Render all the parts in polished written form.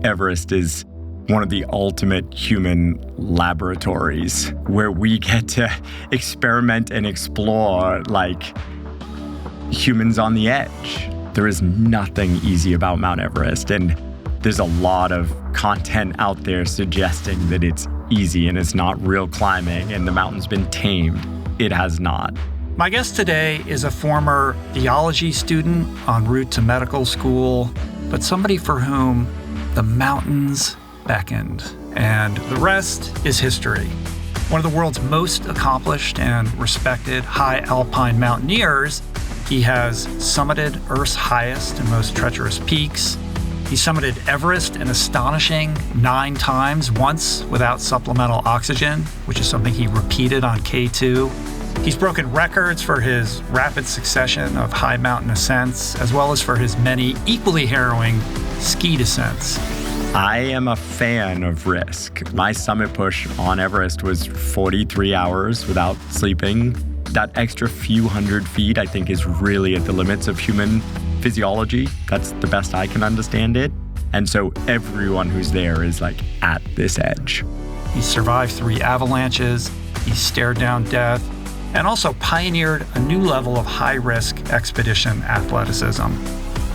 Everest is one of the ultimate human laboratories where we get to experiment and explore like humans on the edge. There is nothing easy about Mount Everest, and there's a lot of content out there suggesting that it's easy and it's not real climbing and the mountain's been tamed. It has not. My guest today is a former theology student en route to medical school, but somebody for whom the mountains beckoned, and the rest is history. One of the world's most accomplished and respected high alpine mountaineers, he has summited Earth's highest and most treacherous peaks. He summited Everest an astonishing 9 times, once without supplemental oxygen, which is something he repeated on K2. He's broken records for his rapid succession of high mountain ascents, as well as for his many equally harrowing ski descents. I am a fan of risk. My summit push on Everest was 43 hours without sleeping. That extra few hundred feet, I think, is really at the limits of human physiology. That's the best I can understand it. And so everyone who's there is like at this edge. He survived 3 avalanches, he stared down death, and also pioneered a new level of high-risk expedition athleticism.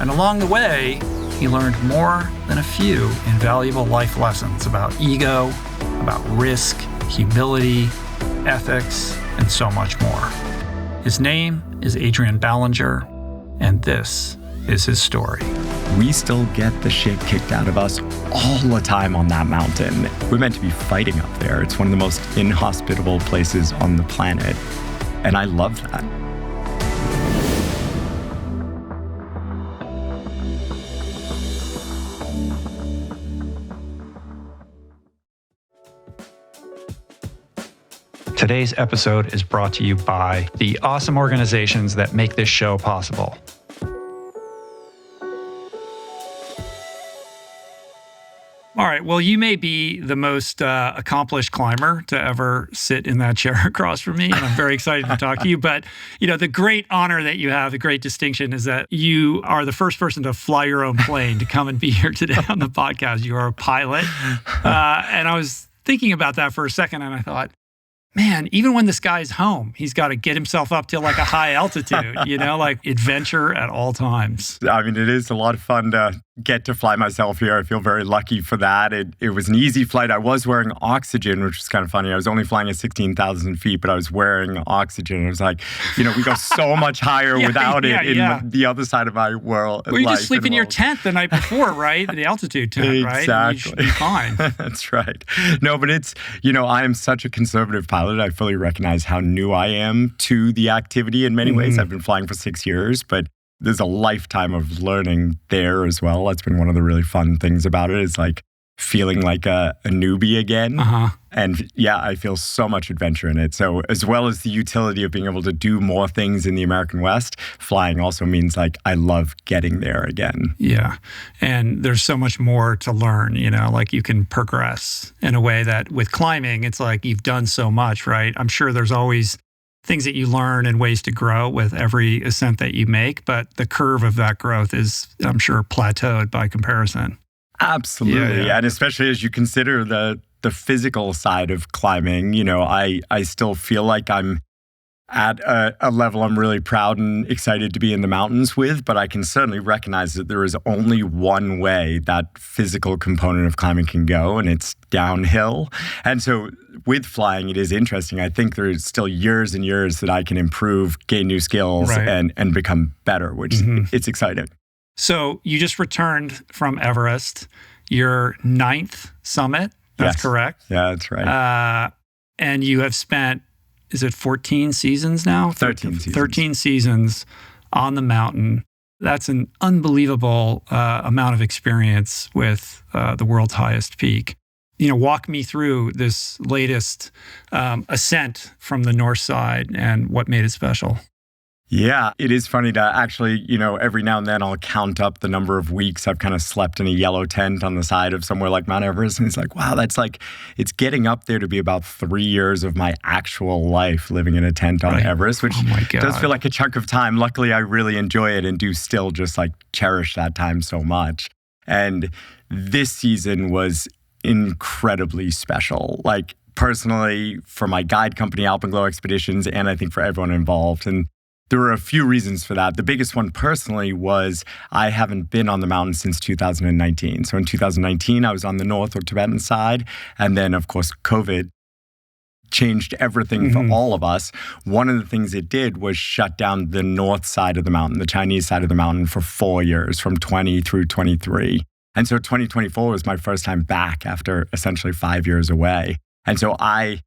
And along the way, he learned more than a few invaluable life lessons about ego, about risk, humility, ethics, and so much more. His name is Adrian Ballinger, and this is his story. We still get the shit kicked out of us all the time on that mountain. We're meant to be fighting up there. It's one of the most inhospitable places on the planet, and I love that. Today's episode is brought to you by the awesome organizations that make this show possible. All right, well, you may be the most accomplished climber to ever sit in that chair across from me, and I'm very excited to talk to you. But, you know, the great honor that you have, the great distinction is that you are the first person to fly your own plane to come and be here today on the podcast. You are a pilot. And I was thinking about that for a second, and I thought, man, even when this guy's home, he's got to get himself up to like a high altitude, you know, like adventure at all times. I mean, it is a lot of fun to get to fly myself here. I feel very lucky for that. It was an easy flight. I was wearing oxygen, which was kind of funny. I was only flying at 16,000 feet, but I was wearing oxygen. It was like, you know, we go so much higher without it in the other side of my world. Well, you just sleep in your tent the night before, right? The altitude tent, right? Exactly. You should be fine. That's right. No, but it's, you know, I am such a conservative pilot. I fully recognize how new I am to the activity in many ways. I've been flying for 6 years, but there's a lifetime of learning there as well. That's been one of the really fun things about it, is like feeling like a newbie again. And yeah, I feel so much adventure in it. So as well as the utility of being able to do more things in the American West, flying also means like I love getting there again. Yeah. And there's so much more to learn, you know, like you can progress in a way that with climbing, it's like you've done so much, right? I'm sure there's always things that you learn and ways to grow with every ascent that you make, but the curve of that growth is, I'm sure, plateaued by comparison. Absolutely. Yeah. And especially as you consider the physical side of climbing, you know, I still feel like I'm at a level I'm really proud and excited to be in the mountains with, but I can certainly recognize that there is only one way that physical component of climbing can go, and it's downhill. And so with flying, it is interesting. I think there's still years and years that I can improve, gain new skills, and become better, which it's exciting. So you just returned from Everest, your 9th summit. That's correct? Yeah, that's right. And you have spent, is it 14 seasons now? 13 seasons. 13 seasons on the mountain. That's an unbelievable amount of experience with the world's highest peak. You know, walk me through this latest ascent from the north side and what made it special. Yeah, it is funny to actually, you know, every now and then I'll count up the number of weeks I've kind of slept in a yellow tent on the side of somewhere like Mount Everest. And it's like, wow, that's like, it's getting up there to be about 3 years of my actual life living in a tent on Everest, which does feel like a chunk of time. Luckily, I really enjoy it and do still just like cherish that time so much. And this season was incredibly special. Like personally, for my guide company, Alpenglow Expeditions, and I think for everyone involved. And there were a few reasons for that. The biggest one personally was I haven't been on the mountain since 2019. So in 2019, I was on the North or Tibetan side. And then, of course, COVID changed everything for all of us. One of the things it did was shut down the north side of the mountain, the Chinese side of the mountain, for 4 years, from 20 through 23. And so 2024 was my first time back after essentially 5 years away. And so I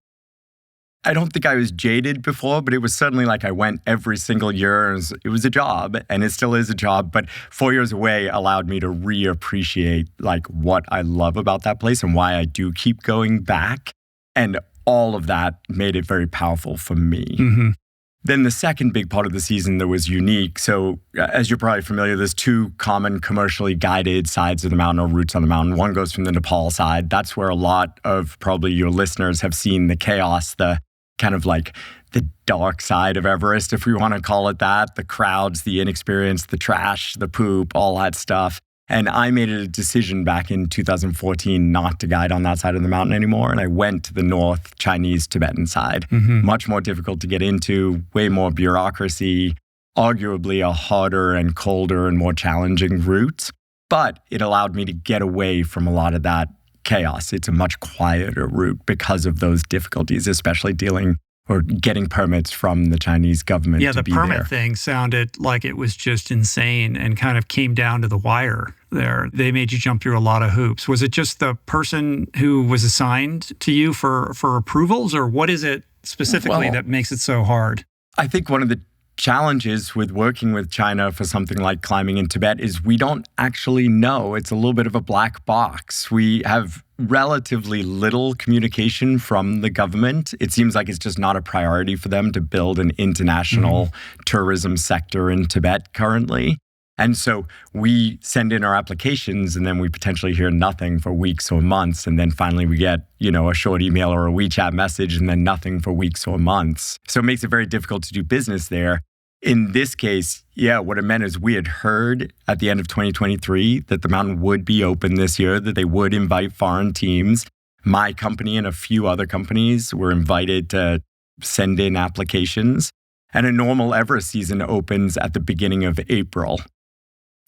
don't think I was jaded before, but it was certainly like I went every single year. It was a job, and it still is a job. But 4 years away allowed me to reappreciate like what I love about that place and why I do keep going back. And all of that made it very powerful for me. Then the second big part of the season that was unique. So as you're probably familiar, there's two common commercially guided sides of the mountain or routes on the mountain. One goes from the Nepal side. That's where a lot of probably your listeners have seen the chaos, the kind of like the dark side of Everest, if we want to call it that, the crowds, the inexperience, the trash, the poop, all that stuff. And I made a decision back in 2014 not to guide on that side of the mountain anymore. And I went to the North Chinese Tibetan side. Much more difficult to get into, way more bureaucracy, arguably a harder and colder and more challenging route. But it allowed me to get away from a lot of that chaos. It's a much quieter route because of those difficulties, especially dealing or getting permits from the Chinese government to be there. Yeah, the permit thing sounded like it was just insane and kind of came down to the wire there. They made you jump through a lot of hoops. Was it just the person who was assigned to you for approvals, or what is it specifically that makes it so hard? I think one of the challenges with working with China for something like climbing in Tibet is we don't actually know. It's a little bit of a black box. We have relatively little communication from the government. It seems like it's just not a priority for them to build an international tourism sector in Tibet currently. And so we send in our applications and then we potentially hear nothing for weeks or months. And then finally we get, a short email or a WeChat message and then nothing for weeks or months. So it makes it very difficult to do business there. In this case, what it meant is we had heard at the end of 2023 that the mountain would be open this year, that they would invite foreign teams. My company and a few other companies were invited to send in applications. And a normal Everest season opens at the beginning of April.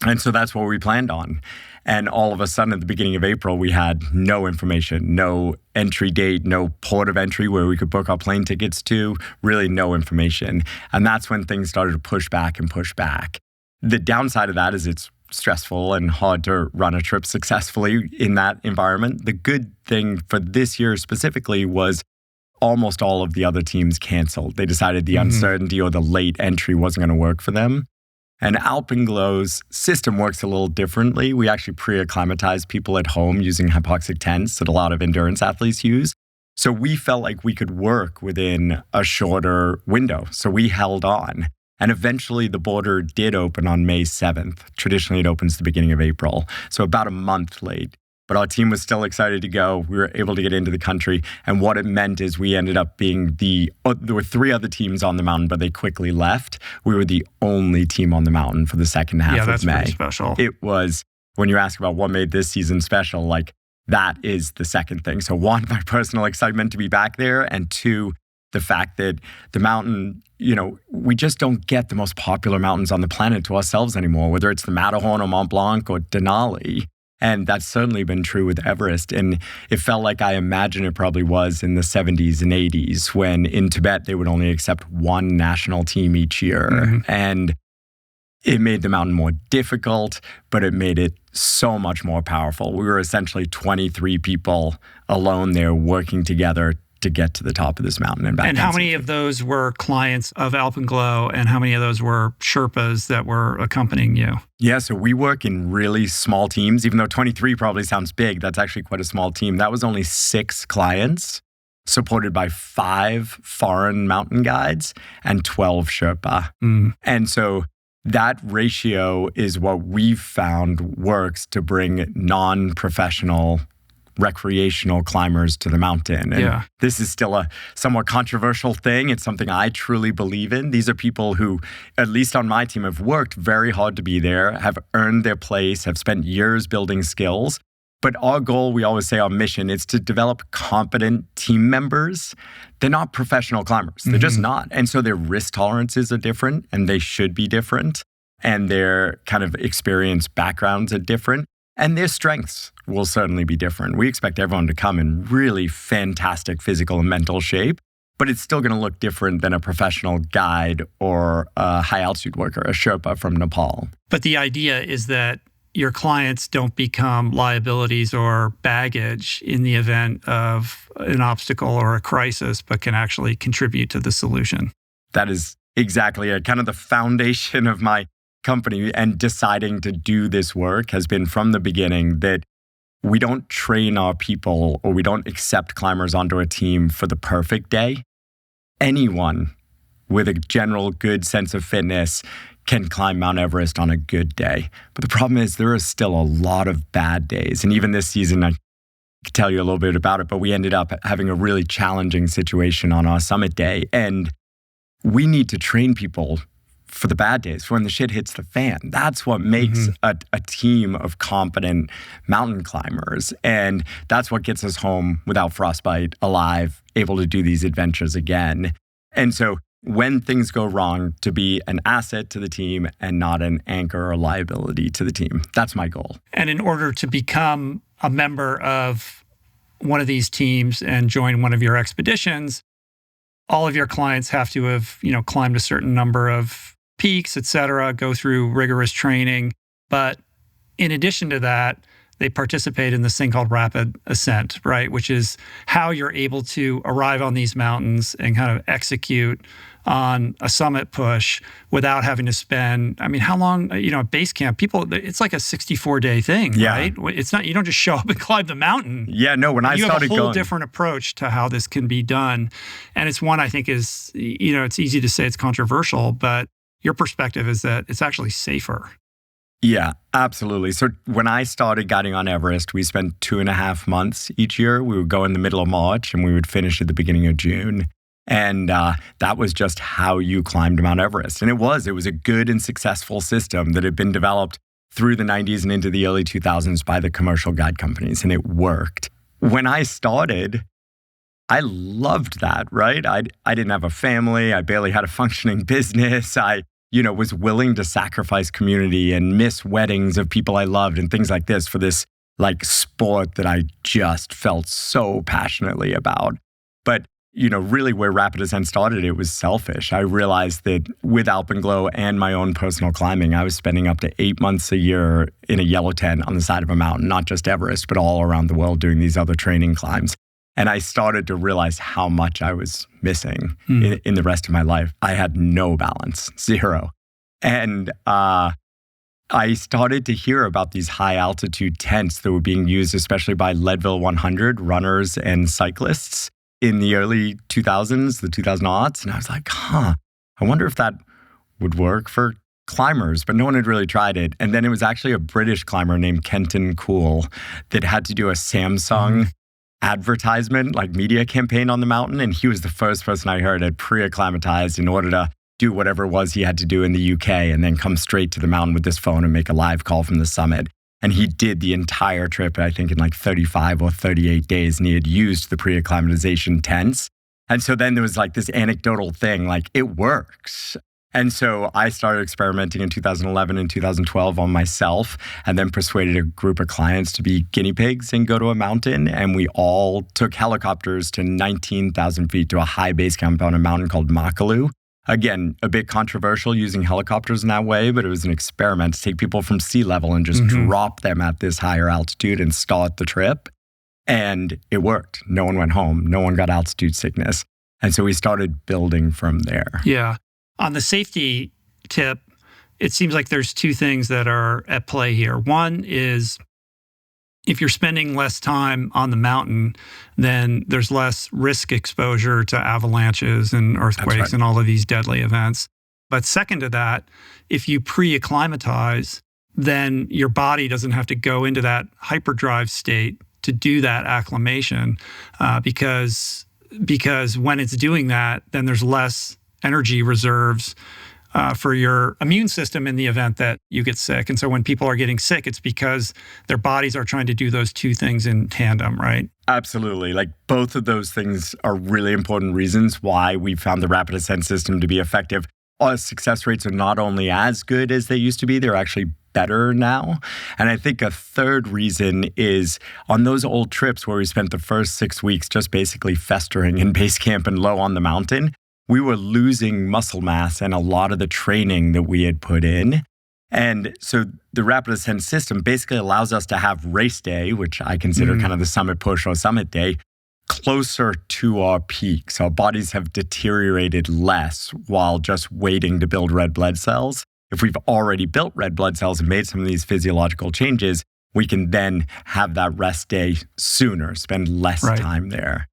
And so that's what we planned on. And all of a sudden, at the beginning of April, we had no information, no entry date, no port of entry where we could book our plane tickets to, really no information. And that's when things started to push back and push back. The downside of that is it's stressful and hard to run a trip successfully in that environment. The good thing for this year specifically was almost all of the other teams canceled. They decided the uncertainty or the late entry wasn't going to work for them. And Alpenglow's system works a little differently. We actually pre-acclimatize people at home using hypoxic tents that a lot of endurance athletes use. So we felt like we could work within a shorter window. So we held on. And eventually the border did open on May 7th. Traditionally, it opens the beginning of April. So about a month late. But our team was still excited to go. We were able to get into the country. And what it meant is we ended up being there were 3 other teams on the mountain, but they quickly left. We were the only team on the mountain for the second half of May. Yeah, that's pretty special. It was, when you ask about what made this season special, like that is the second thing. So 1, my personal excitement to be back there. And 2, the fact that the mountain, we just don't get the most popular mountains on the planet to ourselves anymore, whether it's the Matterhorn or Mont Blanc or Denali. And that's certainly been true with Everest. And it felt like I imagine it probably was in the 70s and 80s when in Tibet they would only accept 1 national team each year. And it made the mountain more difficult, but it made it so much more powerful. We were essentially 23 people alone there working together to get to the top of this mountain and back. And how many of those were clients of Alpenglow, and how many of those were Sherpas that were accompanying you? Yeah, so we work in really small teams. Even though 23 probably sounds big, that's actually quite a small team. That was only 6 clients, supported by 5 foreign mountain guides and 12 Sherpa. And so that ratio is what we've found works to bring non-professional recreational climbers to the mountain. And this is still a somewhat controversial thing. It's something I truly believe in. These are people who, at least on my team, have worked very hard to be there, have earned their place, have spent years building skills. But our goal, we always say our mission, is to develop competent team members. They're not professional climbers. They're just not. And so their risk tolerances are different, and they should be different. And their kind of experience backgrounds are different. And their strengths will certainly be different. We expect everyone to come in really fantastic physical and mental shape, but it's still going to look different than a professional guide or a high-altitude worker, a Sherpa from Nepal. But the idea is that your clients don't become liabilities or baggage in the event of an obstacle or a crisis, but can actually contribute to the solution. That is exactly it. Kind of the foundation of my company and deciding to do this work has been from the beginning that we don't train our people or we don't accept climbers onto a team for the perfect day. Anyone with a general good sense of fitness can climb Mount Everest on a good day. But the problem is there are still a lot of bad days. And even this season, I could tell you a little bit about it, but we ended up having a really challenging situation on our summit day. And we need to train people for the bad days, for when the shit hits the fan. That's what makes a team of competent mountain climbers. And that's what gets us home without frostbite, alive, able to do these adventures again. And so when things go wrong, to be an asset to the team and not an anchor or liability to the team. That's my goal. And in order to become a member of one of these teams and join one of your expeditions, all of your clients have to have, climbed a certain number of peaks, et cetera, go through rigorous training. But in addition to that, they participate in this thing called rapid ascent, right? Which is how you're able to arrive on these mountains and kind of execute on a summit push without having to spend, how long, at base camp, it's like a 64-day thing, right? It's not, you don't just show up and climb the mountain. Yeah, no, when I started going. You have a whole different approach to how this can be done. And it's one I think is, it's easy to say it's controversial, but your perspective is that it's actually safer. Yeah, absolutely. So when I started guiding on Everest, we spent 2.5 months each year. We would go in the middle of March and we would finish at the beginning of June. And that was just how you climbed Mount Everest. And it was a good and successful system that had been developed through the 90s and into the early 2000s by the commercial guide companies, and it worked. When I started, I loved that, right? I didn't have a family. I barely had a functioning business. I was willing to sacrifice community and miss weddings of people I loved and things like this for this sport that I just felt so passionately about. But really where Rapid Ascent started, it was selfish. I realized that with Alpenglow and my own personal climbing, I was spending up to 8 months a year in a yellow tent on the side of a mountain, not just Everest, but all around the world doing these other training climbs. And I started to realize how much I was missing in the rest of my life. I had no balance, zero. And I started to hear about these high altitude tents that were being used, especially by Leadville 100 runners and cyclists in the early 2000s, the 2000s. And I was like, I wonder if that would work for climbers, but no one had really tried it. And then it was actually a British climber named Kenton Cool that had to do a Samsung advertisement, media campaign on the mountain. And he was the first person I heard had pre-acclimatized in order to do whatever it was he had to do in the UK and then come straight to the mountain with this phone and make a live call from the summit. And he did the entire trip, I think, in 35 or 38 days. And he had used the pre-acclimatization tents. And so then there was this anecdotal thing, it works. And so I started experimenting in 2011 and 2012 on myself, and then persuaded a group of clients to be guinea pigs and go to a mountain. And we all took helicopters to 19,000 feet to a high base camp on a mountain called Makalu. Again, a bit controversial using helicopters in that way, but it was an experiment to take people from sea level and just drop them at this higher altitude and start the trip. And it worked. No one went home. No one got altitude sickness. And so we started building from there. Yeah. On the safety tip, it seems like there's two things that are at play here. One is if you're spending less time on the mountain, then there's less risk exposure to avalanches and earthquakes and all of these deadly events. But second to that, if you pre-acclimatize, then your body doesn't have to go into that hyperdrive state to do that acclimation because when it's doing that, then there's less energy reserves for your immune system in the event that you get sick. And so when people are getting sick, it's because their bodies are trying to do those two things in tandem, right? Absolutely. Like both of those things are really important reasons why we found the rapid ascent system to be effective. Our success rates are not only as good as they used to be, they're actually better now. And I think a third reason is on those old trips where we spent the first 6 weeks just basically festering in base camp and low on the mountain, we were losing muscle mass and a lot of the training that we had put in. And so the rapid ascent system basically allows us to have race day, which I consider kind of the summit push or summit day, closer to our peaks. Our bodies have deteriorated less while just waiting to build red blood cells. If we've already built red blood cells and made some of these physiological changes, we can then have that rest day sooner, spend less time there.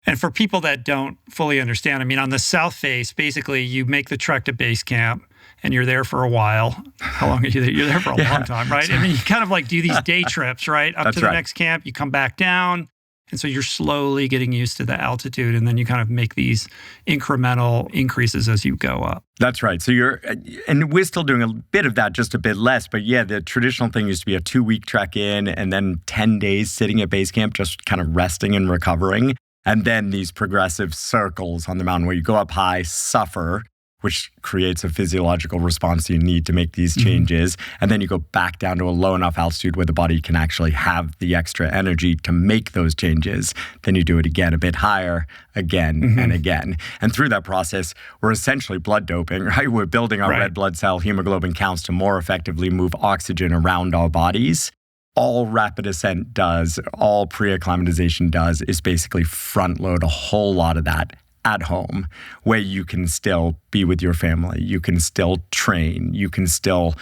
And for people that don't fully understand, I mean, on the south face, basically you make the trek to base camp and you're there for a while. How long are you there? You're there for a long time, right? And then you kind of like do these day trips, right? Up to the next camp, you come back down. And so you're slowly getting used to the altitude, and then you kind of make these incremental increases as you go up. That's right. So and we're still doing a bit of that, just a bit less. But yeah, the traditional thing used to be a 2-week trek in and then 10 days sitting at base camp, just kind of resting and recovering. And then these progressive circles on the mountain where you go up high, suffer, which creates a physiological response you need to make these changes. And then you go back down to a low enough altitude where the body can actually have the extra energy to make those changes. Then you do it again, a bit higher, again and again. And through that process, we're essentially blood doping, right? We're building our red blood cell hemoglobin counts to more effectively move oxygen around our bodies. All rapid ascent does, all pre-acclimatization does, is basically front load a whole lot of that at home, where you can still be with your family, you can still train, you can still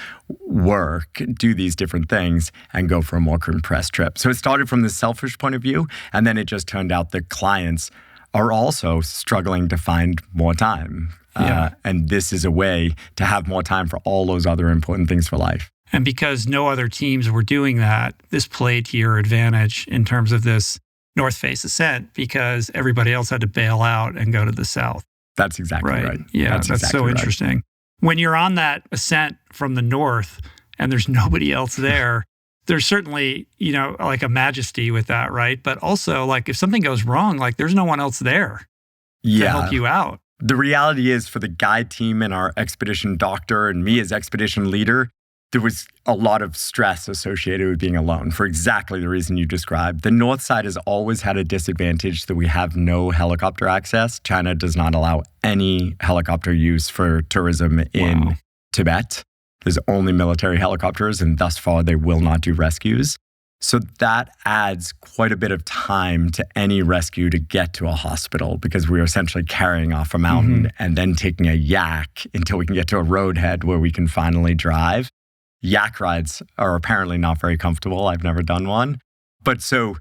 work, do these different things, and go for a more compressed trip. So it started from the selfish point of view, and then it just turned out that clients are also struggling to find more time. And this is a way to have more time for all those other important things for life. And because no other teams were doing that, this played to your advantage in terms of this North Face ascent, because everybody else had to bail out and go to the south. That's exactly right. Yeah, that's exactly so interesting. When you're on that ascent from the north and there's nobody else there, there's certainly, like a majesty with that, right? But also, like, if something goes wrong, like, there's no one else there to help you out. The reality is, for the guide team and our expedition doctor and me as expedition leader, there was a lot of stress associated with being alone for exactly the reason you described. The north side has always had a disadvantage that we have no helicopter access. China does not allow any helicopter use for tourism in Tibet. There's only military helicopters, and thus far they will not do rescues. So that adds quite a bit of time to any rescue to get to a hospital, because we're essentially carrying off a mountain and then taking a yak until we can get to a roadhead where we can finally drive. Yak rides are apparently not very comfortable. I've never done one. But so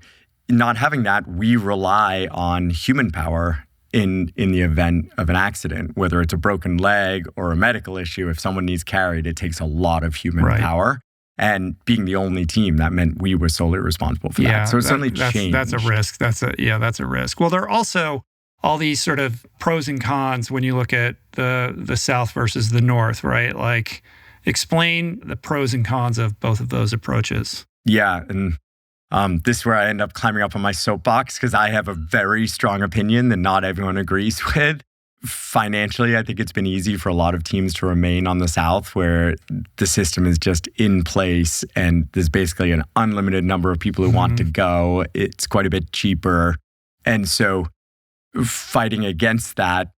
not having that, we rely on human power in the event of an accident, whether it's a broken leg or a medical issue. If someone needs carried, it takes a lot of human power. And being the only team, that meant we were solely responsible for that. So it's certainly changed. That's a risk. That's a risk. Well, there are also all these sort of pros and cons when you look at the South versus the North, right? Like, explain the pros and cons of both of those approaches. Yeah, and this is where I end up climbing up on my soapbox, because I have a very strong opinion that not everyone agrees with. Financially, I think it's been easy for a lot of teams to remain on the South, where the system is just in place and there's basically an unlimited number of people who want to go. It's quite a bit cheaper. And so fighting against that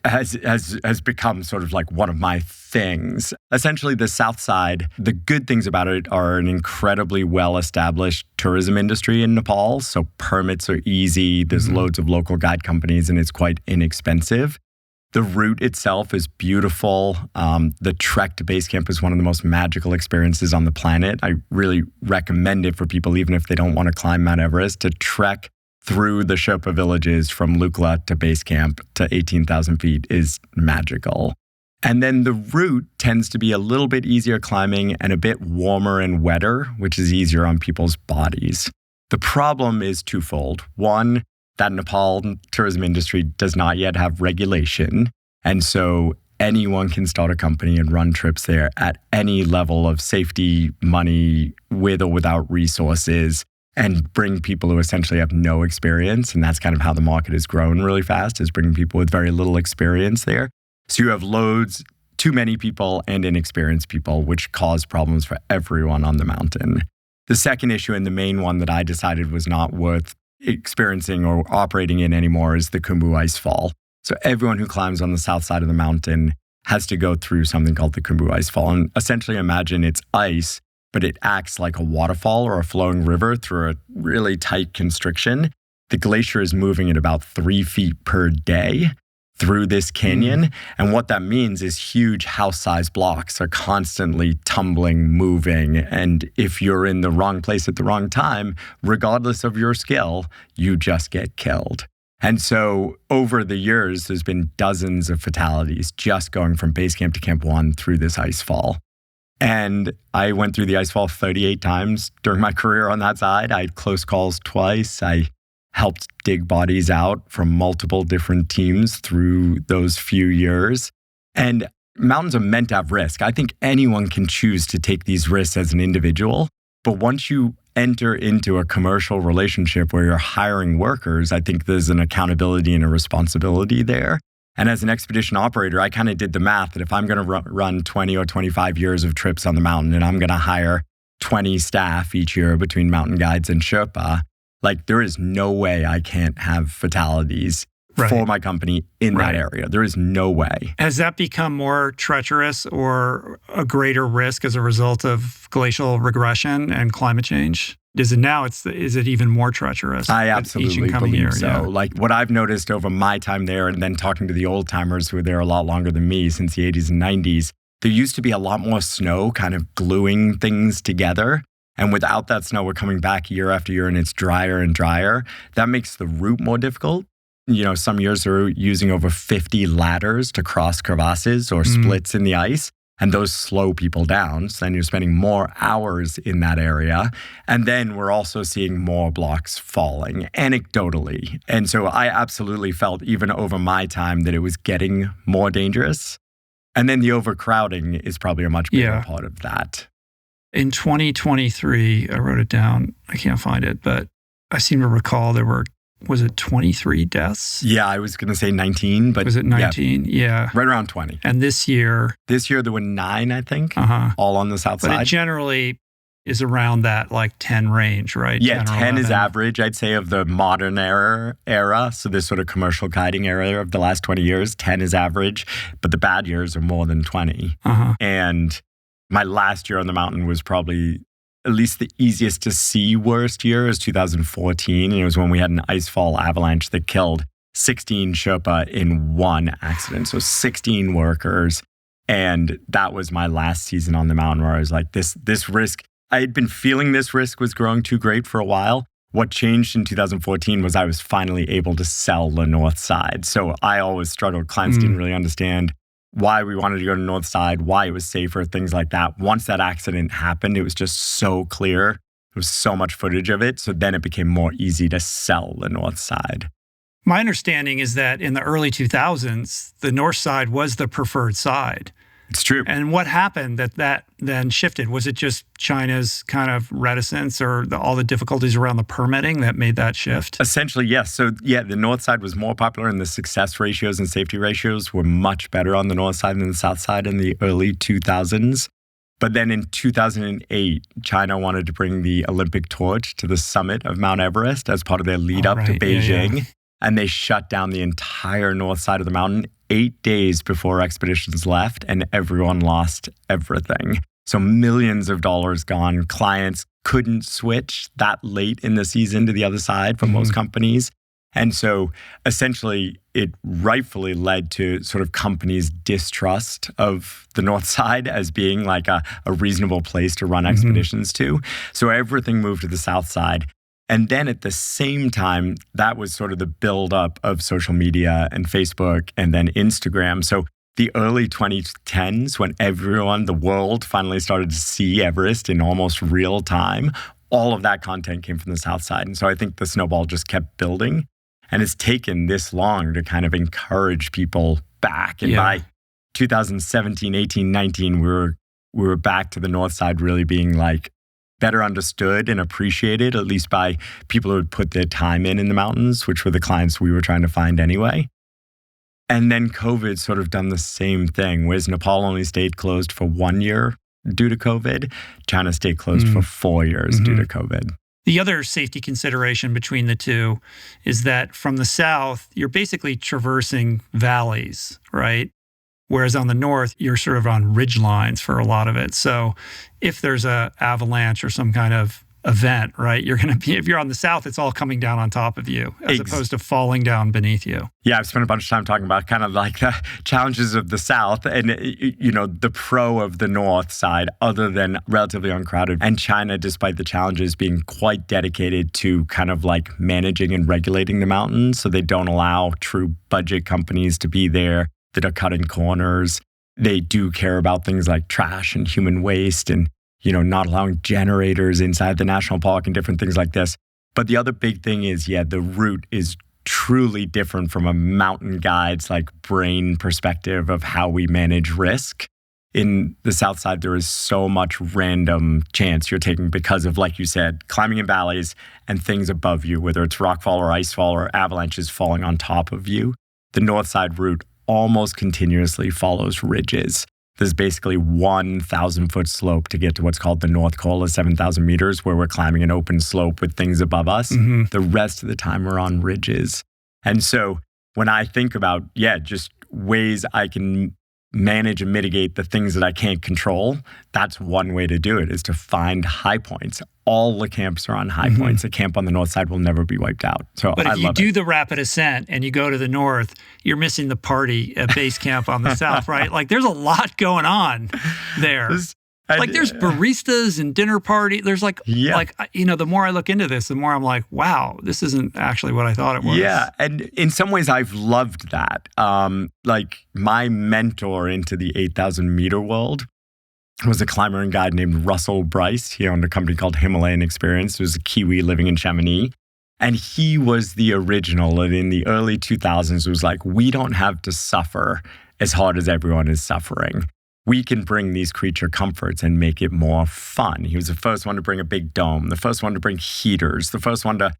has become sort of like one of my things. Essentially, the South side, the good things about it are an incredibly well-established tourism industry in Nepal. So permits are easy. There's loads of local guide companies, and it's quite inexpensive. The route itself is beautiful. The trek to base camp is one of the most magical experiences on the planet. I really recommend it for people, even if they don't want to climb Mount Everest, to trek through the Sherpa villages from Lukla to base camp to 18,000 feet is magical. And then the route tends to be a little bit easier climbing and a bit warmer and wetter, which is easier on people's bodies. The problem is twofold. One, that Nepal tourism industry does not yet have regulation. And so anyone can start a company and run trips there at any level of safety, money, with or without resources, and bring people who essentially have no experience. And that's kind of how the market has grown really fast, is bringing people with very little experience there. So you have loads, too many people and inexperienced people, which cause problems for everyone on the mountain. The second issue, and the main one that I decided was not worth experiencing or operating in anymore, is the Khumbu Icefall. So everyone who climbs on the south side of the mountain has to go through something called the Khumbu Icefall. And essentially imagine it's ice, but it acts like a waterfall or a flowing river through a really tight constriction. The glacier is moving at about 3 feet per day through this canyon. And what that means is huge house-sized blocks are constantly tumbling, moving. And if you're in the wrong place at the wrong time, regardless of your skill, you just get killed. And so over the years, there's been dozens of fatalities just going from base camp to Camp 1 through this ice fall. And I went through the ice fall 38 times during my career on that side. I had close calls twice. I helped dig bodies out from multiple different teams through those few years. And mountains are meant to have risk. I think anyone can choose to take these risks as an individual. But once you enter into a commercial relationship where you're hiring workers, I think there's an accountability and a responsibility there. And as an expedition operator, I kind of did the math that if I'm going to run 20 or 25 years of trips on the mountain and I'm going to hire 20 staff each year between mountain guides and Sherpa, like there is no way I can't have fatalities for my company in that area. There is no way. Has that become more treacherous or a greater risk as a result of glacial regression and climate change? Is it even more treacherous? I absolutely believe so. Yeah. Like what I've noticed over my time there, and then talking to the old timers who were there a lot longer than me since the 80s and 90s, there used to be a lot more snow kind of gluing things together. And without that snow, we're coming back year after year and it's drier and drier. That makes the route more difficult. You know, some years they're using over 50 ladders to cross crevasses or splits in the ice. And those slow people down. So then you're spending more hours in that area. And then we're also seeing more blocks falling anecdotally. And so I absolutely felt even over my time that it was getting more dangerous. And then the overcrowding is probably a much bigger part of that. In 2023, I wrote it down. I can't find it, but I seem to recall there were, was it 23 deaths? Yeah, I was going to say 19, but... Was it 19? Yeah. Right around 20. And this year... This year there were 9, I think, all on the south side. But it generally is around that like 10 range, right? Yeah, 10 is average, I'd say, of the modern era. So this sort of commercial guiding era of the last 20 years, 10 is average, but the bad years are more than 20. And my last year on the mountain was probably at least the easiest to see worst year is 2014. And it was when we had an icefall avalanche that killed 16 Sherpa in one accident. So 16 workers. And that was my last season on the mountain where I was like, this risk, I had been feeling this risk was growing too great for a while. What changed in 2014 was I was finally able to sell the north side. So I always struggled. Clients didn't really understand why we wanted to go to the north side, why it was safer, things like that. Once that accident happened, it was just so clear. There was so much footage of it. So then it became more easy to sell the north side. My understanding is that in the early 2000s, the north side was the preferred side. It's true. And what happened that then shifted? Was it just China's kind of reticence or all the difficulties around the permitting that made that shift? Essentially, yes. So yeah, the north side was more popular and the success ratios and safety ratios were much better on the north side than the south side in the early 2000s. But then in 2008, China wanted to bring the Olympic torch to the summit of Mount Everest as part of their lead up to Beijing. Yeah. And they shut down the entire north side of the mountain 8 days before expeditions left, and everyone lost everything. So millions of dollars gone. Clients couldn't switch that late in the season to the other side for most companies. And so essentially it rightfully led to sort of companies' distrust of the north side as being like a reasonable place to run expeditions to. So everything moved to the south side. And then at the same time, that was sort of the buildup of social media and Facebook and then Instagram. So the early 2010s, when the world finally started to see Everest in almost real time, all of that content came from the south side. And so I think the snowball just kept building. And it's taken this long to kind of encourage people back. And by 2017, 18, 19, we were back to the north side really being like better understood and appreciated, at least by people who had put their time in the mountains, which were the clients we were trying to find anyway. And then COVID sort of done the same thing, whereas Nepal only stayed closed for 1 year due to COVID. China stayed closed for 4 years due to COVID. The other safety consideration between the two is that from the south, you're basically traversing valleys, right? Whereas on the north, you're sort of on ridge lines for a lot of it. So if there's a avalanche or some kind of event, right, you're going to be, if you're on the south, it's all coming down on top of you as opposed to falling down beneath you. Yeah, I've spent a bunch of time talking about kind of like the challenges of the south and, the pro of the north side, other than relatively uncrowded. And China, despite the challenges, being quite dedicated to kind of like managing and regulating the mountains. So they don't allow true budget companies to be there that are cutting corners. They do care about things like trash and human waste and not allowing generators inside the national park and different things like this. But the other big thing is, the route is truly different from a mountain guide's like brain perspective of how we manage risk. In the south side, there is so much random chance you're taking because of, like you said, climbing in valleys and things above you, whether it's rockfall or icefall or avalanches falling on top of you. The north side route almost continuously follows ridges. There's basically 1,000-foot slope to get to what's called the North Col of 7,000 meters, where we're climbing an open slope with things above us. The rest of the time we're on ridges. And so when I think about, just ways I can manage and mitigate the things that I can't control, that's one way to do it, is to find high points. All the camps are on high points. A camp on the north side will never be wiped out. So but if you do the rapid ascent and you go to the north, you're missing the party at base camp on the south, right? Like there's a lot going on there. There's baristas and dinner party. There's the more I look into this, the more I'm like, wow, this isn't actually what I thought it was. Yeah, and in some ways I've loved that. Like my mentor into the 8,000 meter world was a climber and guide named Russell Bryce. He owned a company called Himalayan Experience. He was a Kiwi living in Chamonix. And he was the original. And in the early 2000s, it was like, we don't have to suffer as hard as everyone is suffering. We can bring these creature comforts and make it more fun. He was the first one to bring a big dome, the first one to bring heaters, the first one to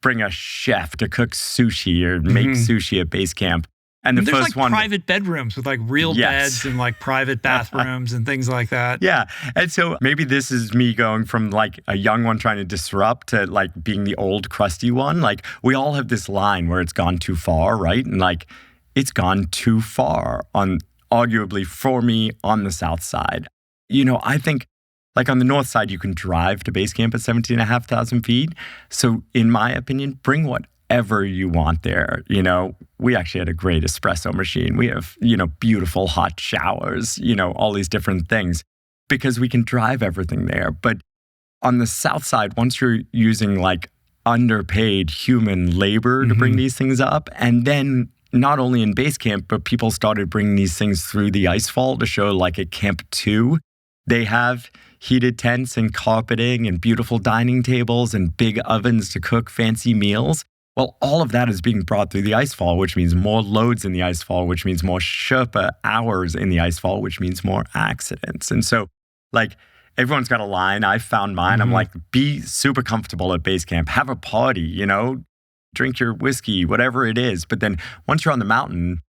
bring a chef to cook sushi or make sushi at base camp. And there's first like private bedrooms with like real beds and like private bathrooms and things like that. Yeah. And so maybe this is me going from like a young one trying to disrupt to like being the old crusty one. Like we all have this line where it's gone too far, right? And like it's gone too far arguably for me on the south side. I think like on the north side, you can drive to base camp at 17,500 feet. So in my opinion, bring whatever you want there. We actually had a great espresso machine. We have, beautiful hot showers, all these different things because we can drive everything there. But on the south side, once you're using like underpaid human labor to bring these things up, and then not only in base camp, but people started bringing these things through the icefall to show like at Camp 2, they have heated tents and carpeting and beautiful dining tables and big ovens to cook fancy meals. Well, all of that is being brought through the icefall, which means more loads in the icefall, which means more Sherpa hours in the icefall, which means more accidents. And so, like, everyone's got a line. I found mine. I'm like, be super comfortable at base camp. Have a party, drink your whiskey, whatever it is. But then once you're on the mountain,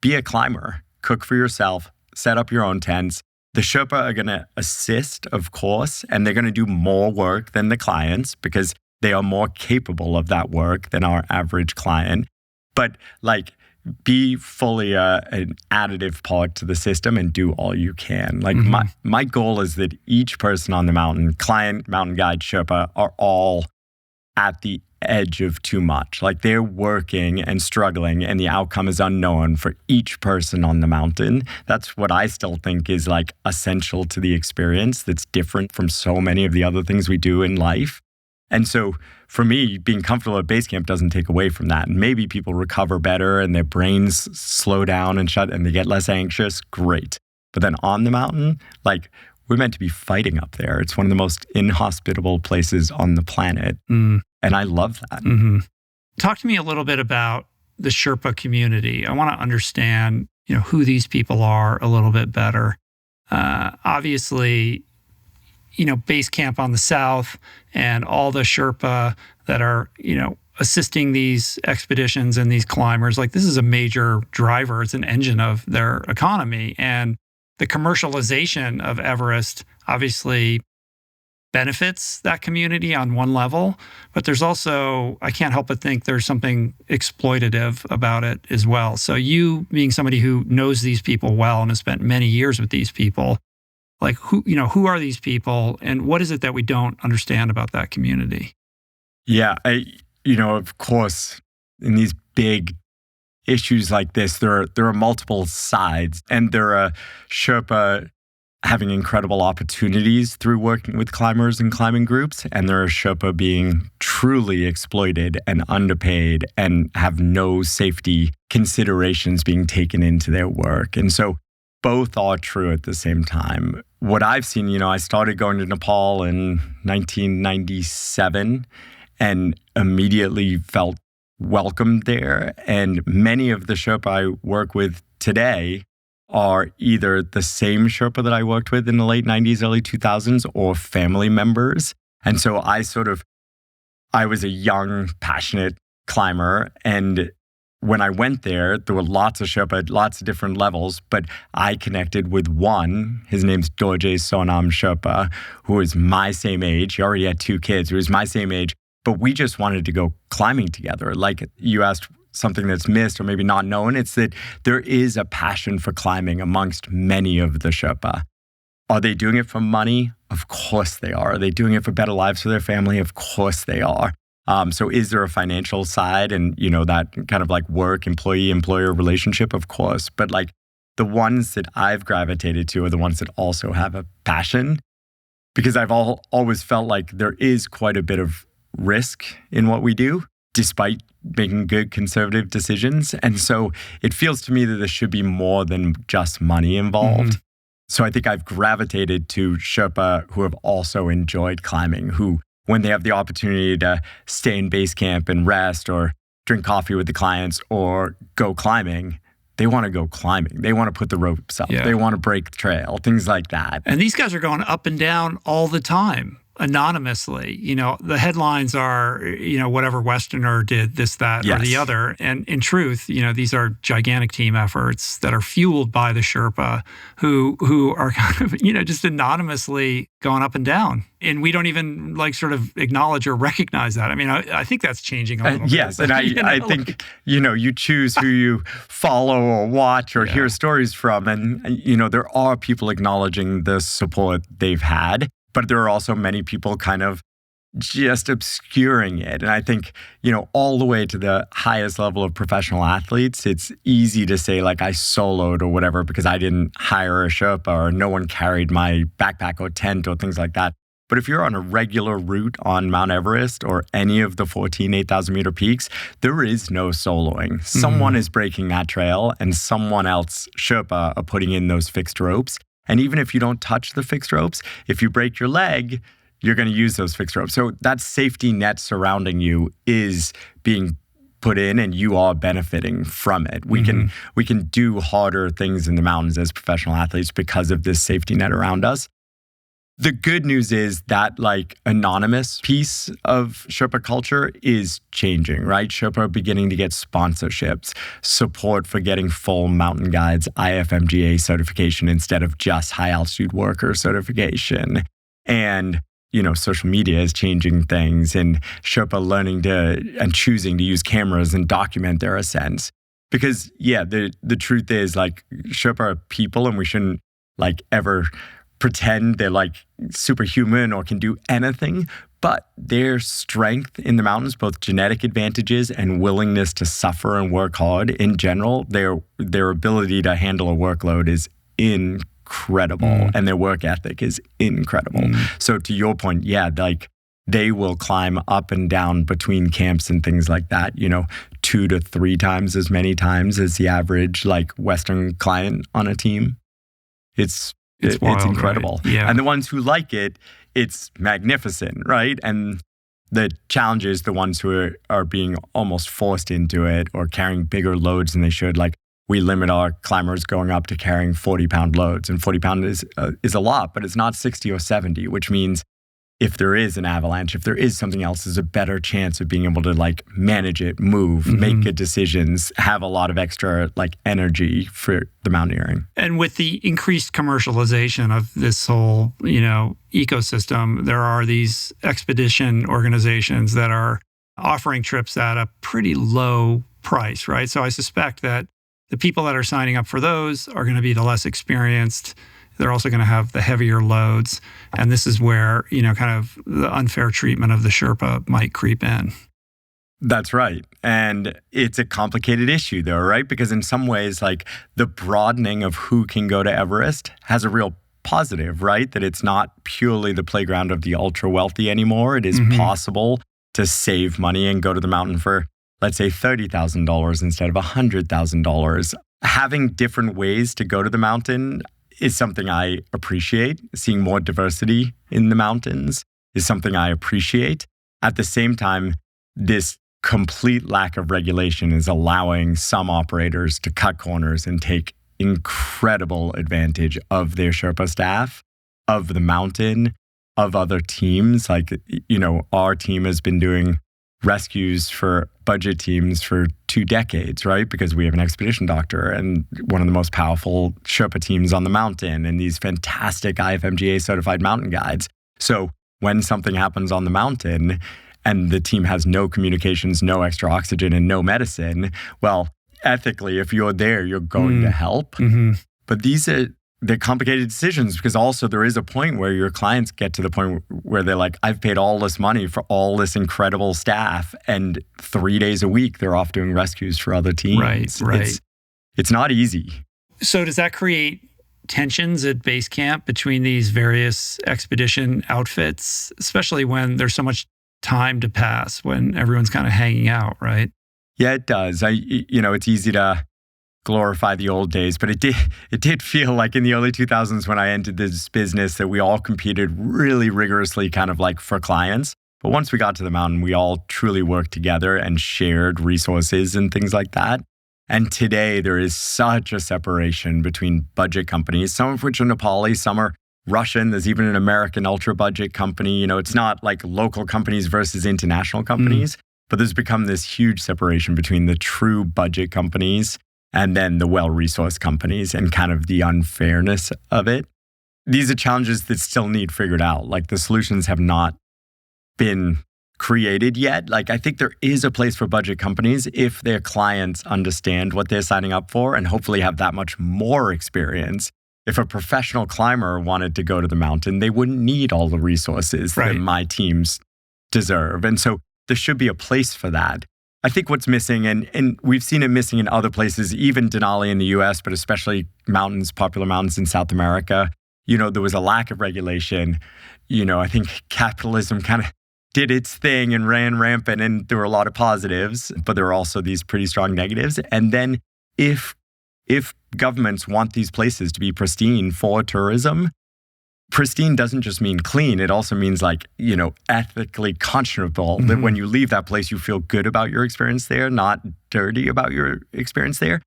be a climber. Cook for yourself. Set up your own tents. The Sherpa are going to assist, of course, and they're going to do more work than the clients because they are more capable of that work than our average client. But like, be fully an additive part to the system and do all you can. Like my goal is that each person on the mountain, client, mountain guide, Sherpa, are all at the edge of too much. Like they're working and struggling and the outcome is unknown for each person on the mountain. That's what I still think is like essential to the experience that's different from so many of the other things we do in life. And so for me, being comfortable at base camp doesn't take away from that. And maybe people recover better and their brains slow down and shut and they get less anxious. Great. But then on the mountain, like, we're meant to be fighting up there. It's one of the most inhospitable places on the planet. And I love that. Mm-hmm. Talk to me a little bit about the Sherpa community. I want to understand, who these people are a little bit better. Obviously, base camp on the south and all the Sherpa that are, assisting these expeditions and these climbers, like, this is a major driver. It's an engine of their economy. And the commercialization of Everest obviously benefits that community on one level, but there's also, I can't help but think there's something exploitative about it as well. So you being somebody who knows these people well and has spent many years with these people, like, who are these people and what is it that we don't understand about that community? Yeah, of course, in these big issues like this, there are multiple sides, and there are Sherpa having incredible opportunities through working with climbers and climbing groups, and there are Sherpa being truly exploited and underpaid and have no safety considerations being taken into their work. And so both are true at the same time. What I've seen, I started going to Nepal in 1997 and immediately felt welcomed there. And many of the Sherpa I work with today are either the same Sherpa that I worked with in the late 90s, early 2000s, or family members. And so I was a young, passionate climber. And when I went there were lots of Sherpa at lots of different levels, but I connected with one. His name's Dorje Sonam Sherpa, who is my same age. He already had 2 kids. He was my same age, but we just wanted to go climbing together. Like, you asked something that's missed or maybe not known, it's that there is a passion for climbing amongst many of the Sherpa. Are they doing it for money? Of course they are. Are they doing it for better lives for their family? Of course they are. So is there a financial side and, that kind of like work, employee-employer relationship? Of course. But like, the ones that I've gravitated to are the ones that also have a passion, because I've always felt like there is quite a bit of risk in what we do, despite making good conservative decisions. And so it feels to me that there should be more than just money involved. So I think I've gravitated to Sherpa who have also enjoyed climbing, who, when they have the opportunity to stay in base camp and rest or drink coffee with the clients or go climbing, they want to go climbing. They want to put the ropes up. Yeah. They want to break the trail, things like that. And these guys are going up and down all the time, anonymously. The headlines are, whatever Westerner did this, that, yes, or the other. And in truth, these are gigantic team efforts that are fueled by the Sherpa who are kind of, just anonymously going up and down. And we don't even sort of acknowledge or recognize that. I mean, I think that's changing a little bit. Yes, and I think, you choose who you follow or watch or hear stories from. And, there are people acknowledging the support they've had. But there are also many people kind of just obscuring it. And I think, all the way to the highest level of professional athletes, it's easy to say, like, I soloed or whatever because I didn't hire a Sherpa or no one carried my backpack or tent or things like that. But if you're on a regular route on Mount Everest or any of the 14 8,000 meter peaks, there is no soloing. Someone is breaking that trail and someone else, Sherpa, are putting in those fixed ropes. And even if you don't touch the fixed ropes, if you break your leg, you're going to use those fixed ropes. So that safety net surrounding you is being put in and you are benefiting from it. We can do harder things in the mountains as professional athletes because of this safety net around us. The good news is that anonymous piece of Sherpa culture is changing, right? Sherpa are beginning to get sponsorships, support for getting full mountain guides, IFMGA certification instead of just high altitude worker certification. And, social media is changing things and Sherpa learning and choosing to use cameras and document their ascents. Because, the truth is Sherpa are people and we shouldn't ever pretend they're superhuman or can do anything, but their strength in the mountains, both genetic advantages and willingness to suffer and work hard in general, their ability to handle a workload is incredible and their work ethic is incredible. So to your point, they will climb up and down between camps and things like that, 2 to 3 times as many times as the average Western client on a team. It's wild, it's incredible. Right? Yeah. And the ones who like it, it's magnificent, right? And the challenge is the ones who are being almost forced into it or carrying bigger loads than they should. We limit our climbers going up to carrying 40-pound loads, and 40 pound is a lot, but it's not 60 or 70, which means if there is an avalanche, if there is something else, there's a better chance of being able to manage it, move, make good decisions, have a lot of extra energy for the mountaineering. And with the increased commercialization of this whole, ecosystem, there are these expedition organizations that are offering trips at a pretty low price, right? So I suspect that the people that are signing up for those are going to be the less experienced. They're also going to have the heavier loads. And this is where, kind of the unfair treatment of the Sherpa might creep in. That's right. And it's a complicated issue, though, right? Because in some ways, the broadening of who can go to Everest has a real positive, right? That it's not purely the playground of the ultra wealthy anymore. It is possible to save money and go to the mountain for, let's say, $30,000 instead of $100,000. Having different ways to go to the mountain is something I appreciate. Seeing more diversity in the mountains is something I appreciate. At the same time, this complete lack of regulation is allowing some operators to cut corners and take incredible advantage of their Sherpa staff, of the mountain, of other teams. Our team has been doing rescues for budget teams for 2 decades, right? Because we have an expedition doctor and one of the most powerful Sherpa teams on the mountain and these fantastic IFMGA certified mountain guides. So when something happens on the mountain and the team has no communications, no extra oxygen, and no medicine, well, ethically, if you're there, you're going to help. But they're complicated decisions because also there is a point where your clients get to the point where they're like, I've paid all this money for all this incredible staff, and 3 days a week they're off doing rescues for other teams. Right. It's not easy. So does that create tensions at base camp between these various expedition outfits, especially when there's so much time to pass, when everyone's kind of hanging out, right? Yeah, it does. It's easy to glorify the old days, but it did feel like in the early 2000s when I entered this business that we all competed really rigorously kind of for clients. But once we got to the mountain, we all truly worked together and shared resources and things like that. And today there is such a separation between budget companies, some of which are Nepali, some are Russian. There's even an American ultra budget company. It's not local companies versus international companies, but there's become this huge separation between the true budget companies and then the well-resourced companies and kind of the unfairness of it. These are challenges that still need figured out. The solutions have not been created yet. I think there is a place for budget companies if their clients understand what they're signing up for and hopefully have that much more experience. If a professional climber wanted to go to the mountain, they wouldn't need all the resources that my teams deserve. And so there should be a place for that. I think what's missing, and we've seen it missing in other places, even Denali in the US, but especially popular mountains in South America, there was a lack of regulation. I think capitalism kind of did its thing and ran rampant, and there were a lot of positives, but there were also these pretty strong negatives. And then if governments want these places to be pristine for tourism, pristine doesn't just mean clean. It also means ethically conscionable, that when you leave that place, you feel good about your experience there, not dirty about your experience there.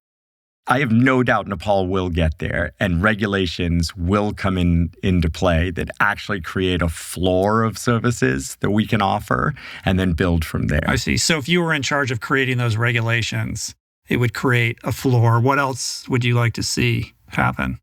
I have no doubt Nepal will get there and regulations will come into play that actually create a floor of services that we can offer and then build from there. I see. So if you were in charge of creating those regulations, it would create a floor. What else would you like to see happen?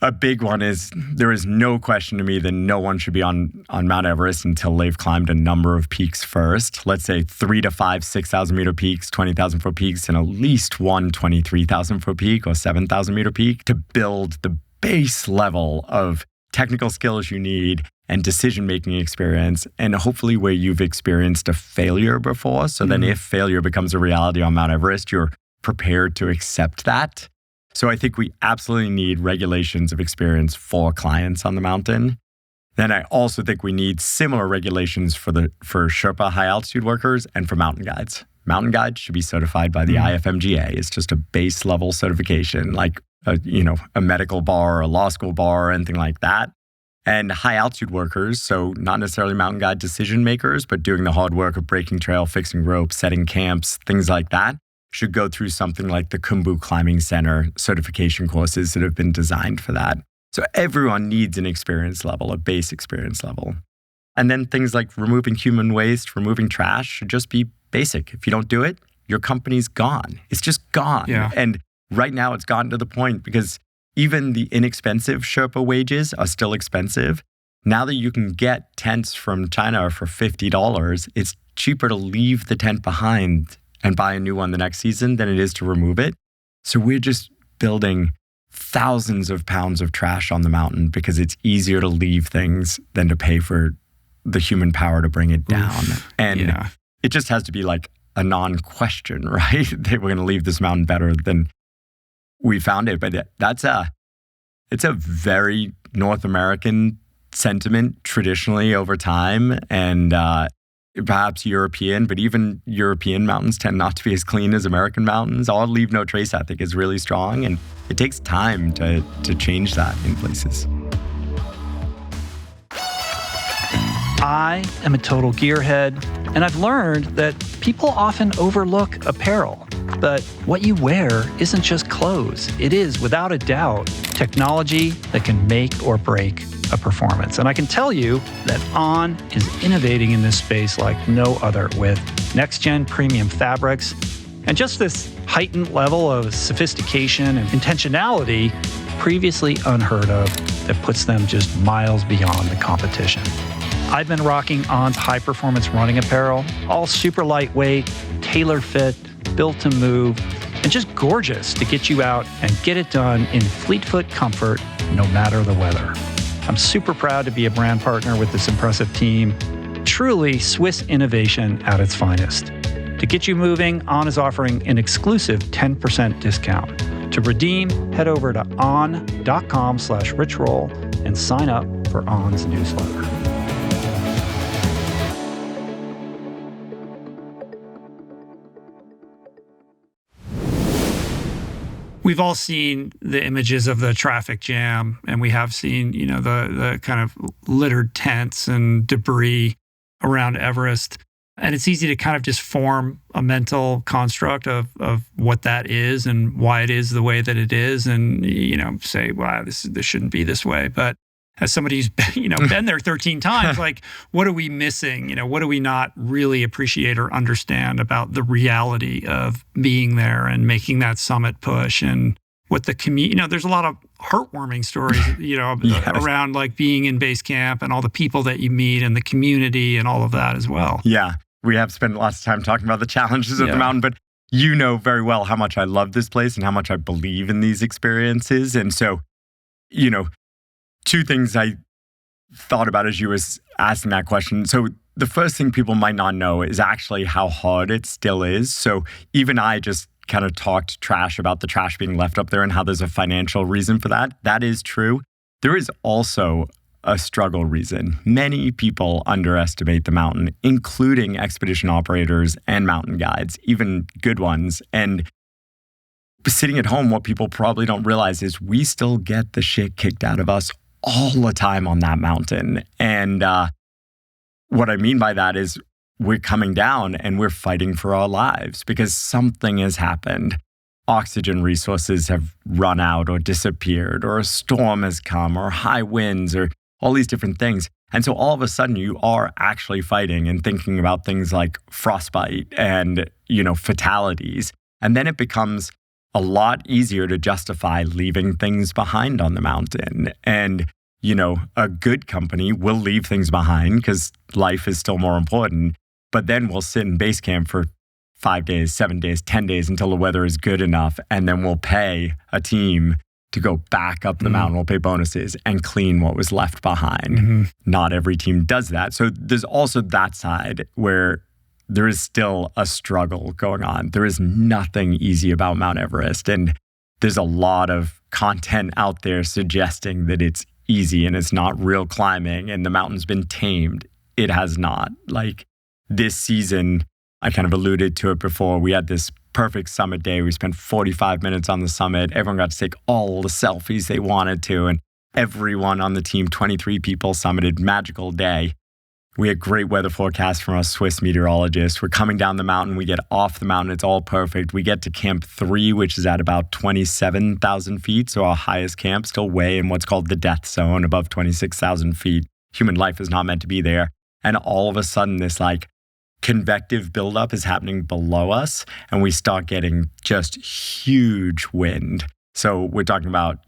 A big one is there is no question to me that no one should be on Mount Everest until they've climbed a number of peaks first. Let's say 3 to 5, 6,000 meter peaks, 20,000 foot peaks, and at least one 23,000 foot peak or 7,000 meter peak to build the base level of technical skills you need and decision-making experience, and hopefully where you've experienced a failure before. So then if failure becomes a reality on Mount Everest, you're prepared to accept that. So I think we absolutely need regulations of experience for clients on the mountain. Then I also think we need similar regulations for Sherpa high altitude workers and for mountain guides. Mountain guides should be certified by the IFMGA. It's just a base level certification, like a medical bar or a law school bar or anything like that. And high altitude workers, so not necessarily mountain guide decision makers, but doing the hard work of breaking trail, fixing ropes, setting camps, things like that, should go through something like the Khumbu Climbing Center certification courses that have been designed for that. So everyone needs an experience level, a base experience level. And then things like removing human waste, removing trash should just be basic. If you don't do it, your company's gone. It's just gone. Yeah. And right now it's gotten to the point because even the inexpensive Sherpa wages are still expensive. Now that you can get tents from China for $50, it's cheaper to leave the tent behind and buy a new one the next season than it is to remove it. So we're just building thousands of pounds of trash on the mountain because it's easier to leave things than to pay for the human power to bring it down. And it just has to be like a non-question, right? That we're going to leave this mountain better than we found it. But it's a very North American sentiment traditionally over time, and perhaps European, but even European mountains tend not to be as clean as American mountains. Our leave no trace ethic is really strong, and it takes time to change that in places. I am a total gearhead, and I've learned that people often overlook apparel. But what you wear isn't just clothes. It is, without a doubt, technology that can make or break a performance. And I can tell you that On is innovating in this space like no other, with next-gen premium fabrics and just this heightened level of sophistication and intentionality previously unheard of that puts them just miles beyond the competition. I've been rocking On's high-performance running apparel, all super lightweight, tailor fit, built to move, and just gorgeous to get you out and get it done in fleet-foot comfort, no matter the weather. I'm super proud to be a brand partner with this impressive team. Truly Swiss innovation at its finest. To get you moving, On is offering an exclusive 10% discount. To redeem, head over to on.com/richroll and sign up for On's newsletter. We've all seen the images of the traffic jam, and we have seen, the kind of littered tents and debris around Everest. And it's easy to kind of just form a mental construct of what that is and why it is the way that it is, and say, wow, this shouldn't be this way. But as somebody who's been there 13 times, like, what are we missing? What do we not really appreciate or understand about the reality of being there and making that summit push? And what the community, there's a lot of heartwarming stories, yes, around like being in base camp and all the people that you meet and the community and all of that as well. Yeah, we have spent lots of time talking about the challenges of the mountain, but you know very well how much I love this place and how much I believe in these experiences. And so, two things I thought about as you was asking that question. So the first thing people might not know is actually how hard it still is. So even I just kind of talked trash about the trash being left up there and how there's a financial reason for that. That is true. There is also a struggle reason. Many people underestimate the mountain, including expedition operators and mountain guides, even good ones. And sitting at home, what people probably don't realize is we still get the shit kicked out of us all the time on that mountain. And what I mean by that is we're coming down and we're fighting for our lives because something has happened. Oxygen resources have run out or disappeared, or a storm has come, or high winds, or all these different things. And so all of a sudden you are actually fighting and thinking about things like frostbite and, fatalities. And then it becomes a lot easier to justify leaving things behind on the mountain. And, a good company will leave things behind because life is still more important. But then we'll sit in base camp for 5 days, 7 days, 10 days until the weather is good enough. And then we'll pay a team to go back up the mountain. We'll pay bonuses and clean what was left behind. Mm-hmm. Not every team does that. So there's also that side where there is still a struggle going on. There is nothing easy about Mount Everest. And there's a lot of content out there suggesting that it's easy and it's not real climbing and the mountain's been tamed. It has not. Like this season, I kind of alluded to it before. We had this perfect summit day. We spent 45 minutes on the summit. Everyone got to take all the selfies they wanted to. And everyone on the team, 23 people, summited. Magical day. We had great weather forecasts from our Swiss meteorologist. We're coming down the mountain. We get off the mountain. It's all perfect. We get to Camp 3, which is at about 27,000 feet. So our highest camp, still way in what's called the death zone, above 26,000 feet. Human life is not meant to be there. And all of a sudden, this like convective buildup is happening below us. And we start getting just huge wind. So we're talking about,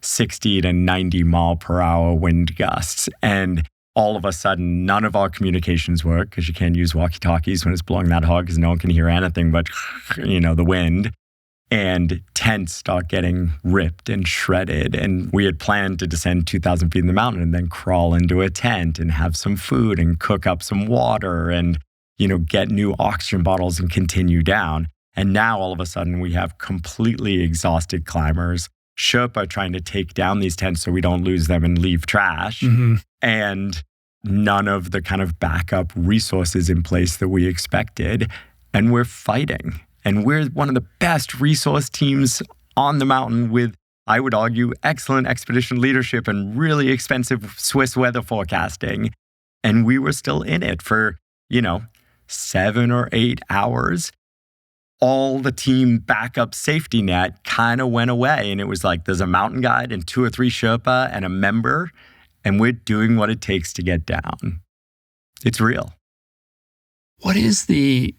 60 to 90 mile per hour wind gusts. And all of a sudden, none of our communications work because you can't use walkie-talkies when it's blowing that hard because no one can hear anything but, the wind. And tents start getting ripped and shredded. And we had planned to descend 2,000 feet in the mountain and then crawl into a tent and have some food and cook up some water and, get new oxygen bottles and continue down. And now all of a sudden we have completely exhausted climbers, Sherpa trying to take down these tents so we don't lose them and leave trash. Mm-hmm. And none of the kind of backup resources in place that we expected. And we're fighting. And we're one of the best resource teams on the mountain with, I would argue, excellent expedition leadership and really expensive Swiss weather forecasting. And we were still in it for, 7 or 8 hours. All the team backup safety net kind of went away. And it was like, there's a mountain guide and 2 or 3 Sherpa and a member. And we're doing what it takes to get down. It's real. What is the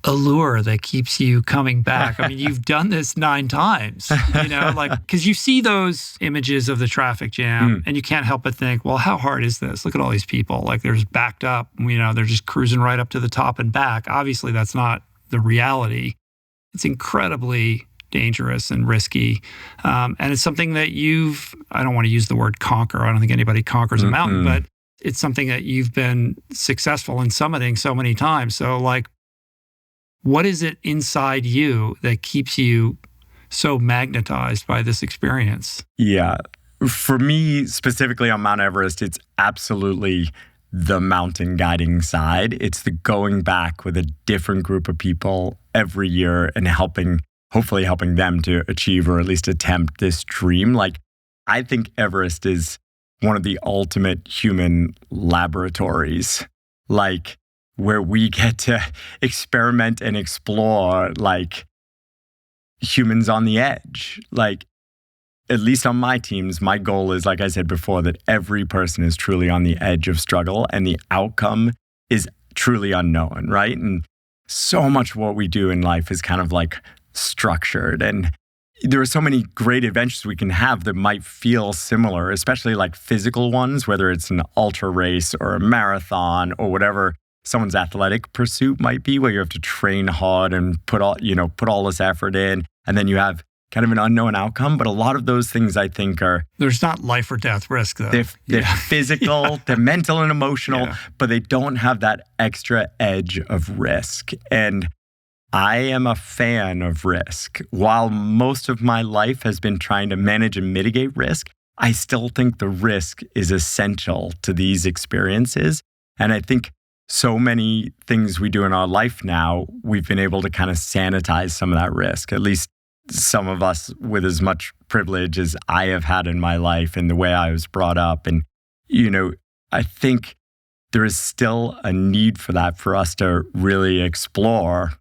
allure that keeps you coming back? I mean, you've done this 9 times, because you see those images of the traffic jam and you can't help but think, well, how hard is this? Look at all these people. Like there's backed up, they're just cruising right up to the top and back. Obviously, that's not the reality. It's incredibly dangerous and risky. And it's something that I don't want to use the word conquer. I don't think anybody conquers a mountain, but it's something that you've been successful in summiting so many times. So what is it inside you that keeps you so magnetized by this experience? Yeah. For me, specifically on Mount Everest, it's absolutely the mountain guiding side. It's the going back with a different group of people every year and hopefully helping them to achieve or at least attempt this dream. I think Everest is one of the ultimate human laboratories, where we get to experiment and explore humans on the edge. At least on my teams, my goal is, like I said before, that every person is truly on the edge of struggle and the outcome is truly unknown, right? And so much of what we do in life is kind of structured. And there are so many great adventures we can have that might feel similar, especially physical ones, whether it's an ultra race or a marathon or whatever someone's athletic pursuit might be, where you have to train hard and put all this effort in, and then you have kind of an unknown outcome. But a lot of those things, I think, there's not life or death risk, though. They're physical, they're mental and emotional, but they don't have that extra edge of risk. And I am a fan of risk. While most of my life has been trying to manage and mitigate risk, I still think the risk is essential to these experiences. And I think so many things we do in our life now, we've been able to kind of sanitize some of that risk, at least some of us with as much privilege as I have had in my life and the way I was brought up. And, I think there is still a need for that, for us to really explore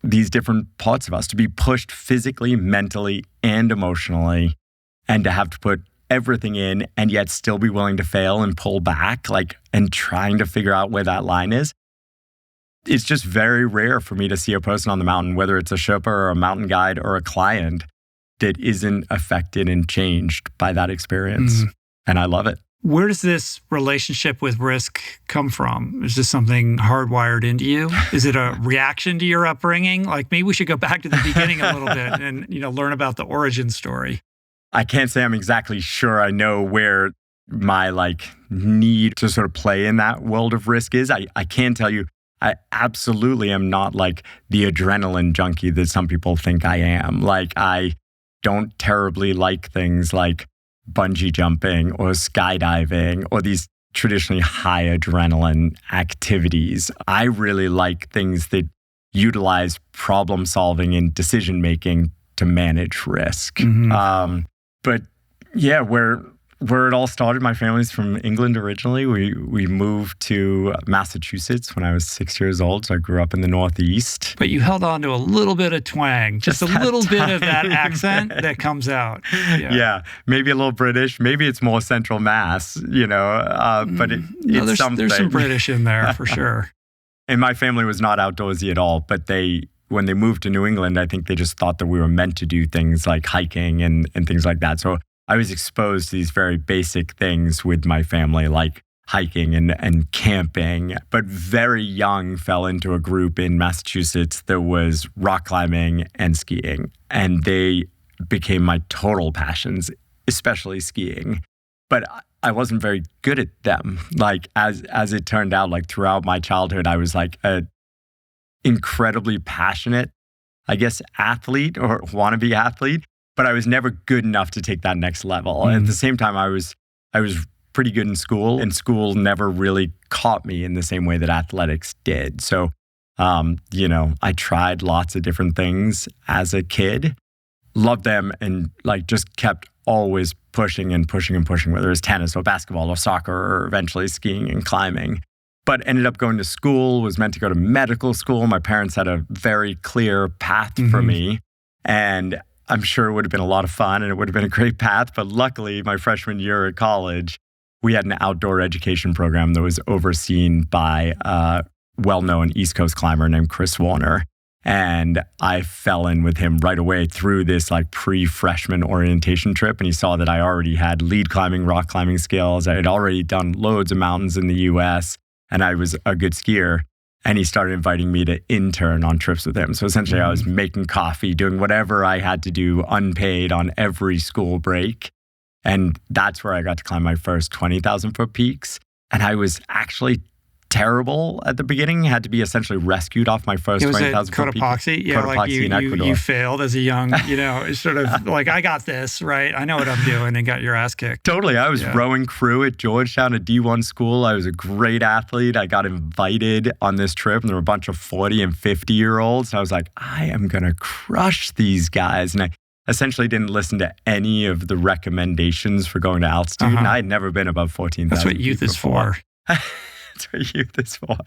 these different parts of us, to be pushed physically, mentally, and emotionally, and to have to put everything in and yet still be willing to fail and pull back, and trying to figure out where that line is. It's just very rare for me to see a person on the mountain, whether it's a Sherpa or a mountain guide or a client, that isn't affected and changed by that experience. And I love it. Where does this relationship with risk come from? Is this something hardwired into you? Is it a reaction to your upbringing? Maybe we should go back to the beginning a little bit and, learn about the origin story. I can't say I'm exactly sure I know where my need to sort of play in that world of risk is. I can tell you, I absolutely am not the adrenaline junkie that some people think I am. I don't terribly like things like bungee jumping or skydiving or these traditionally high adrenaline activities. I really like things that utilize problem solving and decision making to manage risk. But yeah, where it all started, my family's from England originally. We moved to Massachusetts when I was 6 years old, so I grew up in the Northeast. But you held on to a little bit of twang, just a little bit of that accent that comes out. Yeah, maybe a little British. Maybe it's more Central Mass, but it's something. There's some British in there for sure. And my family was not outdoorsy at all, but when they moved to New England, I think they just thought that we were meant to do things like hiking and things like that. So I was exposed to these very basic things with my family, like hiking and camping, but very young fell into a group in Massachusetts that was rock climbing and skiing. And they became my total passions, especially skiing. But I wasn't very good at them. Like as it turned out, like throughout my childhood, I was like a incredibly passionate, I guess, athlete or wannabe athlete, but I was never good enough to take that next level. And at the same time, I was pretty good in school, and school never really caught me in the same way that athletics did. So, I tried lots of different things as a kid, loved them, and like just kept always pushing and pushing and pushing, whether it was tennis or basketball or soccer or eventually skiing and climbing. But ended up going to school, was meant to go to medical school. My parents had a very clear path for me. And I'm sure it would have been a lot of fun and it would have been a great path. But luckily, my freshman year at college, we had an outdoor education program that was overseen by a well-known East Coast climber named Chris Warner. And I fell in with him right away through this like pre-freshman orientation trip. And he saw that I already had lead climbing, rock climbing skills. I had already done loads of mountains in the US and I was a good skier. And he started inviting me to intern on trips with him. So essentially I was making coffee, doing whatever I had to do unpaid on every school break. And that's where I got to climb my first 20,000 foot peaks. And I was actually terrible at the beginning. Had to be essentially rescued off my first 20,000 foot peak. Cotopaxi? Yeah, Cotopaxi like in Ecuador. you failed as a young, sort of like, I got this, right? I know what I'm doing, and got your ass kicked. Totally. I was rowing crew at Georgetown, a D1 school. I was a great athlete. I got invited on this trip, and there were a bunch of 40 and 50-year-olds. And I was like, I am going to crush these guys. And I essentially didn't listen to any of the recommendations for going to altitude. And I had never been above 14,000. That's what youth is for. That's what youth is for.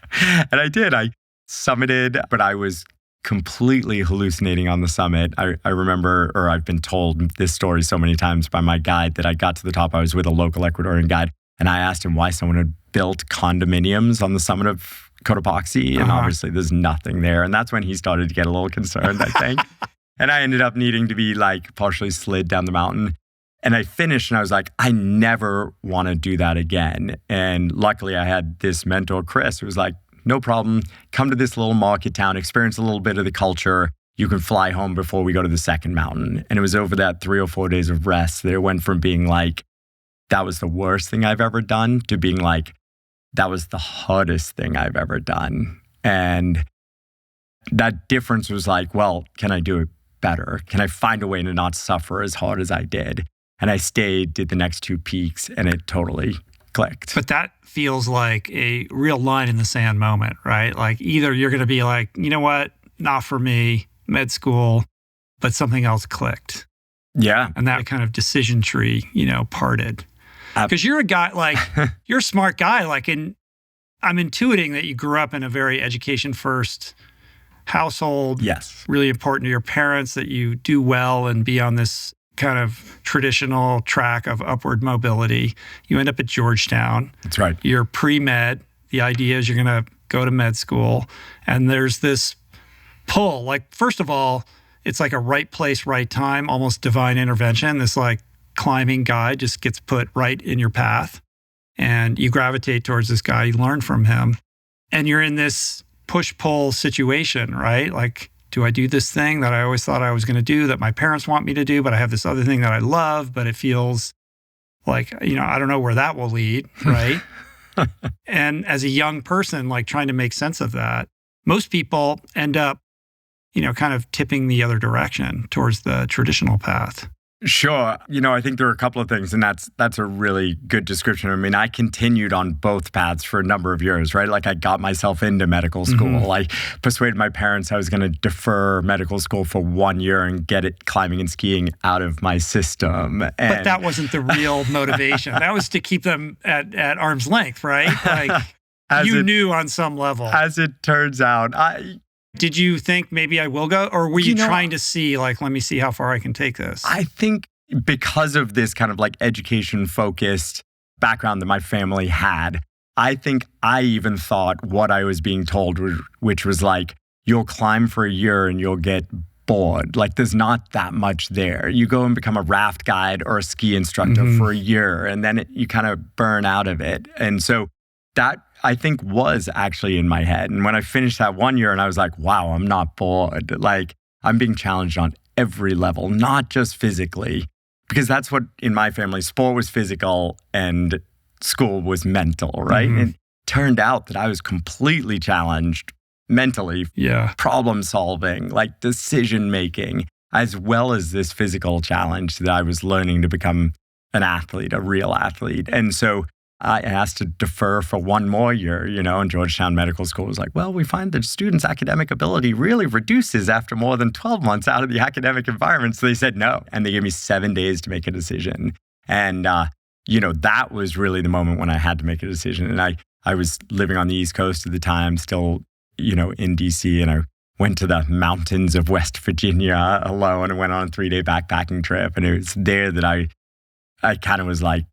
And I did. I summited, but I was completely hallucinating on the summit. I remember, or I've been told this story so many times by my guide, that I got to the top. I was with a local Ecuadorian guide, and I asked him why someone had built condominiums on the summit of Cotopaxi. And obviously there's nothing there. And that's when he started to get a little concerned, I think. And I ended up needing to be like partially slid down the mountain. And I finished and I was like, I never want to do that again. And luckily I had this mentor, Chris, who was like, no problem. Come to this little market town, experience a little bit of the culture. You can fly home before we go to the second mountain. And it was over that 3 or 4 days of rest that it went from being like, that was the worst thing I've ever done, to being like, that was the hardest thing I've ever done. And that difference was like, well, can I do it better? Can I find a way to not suffer as hard as I did? And I stayed, did the next 2 peaks, and it totally clicked. But that feels like a real line in the sand moment, right? Like either you're going to be like, you know what, not for me, med school, but something else clicked. Yeah. And that kind of decision tree, parted. Because you're a guy, like, you're a smart guy. Like, I'm intuiting that you grew up in a very education-first household. Yes. Really important to your parents that you do well and be on this kind of traditional track of upward mobility. You end up at Georgetown. That's right. You're pre-med. The idea is you're going to go to med school. And there's this pull. Like, first of all, it's like a right place, right time, almost divine intervention. This like climbing guy just gets put right in your path. And you gravitate towards this guy. You learn from him. And you're in this push-pull situation, right? Like, do I do this thing that I always thought I was going to do, that my parents want me to do, but I have this other thing that I love, but it feels like, I don't know where that will lead, right? And as a young person, like trying to make sense of that, most people end up, kind of tipping the other direction towards the traditional path. Sure. I think there are a couple of things, and that's a really good description. I mean, I continued on both paths for a number of years, right? Like I got myself into medical school. Mm-hmm. I persuaded my parents I was going to defer medical school for 1 year and get it climbing and skiing out of my system. But that wasn't the real motivation. That was to keep them at arm's length, right? Like you knew on some level. As it turns out, Did you think maybe I will go? Or were you trying to see, like, let me see how far I can take this? I think because of this kind of like education-focused background that my family had, I think I even thought what I was being told, which was like, you'll climb for a year and you'll get bored. Like there's not that much there. You go and become a raft guide or a ski instructor for a year, and then you kind of burn out of it. And so that I think was actually in my head. And when I finished that 1 year and I was like, wow, I'm not bored. Like I'm being challenged on every level, not just physically, because that's what in my family, sport was physical and school was mental, right? And it turned out that I was completely challenged mentally, problem solving, like decision making, as well as this physical challenge that I was learning to become an athlete, a real athlete. And so I asked to defer for 1 more year, and Georgetown Medical School was like, well, we find that students' academic ability really reduces after more than 12 months out of the academic environment. So they said no. And they gave me 7 days to make a decision. And, that was really the moment when I had to make a decision. And I was living on the East Coast at the time, still, in DC. And I went to the mountains of West Virginia alone and went on a 3-day backpacking trip. And it was there that I kind of was like,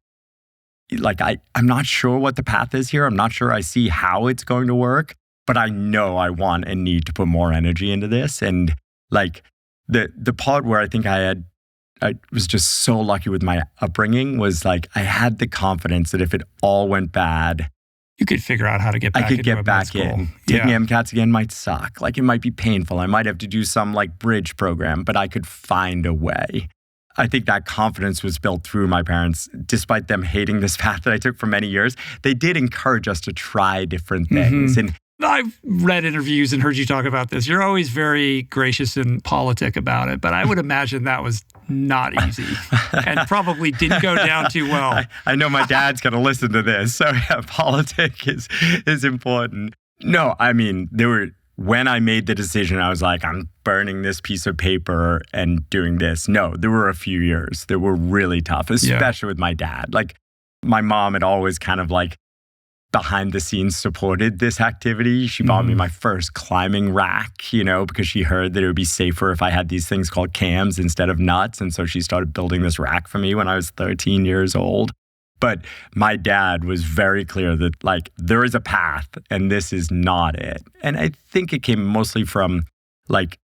I'm not sure what the path is here. I'm not sure I see how it's going to work, but I know I want and need to put more energy into this. And like the part where I think I was just so lucky with my upbringing was like, I had the confidence that if it all went bad, you could figure out how to get back in. I could get back in. Taking MCATs again might suck. Like it might be painful. I might have to do some like bridge program, but I could find a way. I think that confidence was built through my parents, despite them hating this path that I took for many years. They did encourage us to try different things. And I've read interviews and heard you talk about this. You're always very gracious and politic about it, but I would imagine that was not easy and probably didn't go down too well. I know my dad's going to listen to this, so yeah, politic is important. No, I mean, when I made the decision, I was like, I'm burning this piece of paper and doing this. No, there were a few years that were really tough, especially with my dad. Like my mom had always kind of like behind the scenes supported this activity. She bought me my first climbing rack, because she heard that it would be safer if I had these things called cams instead of nuts. And so she started building this rack for me when I was 13 years old. But my dad was very clear that like there is a path and this is not it. And I think it came mostly from like,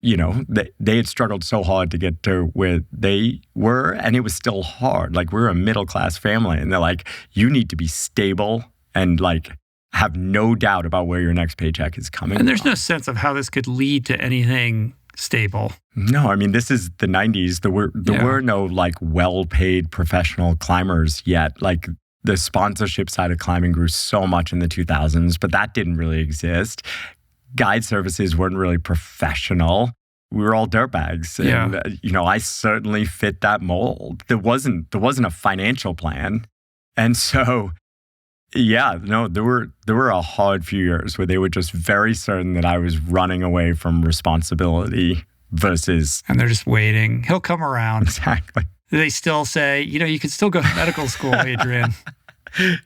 they had struggled so hard to get to where they were, and it was still hard. Like we're a middle-class family, and they're like, you need to be stable and like have no doubt about where your next paycheck is coming. And there's no sense of how this could lead to anything stable. No, I mean, this is the 90s. There were no like well-paid professional climbers yet. Like the sponsorship side of climbing grew so much in the 2000s, but that didn't really exist. Guide services weren't really professional. We were all dirtbags. And, I certainly fit that mold. There wasn't a financial plan. And so, there were a hard few years where they were just very certain that I was running away from responsibility versus... And they're just waiting. He'll come around. Exactly. They still say, you can still go to medical school, Adrian.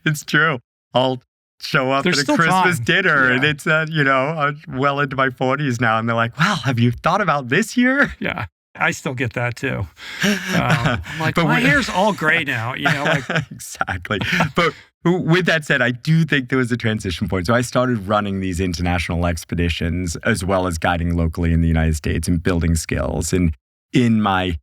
It's true. I'll show up at a Christmas dinner and it's, I'm well into my 40s now. And they're like, wow, have you thought about this year? Yeah. I still get that too. I'm like, but my hair's all gray now, Exactly. But with that said, I do think there was a transition point. So I started running these international expeditions as well as guiding locally in the United States and building skills. And in my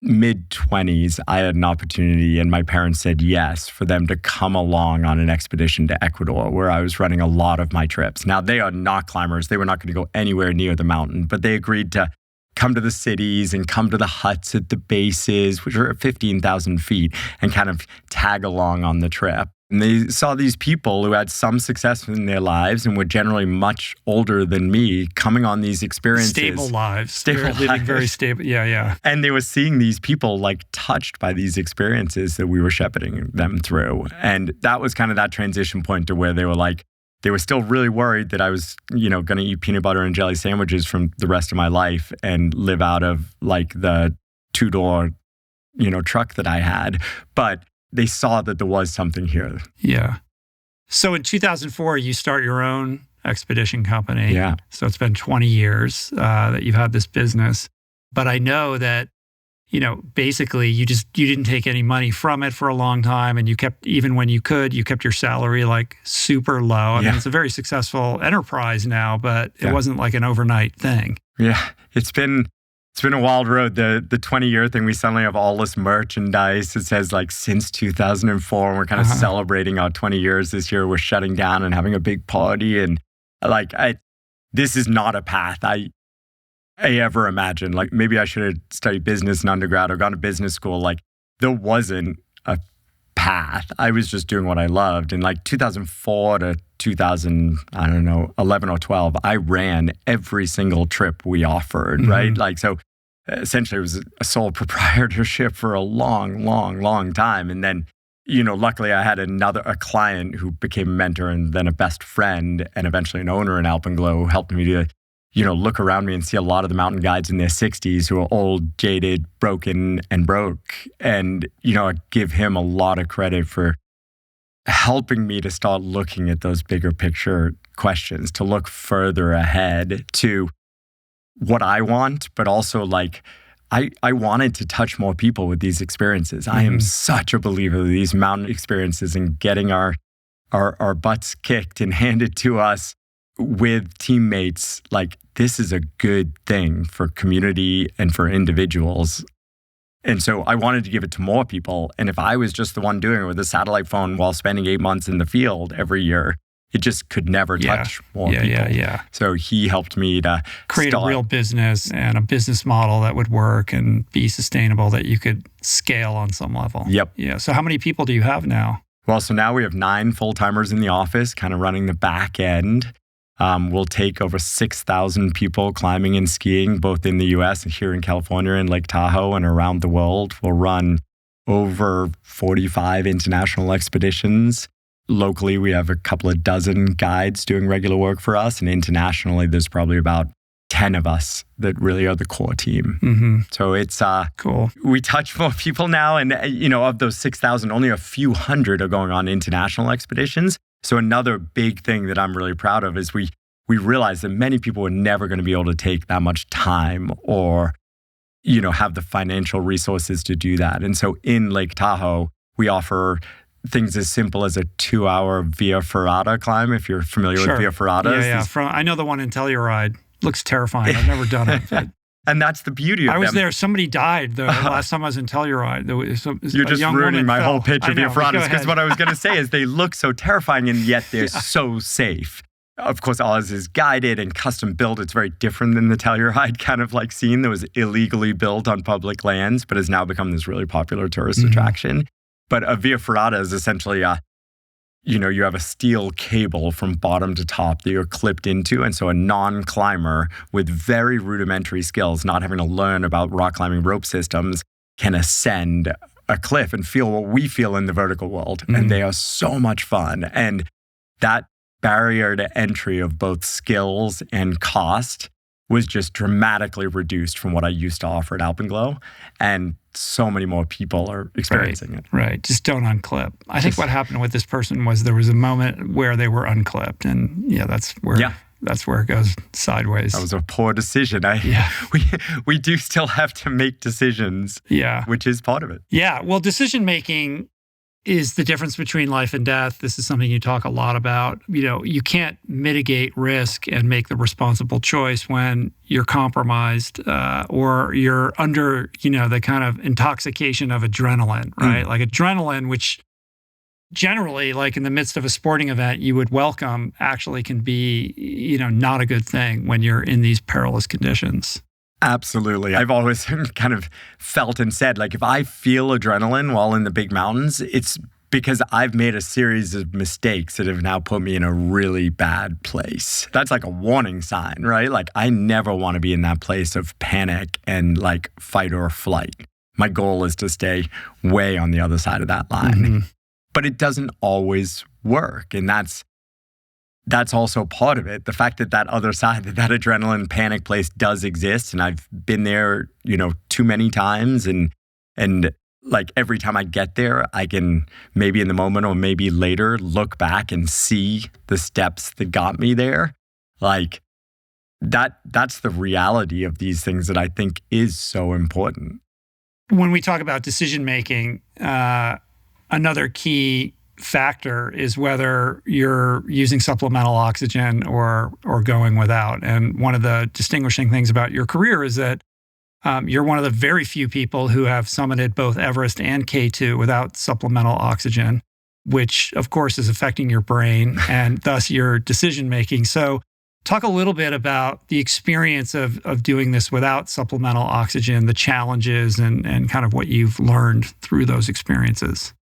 mid-20s, I had an opportunity, and my parents said yes, for them to come along on an expedition to Ecuador, where I was running a lot of my trips. Now, they are not climbers. They were not going to go anywhere near the mountain, but they agreed to come to the cities and come to the huts at the bases, which are at 15,000 feet, and kind of tag along on the trip. And they saw these people who had some success in their lives and were generally much older than me coming on these experiences. Stable lives. Living very stable. Yeah. And they were seeing these people like touched by these experiences that we were shepherding them through. And that was kind of that transition point to where they were like, they were still really worried that I was, going to eat peanut butter and jelly sandwiches from the rest of my life and live out of like the two-door, truck that I had. But they saw that there was something here. Yeah. So in 2004, you start your own expedition company. Yeah. So it's been 20 years that you've had this business. But I know that, basically you didn't take any money from it for a long time. And you kept, even when you kept your salary like super low. I mean, it's a very successful enterprise now, but it wasn't like an overnight thing. Yeah. It's been a wild road. The 20-year thing, we suddenly have all this merchandise. It says like since 2004, and we're kind of celebrating our 20 years this year. We're shutting down and having a big party. And this is not a path I ever imagined. Like maybe I should have studied business in undergrad or gone to business school. Like there wasn't a path. I was just doing what I loved. In like 2004 to 2011 or 12, I ran every single trip we offered, right? Like, so essentially it was a sole proprietorship for a long, long, long time. And then, luckily I had a client who became a mentor and then a best friend and eventually an owner in Alpenglow who helped me to, look around me and see a lot of the mountain guides in their 60s who are old, jaded, broken, and broke. And, I give him a lot of credit for helping me to start looking at those bigger picture questions, to look further ahead to what I want, but also like I wanted to touch more people with these experiences. I am such a believer of these mountain experiences and getting our butts kicked and handed to us with teammates. Like this is a good thing for community and for individuals. And so I wanted to give it to more people. And if I was just the one doing it with a satellite phone while spending 8 months in the field every year, it just could never touch more people. Yeah. So he helped me to create a real business and a business model that would work and be sustainable, that you could scale on some level. Yep. Yeah. So how many people do you have now? Well, so now we have 9 full-timers in the office, kind of running the back end. We'll take over 6,000 people climbing and skiing, both in the U.S. and here in California and Lake Tahoe and around the world. We'll run over 45 international expeditions. Locally, we have a couple of dozen guides doing regular work for us. And internationally, there's probably about 10 of us that really are the core team. So it's cool. We touch more people now. And, of those 6,000, only a few hundred are going on international expeditions. So another big thing that I'm really proud of is we realized that many people were never going to be able to take that much time or, have the financial resources to do that. And so in Lake Tahoe, we offer things as simple as a 2-hour Via Ferrata climb, if you're familiar with Via Ferratas. Yeah. I know the one in Telluride. Looks terrifying. I've never done it. But and that's the beauty of them. I was there. Somebody died the last time I was in Telluride. You're just ruining my whole pitch of Via Ferratas, because what I was going to say is they look so terrifying and yet they're so safe. Of course, ours is guided and custom built. It's very different than the Telluride kind of like scene that was illegally built on public lands, but has now become this really popular tourist attraction. But a Via Ferrata is essentially you have a steel cable from bottom to top that you're clipped into. And so a non-climber with very rudimentary skills, not having to learn about rock climbing rope systems, can ascend a cliff and feel what we feel in the vertical world. And they are so much fun. And that barrier to entry of both skills and cost was just dramatically reduced from what I used to offer at Alpenglow. And so many more people are experiencing it. Right. Just don't unclip. I think what happened with this person was there was a moment where they were unclipped. And that's where it goes sideways. That was a poor decision. We do still have to make decisions, which is part of it. Yeah. Well, decision making is the difference between life and death. This is something you talk a lot about. You can't mitigate risk and make the responsible choice when you're compromised or you're under, the kind of intoxication of adrenaline, right? Like adrenaline, which generally, like in the midst of a sporting event, you would welcome, actually can be, not a good thing when you're in these perilous conditions. Absolutely. I've always kind of felt and said, like, if I feel adrenaline while in the big mountains, it's because I've made a series of mistakes that have now put me in a really bad place. That's like a warning sign, right? Like I never want to be in that place of panic and like fight or flight. My goal is to stay way on the other side of that line. Mm-hmm. But it doesn't always work. And that's also part of it. The fact that other side, that adrenaline panic place does exist. And I've been there, too many times. And like every time I get there, I can maybe in the moment or maybe later look back and see the steps that got me there. Like that's the reality of these things that I think is so important. When we talk about decision making, another key factor is whether you're using supplemental oxygen or going without. And one of the distinguishing things about your career is that you're one of the very few people who have summited both Everest and K2 without supplemental oxygen, which of course is affecting your brain and thus your decision making. So talk a little bit about the experience of doing this without supplemental oxygen, the challenges and kind of what you've learned through those experiences.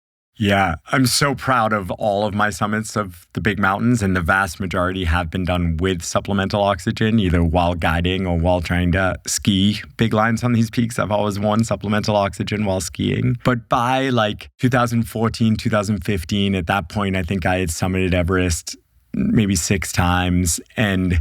Yeah, I'm so proud of all of my summits of the big mountains, and the vast majority have been done with supplemental oxygen, either while guiding or while trying to ski big lines on these peaks. I've always worn supplemental oxygen while skiing. But by like 2014, 2015, at that point, I think I had summited Everest maybe 6 times, and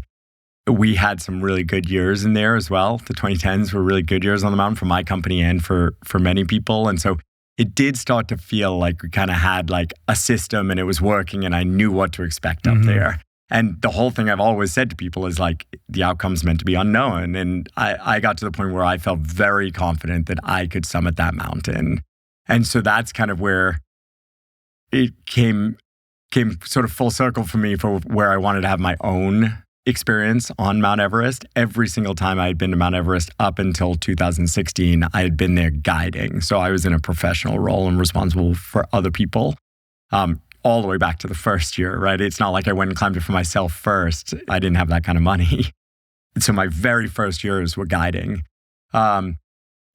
we had some really good years in there as well. The 2010s were really good years on the mountain for my company and for many people. And so it did start to feel like we kind of had like a system and it was working and I knew what to expect up there. And the whole thing I've always said to people is like, the outcome's meant to be unknown. And I got to the point where I felt very confident that I could summit that mountain. And so that's kind of where it came sort of full circle for me for where I wanted to have my own experience on Mount Everest. Every single time I had been to Mount Everest up until 2016, I had been there guiding. So I was in a professional role and responsible for other people all the way back to the first year, right? It's not like I went and climbed it for myself first. I didn't have that kind of money. So my very first years were guiding.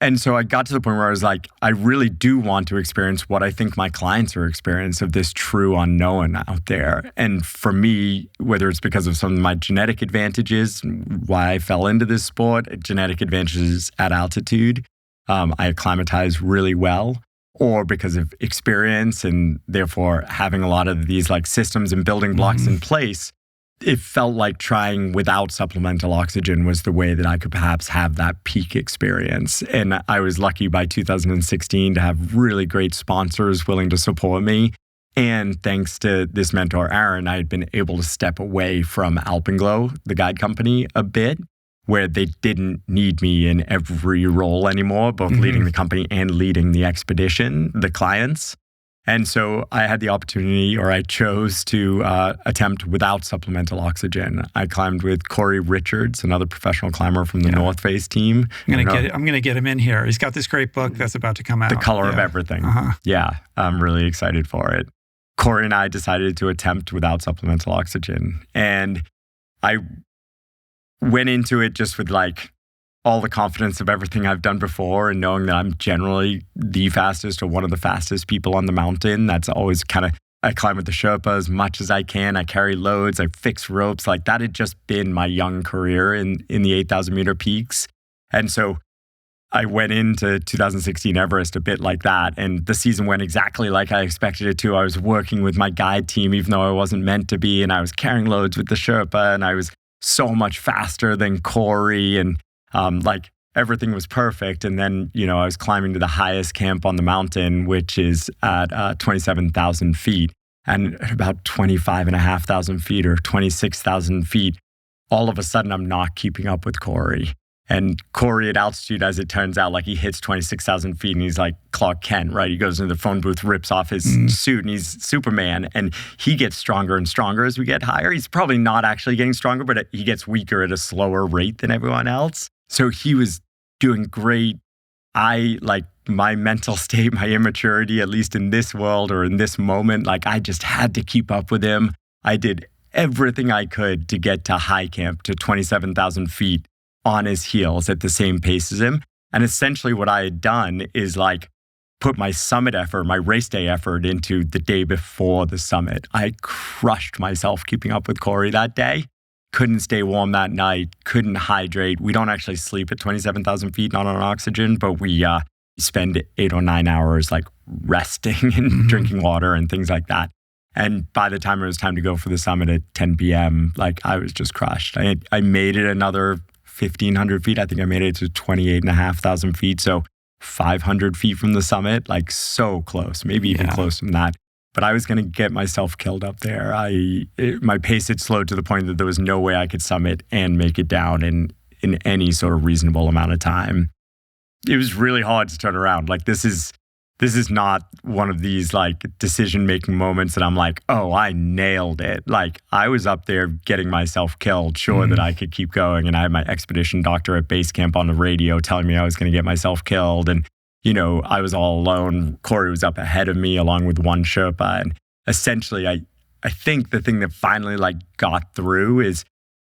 And so I got to the point where I was like, I really do want to experience what I think my clients are experiencing of this true unknown out there. And for me, whether it's because of some of my genetic advantages, why I fell into this sport, genetic advantages at altitude, I acclimatize really well, or because of experience and therefore having a lot of these like systems and building blocks in place, it felt like trying without supplemental oxygen was the way that I could perhaps have that peak experience. And I was lucky by 2016 to have really great sponsors willing to support me. And thanks to this mentor, Aaron, I had been able to step away from Alpenglow, the guide company, a bit, where they didn't need me in every role anymore, both leading the company and leading the expedition, the clients. And so I had the opportunity, or I chose to attempt without supplemental oxygen. I climbed with Corey Richards, another professional climber from the North Face team. I'm going to get him in here. He's got this great book that's about to come out. The Color of Everything. Yeah, I'm really excited for it. Corey and I decided to attempt without supplemental oxygen. And I went into it just with like all the confidence of everything I've done before and knowing that I'm generally the fastest or one of the fastest people on the mountain. That's always kind of, I climb with the Sherpa as much as I can. I carry loads, I fix ropes. Like that had just been my young career in the 8,000 meter peaks. And so I went into 2016 Everest a bit like that. And the season went exactly like I expected it to. I was working with my guide team, even though I wasn't meant to be. And I was carrying loads with the Sherpa and I was so much faster than Corey. And like everything was perfect. And then, I was climbing to the highest camp on the mountain, which is at 27,000 feet. And at about 25,500 feet or 26,000 feet, all of a sudden I'm not keeping up with Corey. And Corey at altitude, as it turns out, like he hits 26,000 feet and he's like Clark Kent, right? He goes into the phone booth, rips off his suit and he's Superman. And he gets stronger and stronger as we get higher. He's probably not actually getting stronger, but he gets weaker at a slower rate than everyone else. So he was doing great. I, like my mental state, my immaturity, at least in this world or in this moment, like I just had to keep up with him. I did everything I could to get to high camp, to 27,000 feet on his heels at the same pace as him. And essentially what I had done is like put my summit effort, my race day effort into the day before the summit. I crushed myself keeping up with Corey that day. Couldn't stay warm that night, couldn't hydrate. We don't actually sleep at 27,000 feet, not on oxygen, but we spend 8 or 9 hours like resting and drinking water and things like that. And by the time it was time to go for the summit at 10 p.m., like I was just crushed. I made it another 1,500 feet. I think I made it to 28,500 feet. So 500 feet from the summit, like so close, maybe even closer than that. But I was going to get myself killed up there. My pace had slowed to the point that there was no way I could summit and make it down in any sort of reasonable amount of time. It was really hard to turn around. Like this is not one of these like decision-making moments that I'm like, oh, I nailed it. Like I was up there getting myself killed, sure that I could keep going. And I had my expedition doctor at base camp on the radio telling me I was going to get myself killed. And you know, I was all alone. Corey was up ahead of me along with one Sherpa. And essentially, I think the thing that finally like got through is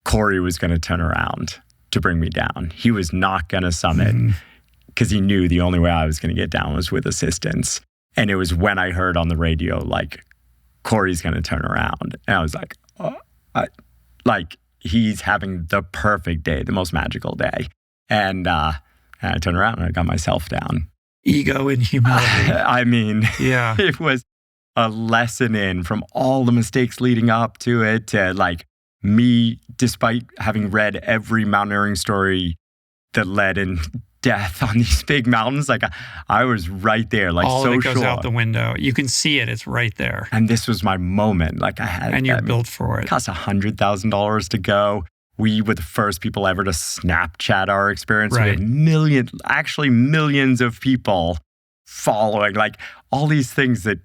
Corey was going to turn around to bring me down. He was not going to summit because he knew the only way I was going to get down was with assistance. And it was when I heard on the radio, like, Corey's going to turn around. And I was like, like he's having the perfect day, the most magical day. And I turned around and I got myself down. Ego and humility. I mean, it was a lesson in from all the mistakes leading up to it to like me, despite having read every mountaineering story that led in death on these big mountains, like I was right there, like all so of it goes sure. out the window. You can see it. It's right there. And this was my moment. Like I had, and you're built for it. It cost $100,000 to go. We were the first people ever to Snapchat our experience. Right. We had millions of people following, like all these things that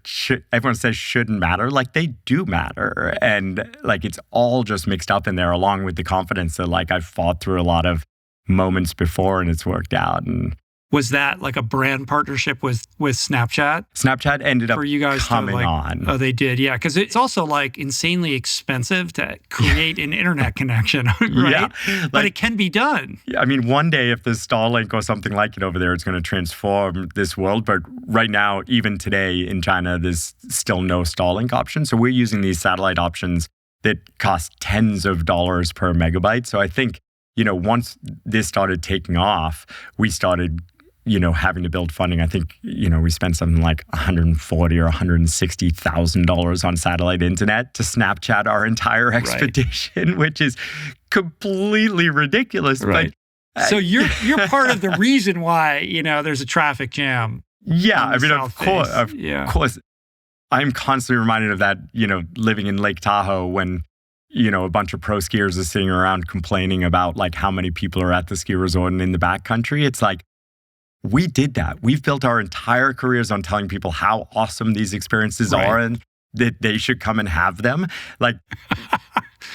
everyone says shouldn't matter, like they do matter. And like it's all just mixed up in there along with the confidence that like I've fought through a lot of moments before and it's worked out. And was that like a brand partnership with Snapchat? Snapchat ended up for you guys coming to like, on. Oh, they did, yeah. Because it's also like insanely expensive to create an internet connection, right? Yeah, but it can be done. I mean, one day if there's Starlink or something like it over there, it's going to transform this world. But right now, even today in China, there's still no Starlink option. So we're using these satellite options that cost tens of dollars per megabyte. So I think, you know, once this started taking off, we started having to build funding. I think, we spent something like $140,000 or $160,000 on satellite internet to Snapchat our entire expedition, which is completely ridiculous. Right. But so you're part of the reason why, there's a traffic jam. Yeah. I mean, of course, I'm constantly reminded of that, living in Lake Tahoe when, a bunch of pro skiers are sitting around complaining about like how many people are at the ski resort and in the backcountry. It's like, we did that. We've built our entire careers on telling people how awesome these experiences are and that they should come and have them. Like,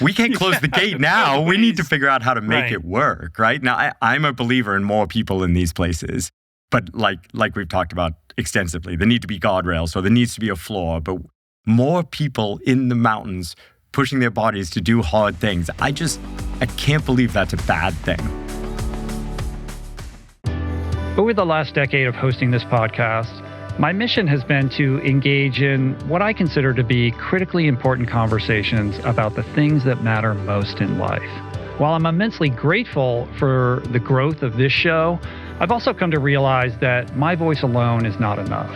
we can't close the gate now. We need to figure out how to make it work, right? Now, I'm a believer in more people in these places. But like we've talked about extensively, there need to be guardrails, so there needs to be a floor. But more people in the mountains pushing their bodies to do hard things. I can't believe that's a bad thing. Over the last decade of hosting this podcast, my mission has been to engage in what I consider to be critically important conversations about the things that matter most in life. While I'm immensely grateful for the growth of this show, I've also come to realize that my voice alone is not enough.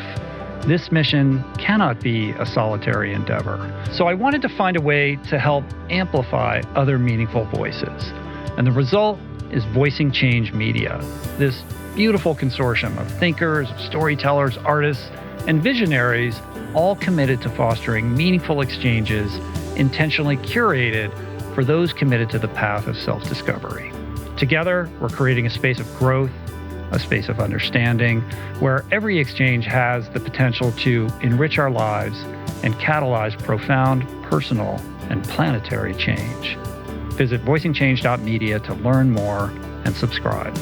This mission cannot be a solitary endeavor. So I wanted to find a way to help amplify other meaningful voices. And the result is Voicing Change Media, this beautiful consortium of thinkers, storytellers, artists, and visionaries, all committed to fostering meaningful exchanges, intentionally curated for those committed to the path of self-discovery. Together, we're creating a space of growth, a space of understanding, where every exchange has the potential to enrich our lives and catalyze profound personal and planetary change. Visit voicingchange.media to learn more and subscribe.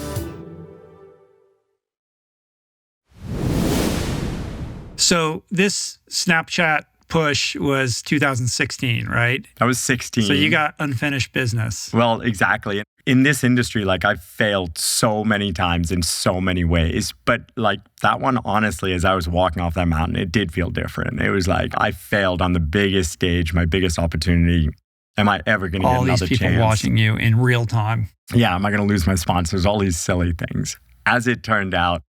So this Snapchat push was 2016, right? I was 16. So you got unfinished business. Well, exactly. In this industry, like I've failed so many times in so many ways. But like that one, honestly, as I was walking off that mountain, it did feel different. It was like I failed on the biggest stage, my biggest opportunity. Am I ever going to get another chance? All these people watching you in real time. Yeah, am I going to lose my sponsors? All these silly things. As it turned out,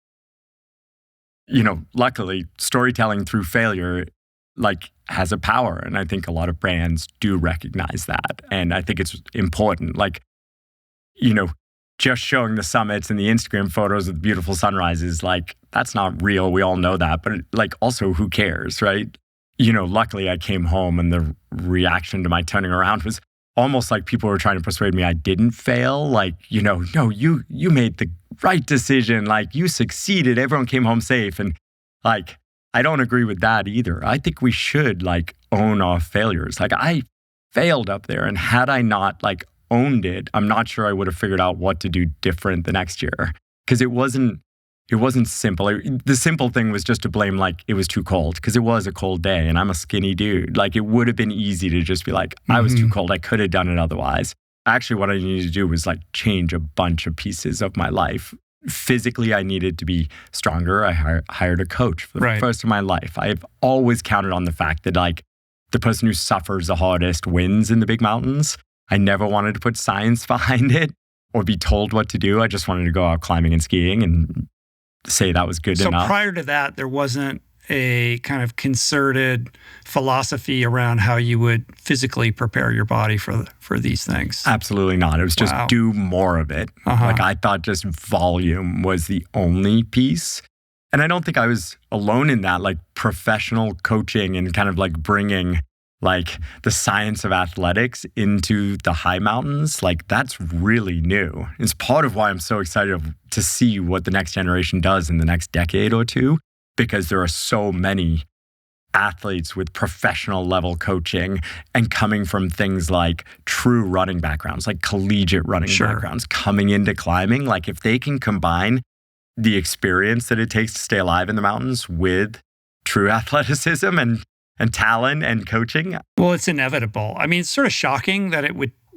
luckily, storytelling through failure, like, has a power. And I think a lot of brands do recognize that. And I think it's important. Like, just showing the summits and the Instagram photos of beautiful sunrises, like, that's not real. We all know that. But like, also, who cares, right? Luckily I came home and the reaction to my turning around was almost like people were trying to persuade me I didn't fail. Like, no, you made the right decision. Like, you succeeded. Everyone came home safe. And like, I don't agree with that either. I think we should like own our failures. Like, I failed up there, and had I not like owned it, I'm not sure I would have figured out what to do different the next year. Because it wasn't simple. The simple thing was just to blame, like, it was too cold, because it was a cold day and I'm a skinny dude. Like, it would have been easy to just be like, I was too cold. I could have done it otherwise. Actually, what I needed to do was like change a bunch of pieces of my life. Physically, I needed to be stronger. I hired a coach for the first of my life. I've always counted on the fact that like the person who suffers the hardest wins in the big mountains. I never wanted to put science behind it or be told what to do. I just wanted to go out climbing and skiing and say that was good enough. So prior to that, there wasn't a kind of concerted philosophy around how you would physically prepare your body for these things? Absolutely not. It was just do more of it. Like, I thought just volume was the only piece. And I don't think I was alone in that, like professional coaching and kind of like bringing like the science of athletics into the high mountains. Like, that's really new. It's part of why I'm so excited to see what the next generation does in the next decade or two, because there are so many athletes with professional level coaching and coming from things like true running backgrounds, like collegiate running backgrounds, coming into climbing. Like, if they can combine the experience that it takes to stay alive in the mountains with true athleticism and talent and coaching. Well, it's inevitable. I mean, it's sort of shocking that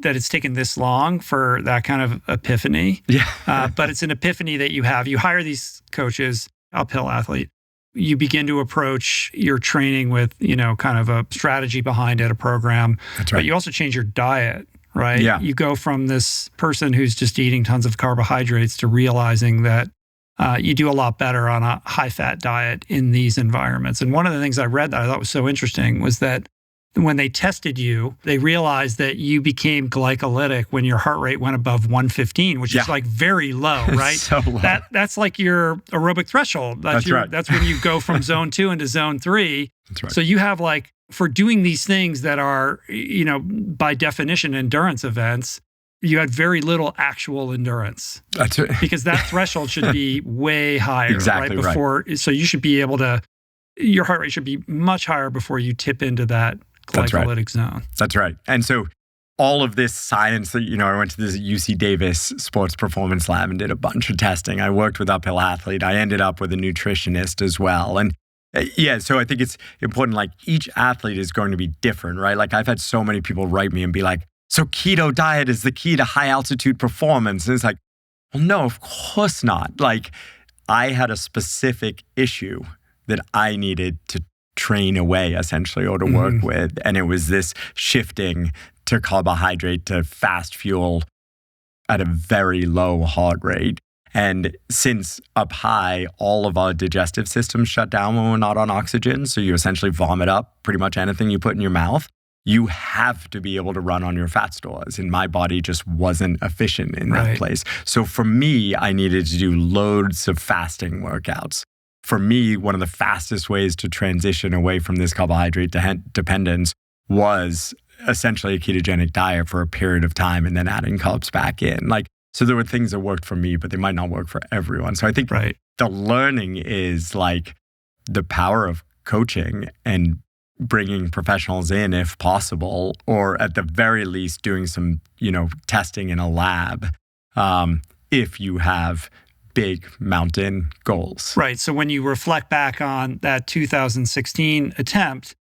it's taken this long for that kind of epiphany. Yeah. But it's an epiphany that you have. You hire these coaches, uphill athlete. You begin to approach your training with, kind of a strategy behind it, a program. That's right. But you also change your diet, right? Yeah. You go from this person who's just eating tons of carbohydrates to realizing that you do a lot better on a high-fat diet in these environments. And one of the things I read that I thought was so interesting was that when they tested you, they realized that you became glycolytic when your heart rate went above 115, which is like very low, right? So low. That's like your aerobic threshold. That's right. That's when you go from zone 2 into zone 3. That's right. So you have like, for doing these things that are, by definition, endurance events, you had very little actual endurance. That's it. Because that threshold should be way higher. Exactly right. Before, so you should be able to, your heart rate should be much higher before you tip into that glycolytic zone. That's right. And so all of this science that, I went to this UC Davis sports performance lab and did a bunch of testing. I worked with uphill athlete. I ended up with a nutritionist as well. And so I think it's important, like each athlete is going to be different, right? Like, I've had so many people write me and be like, so keto diet is the key to high altitude performance. And it's like, well, no, of course not. Like, I had a specific issue that I needed to train away, essentially, or to work with. And it was this shifting to carbohydrate to fast fuel at a very low heart rate. And since up high, all of our digestive systems shut down when we're not on oxygen. So you essentially vomit up pretty much anything you put in your mouth. You have to be able to run on your fat stores. And my body just wasn't efficient in that place. So for me, I needed to do loads of fasting workouts. For me, one of the fastest ways to transition away from this carbohydrate dependence was essentially a ketogenic diet for a period of time and then adding carbs back in. Like, so there were things that worked for me, but they might not work for everyone. So I think the learning is like the power of coaching and bringing professionals in if possible, or at the very least doing some, testing in a lab if you have big mountain goals. Right. So when you reflect back on that 2016 attempt,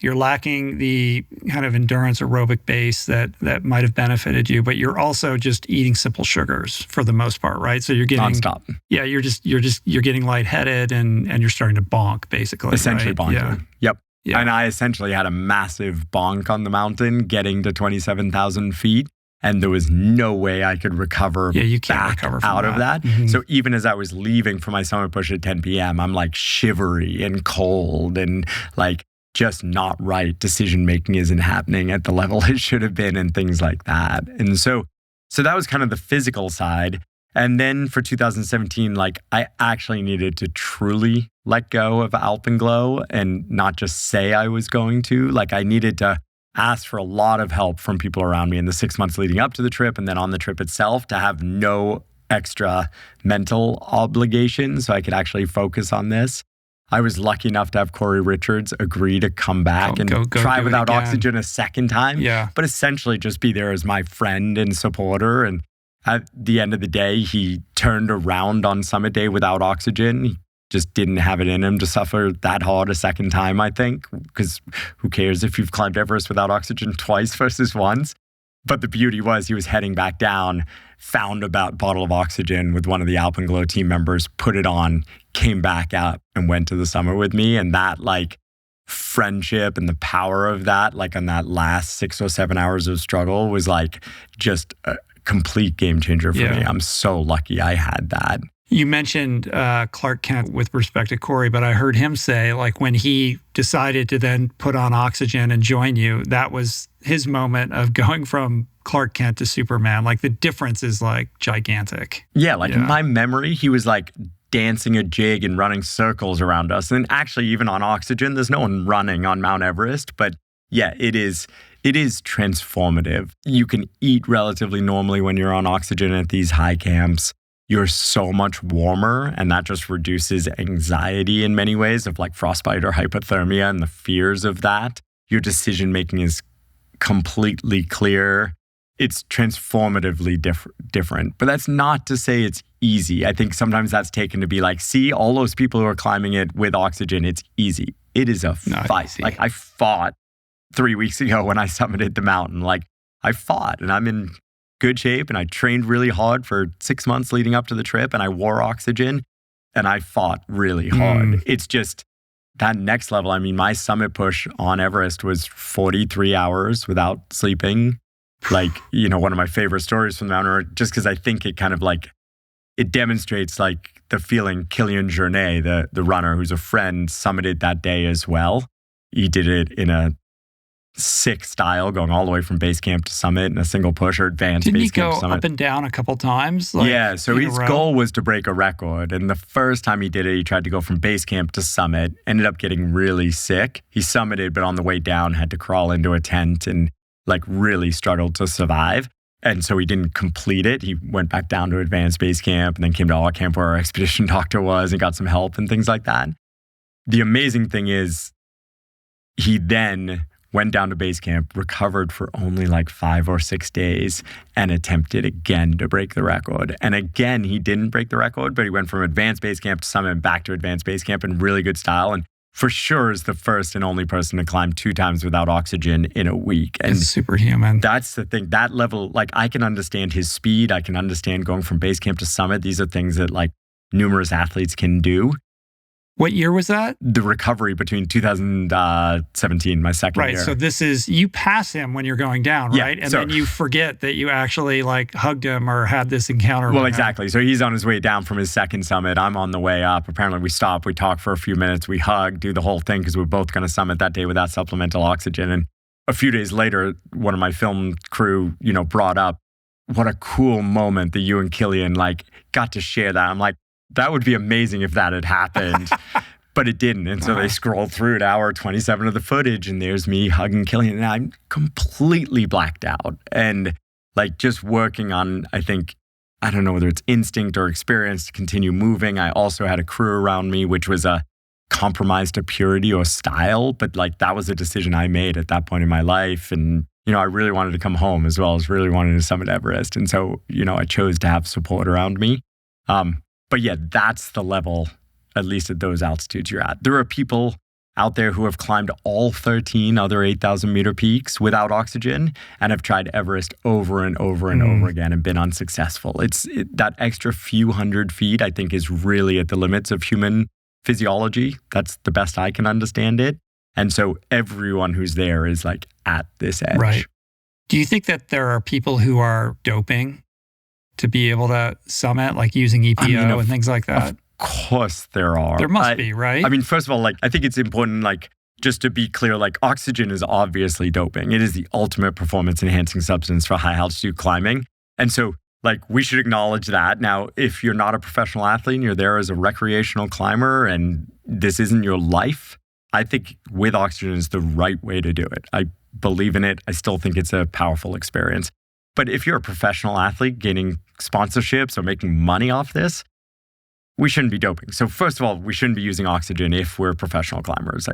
You're lacking the kind of endurance aerobic base that might have benefited you, but you're also just eating simple sugars for the most part, right? So you're getting nonstop. Yeah, you're getting lightheaded and you're starting to bonk, basically. Essentially right? bonking. Yeah. Yep. Yeah. And I essentially had a massive bonk on the mountain, getting to 27,000 feet. And there was no way I could recover out of that. Mm-hmm. So even as I was leaving for my summit push at 10 p.m., I'm like shivery and cold and like just not right. Decision making isn't happening at the level it should have been and things like that. And so that was kind of the physical side. And then for 2017, like I actually needed to truly let go of Alpenglow and not just say I was going to. Like I needed to ask for a lot of help from people around me in the 6 months leading up to the trip and then on the trip itself to have no extra mental obligations so I could actually focus on this. I was lucky enough to have Corey Richards agree to come back and try without oxygen a second time, but essentially just be there as my friend and supporter. And at the end of the day, he turned around on summit day without oxygen. He just didn't have it in him to suffer that hard a second time, I think, because who cares if you've climbed Everest without oxygen twice versus once? But the beauty was he was heading back down, found a bottle of oxygen with one of the Alpenglow team members, put it on, came back out and went to the summit with me. And that like friendship and the power of that, like on that last 6 or 7 hours of struggle was like just a complete game changer for me. I'm so lucky I had that. You mentioned Clark Kent with respect to Corey, but I heard him say, like, when he decided to then put on oxygen and join you, that was his moment of going from Clark Kent to Superman. Like, the difference is, like, gigantic. Yeah, like, in my memory, he was, like, dancing a jig and running circles around us. And actually, even on oxygen, there's no one running on Mount Everest. But, yeah, it is transformative. You can eat relatively normally when you're on oxygen at these high camps. You're so much warmer, and that just reduces anxiety in many ways of like frostbite or hypothermia and the fears of that. Your decision making is completely clear. It's transformatively different. But that's not to say it's easy. I think sometimes that's taken to be like, see, all those people who are climbing it with oxygen, it's easy. It is a fight. Like I fought 3 weeks ago when I summited the mountain. Like I fought, and I'm in good shape, and I trained really hard for 6 months leading up to the trip, and I wore oxygen and I fought really hard. It's just that next level. I mean, my summit push on Everest was 43 hours without sleeping. Like, you know, one of my favorite stories from the mountain, just because I think it kind of like, it demonstrates like the feeling Kilian Jornet, the runner who's a friend, summited that day as well. He did it in a sick style, going all the way from base camp to summit in a single push or advanced base camp to summit. Didn't he go up and down a couple times? Like, yeah, so his goal was to break a record. And the first time he did it, he tried to go from base camp to summit, ended up getting really sick. He summited, but on the way down had to crawl into a tent and like really struggled to survive. And so he didn't complete it. He went back down to advanced base camp and then came to all camp where our expedition doctor was and got some help and things like that. The amazing thing is he then went down to base camp, recovered for only like 5 or 6 days, and attempted again to break the record. And again, he didn't break the record, but he went from advanced base camp to summit and back to advanced base camp in really good style. And for sure is the first and only person to climb 2 times without oxygen in a week. And it's superhuman. That's the thing. That level, like I can understand his speed. I can understand going from base camp to summit. These are things that like numerous athletes can do. What year was that? The recovery between 2017, my second year. Right, so this is, you pass him when you're going down, right? And then you forget that you actually like hugged him or had this encounter with him. Well, exactly. So he's on his way down from his second summit. I'm on the way up. Apparently we stop, we talk for a few minutes, we hug, do the whole thing because we're both going to summit that day without supplemental oxygen. And a few days later, one of my film crew, brought up what a cool moment that you and Kilian like got to share that. I'm like, that would be amazing if that had happened, but it didn't. And so they scrolled through to hour 27 of the footage, and there's me hugging Kilian, and I'm completely blacked out. And like just working on, I don't know whether it's instinct or experience to continue moving. I also had a crew around me, which was a compromise to purity or style, but like that was a decision I made at that point in my life. And, I really wanted to come home as well as really wanted to summit Everest. And so, I chose to have support around me. But yeah, that's the level, at least at those altitudes you're at. There are people out there who have climbed all 13 other 8,000 meter peaks without oxygen and have tried Everest over and over and over again and been unsuccessful. That extra few hundred feet, I think, is really at the limits of human physiology. That's the best I can understand it. And so everyone who's there is like at this edge. Right. Do you think that there are people who are doping to be able to summit, like using EPO and things like that? Of course there are. There must be, right? I mean, first of all, I think it's important, just to be clear, oxygen is obviously doping. It is the ultimate performance enhancing substance for high altitude climbing. And so, we should acknowledge that. Now, if you're not a professional athlete and you're there as a recreational climber and this isn't your life, I think with oxygen is the right way to do it. I believe in it. I still think it's a powerful experience. But if you're a professional athlete gaining sponsorships or making money off this, we shouldn't be doping. So first of all, we shouldn't be using oxygen if we're professional climbers.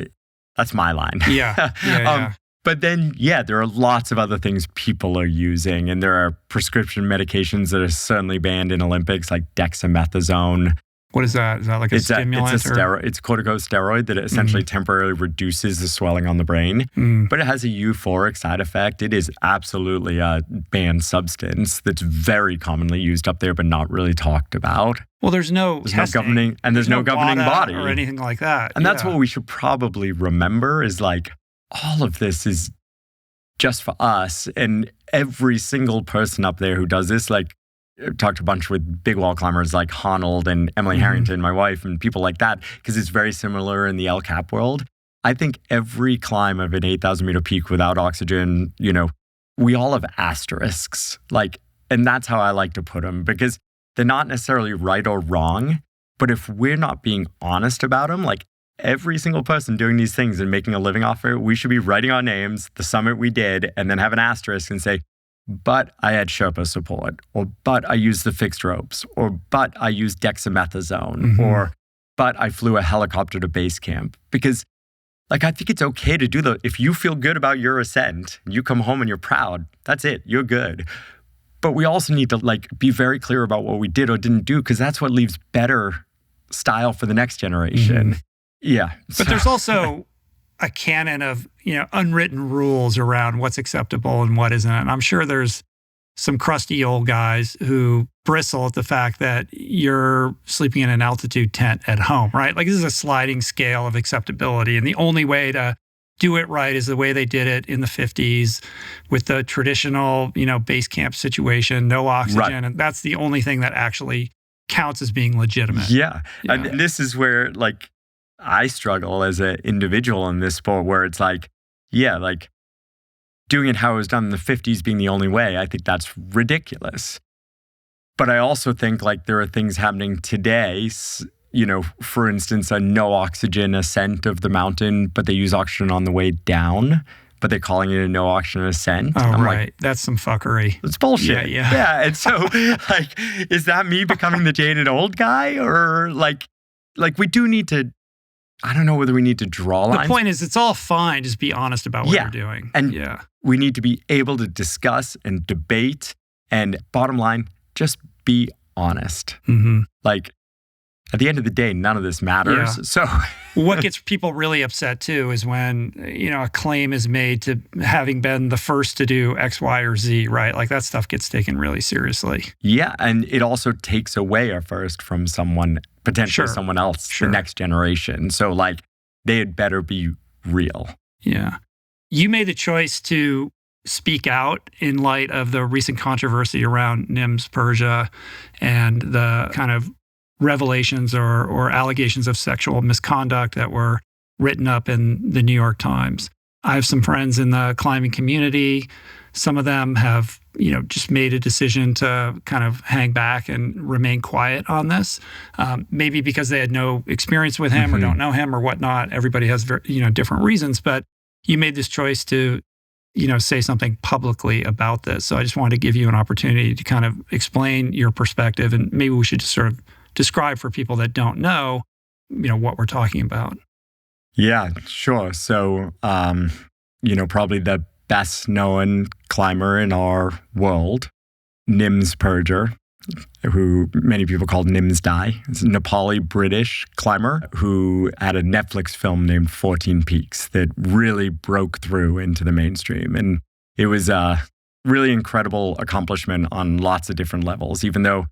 That's my line. Yeah. But then, there are lots of other things people are using. And there are prescription medications that are certainly banned in Olympics, like dexamethasone. What is that? Is that like a stimulant? It's a corticosteroid that essentially temporarily reduces the swelling on the brain. But it has a euphoric side effect. It is absolutely a banned substance that's very commonly used up there, but not really talked about. Well, there's no governing body or anything like that. And that's what we should probably remember is all of this is just for us. And every single person up there who does this, talked a bunch with big wall climbers like Honnold and Emily Harrington, my wife, and people like that, because it's very similar in the LCAP world. I think every climb of an 8,000 meter peak without oxygen, we all have asterisks. And that's how I like to put them, because they're not necessarily right or wrong. But if we're not being honest about them, every single person doing these things and making a living off it, we should be writing our names, the summit we did, and then have an asterisk and say, but I had Sherpa support, or but I used the fixed ropes, or but I used dexamethasone, or but I flew a helicopter to base camp. Because I think it's okay to do if you feel good about your ascent, you come home and you're proud, that's it, you're good. But we also need to be very clear about what we did or didn't do, because that's what leaves better style for the next generation. Yeah. But there's also a canon of, unwritten rules around what's acceptable and what isn't. And I'm sure there's some crusty old guys who bristle at the fact that you're sleeping in an altitude tent at home, right? This is a sliding scale of acceptability. And the only way to do it right is the way they did it in the 50s with the traditional, base camp situation, no oxygen. Right. And that's the only thing that actually counts as being legitimate. Yeah. And this is where, I struggle as an individual in this sport where it's doing it how it was done in the 50s being the only way. I think that's ridiculous. But I also think there are things happening today, for instance, a no oxygen ascent of the mountain, but they use oxygen on the way down, but they're calling it a no oxygen ascent. Oh, I'm right. That's some fuckery. It's bullshit. Yeah. And so is that me becoming the jaded old guy? Or we do need to, I don't know whether we need to draw lines. The point is, it's all fine. Just be honest about what you're doing. And we need to be able to discuss and debate. And bottom line, just be honest. At the end of the day, none of this matters. Yeah. So what gets people really upset too is when, a claim is made to having been the first to do X, Y, or Z, right? That stuff gets taken really seriously. Yeah. And it also takes away a first from someone, potentially someone else, the next generation. So they had better be real. Yeah. You made the choice to speak out in light of the recent controversy around NIMS Persia and the kind of revelations or allegations of sexual misconduct that were written up in the New York Times. I have some friends in the climbing community. Some of them have, just made a decision to kind of hang back and remain quiet on this. Maybe because they had no experience with him or don't know him or whatnot. Everybody has, different reasons. But you made this choice to, say something publicly about this. So I just wanted to give you an opportunity to kind of explain your perspective, and maybe we should just sort of describe for people that don't know, what we're talking about. Yeah, sure. So, probably the best known climber in our world, NIMS Perger, who many people call Nims Dai. He's a Nepali-British climber who had a Netflix film named 14 Peaks that really broke through into the mainstream. And it was a really incredible accomplishment on lots of different levels, even though,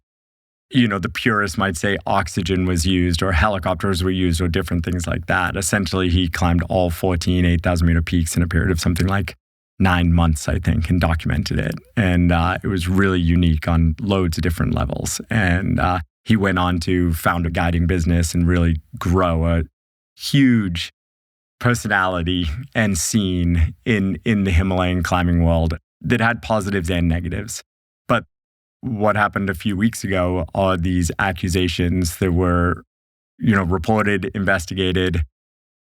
the purists might say oxygen was used or helicopters were used or different things like that. Essentially, he climbed all 14 8,000-meter peaks in a period of something like 9 months, I think, and documented it. And it was really unique on loads of different levels. And he went on to found a guiding business and really grow a huge personality and scene in the Himalayan climbing world that had positives and negatives. But what happened a few weeks ago are these accusations that were, reported, investigated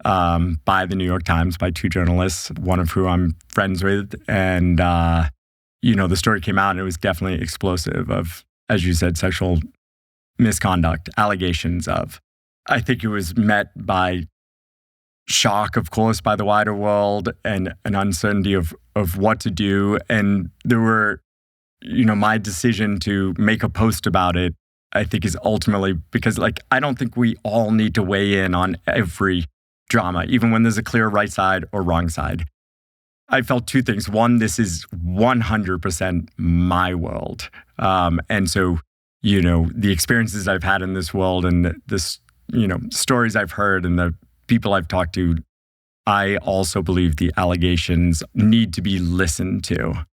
by the New York Times, by 2 journalists, one of who I'm friends with. And, the story came out and it was definitely explosive of, as you said, sexual misconduct, allegations of. I think it was met by shock, of course, by the wider world and an uncertainty of what to do. And there were, my decision to make a post about it, I think is ultimately because, I don't think we all need to weigh in on every drama, even when there's a clear right side or wrong side. I felt 2 things. One, this is 100% my world. And so, the experiences I've had in this world and this, stories I've heard and the people I've talked to, I also believe the allegations need to be listened to.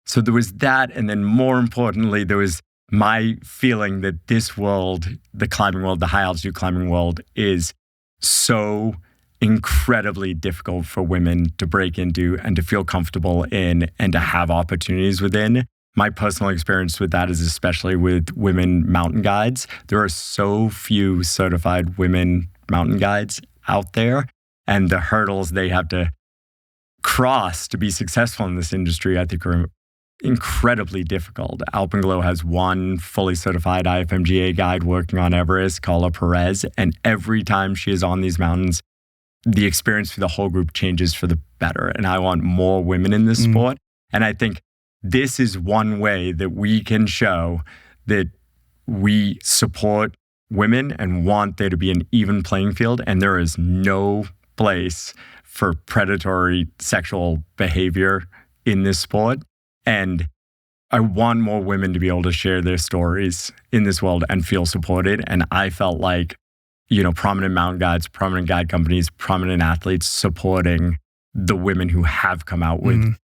So there was that. And then more importantly, there was my feeling that this world, the climbing world, the high altitude climbing world, is so incredibly difficult for women to break into and to feel comfortable in and to have opportunities within. My personal experience with that is especially with women mountain guides. There are so few certified women mountain guides out there, and the hurdles they have to cross to be successful in this industry, I think, are incredibly difficult. Alpenglow has one fully certified IFMGA guide working on Everest, Carla Perez, and every time she is on these mountains, the experience for the whole group changes for the better. And I want more women in this sport. And I think this is one way that we can show that we support women and want there to be an even playing field. And there is no place for predatory sexual behavior in this sport. And I want more women to be able to share their stories in this world and feel supported. And I felt like, prominent mountain guides, prominent guide companies, prominent athletes supporting the women who have come out with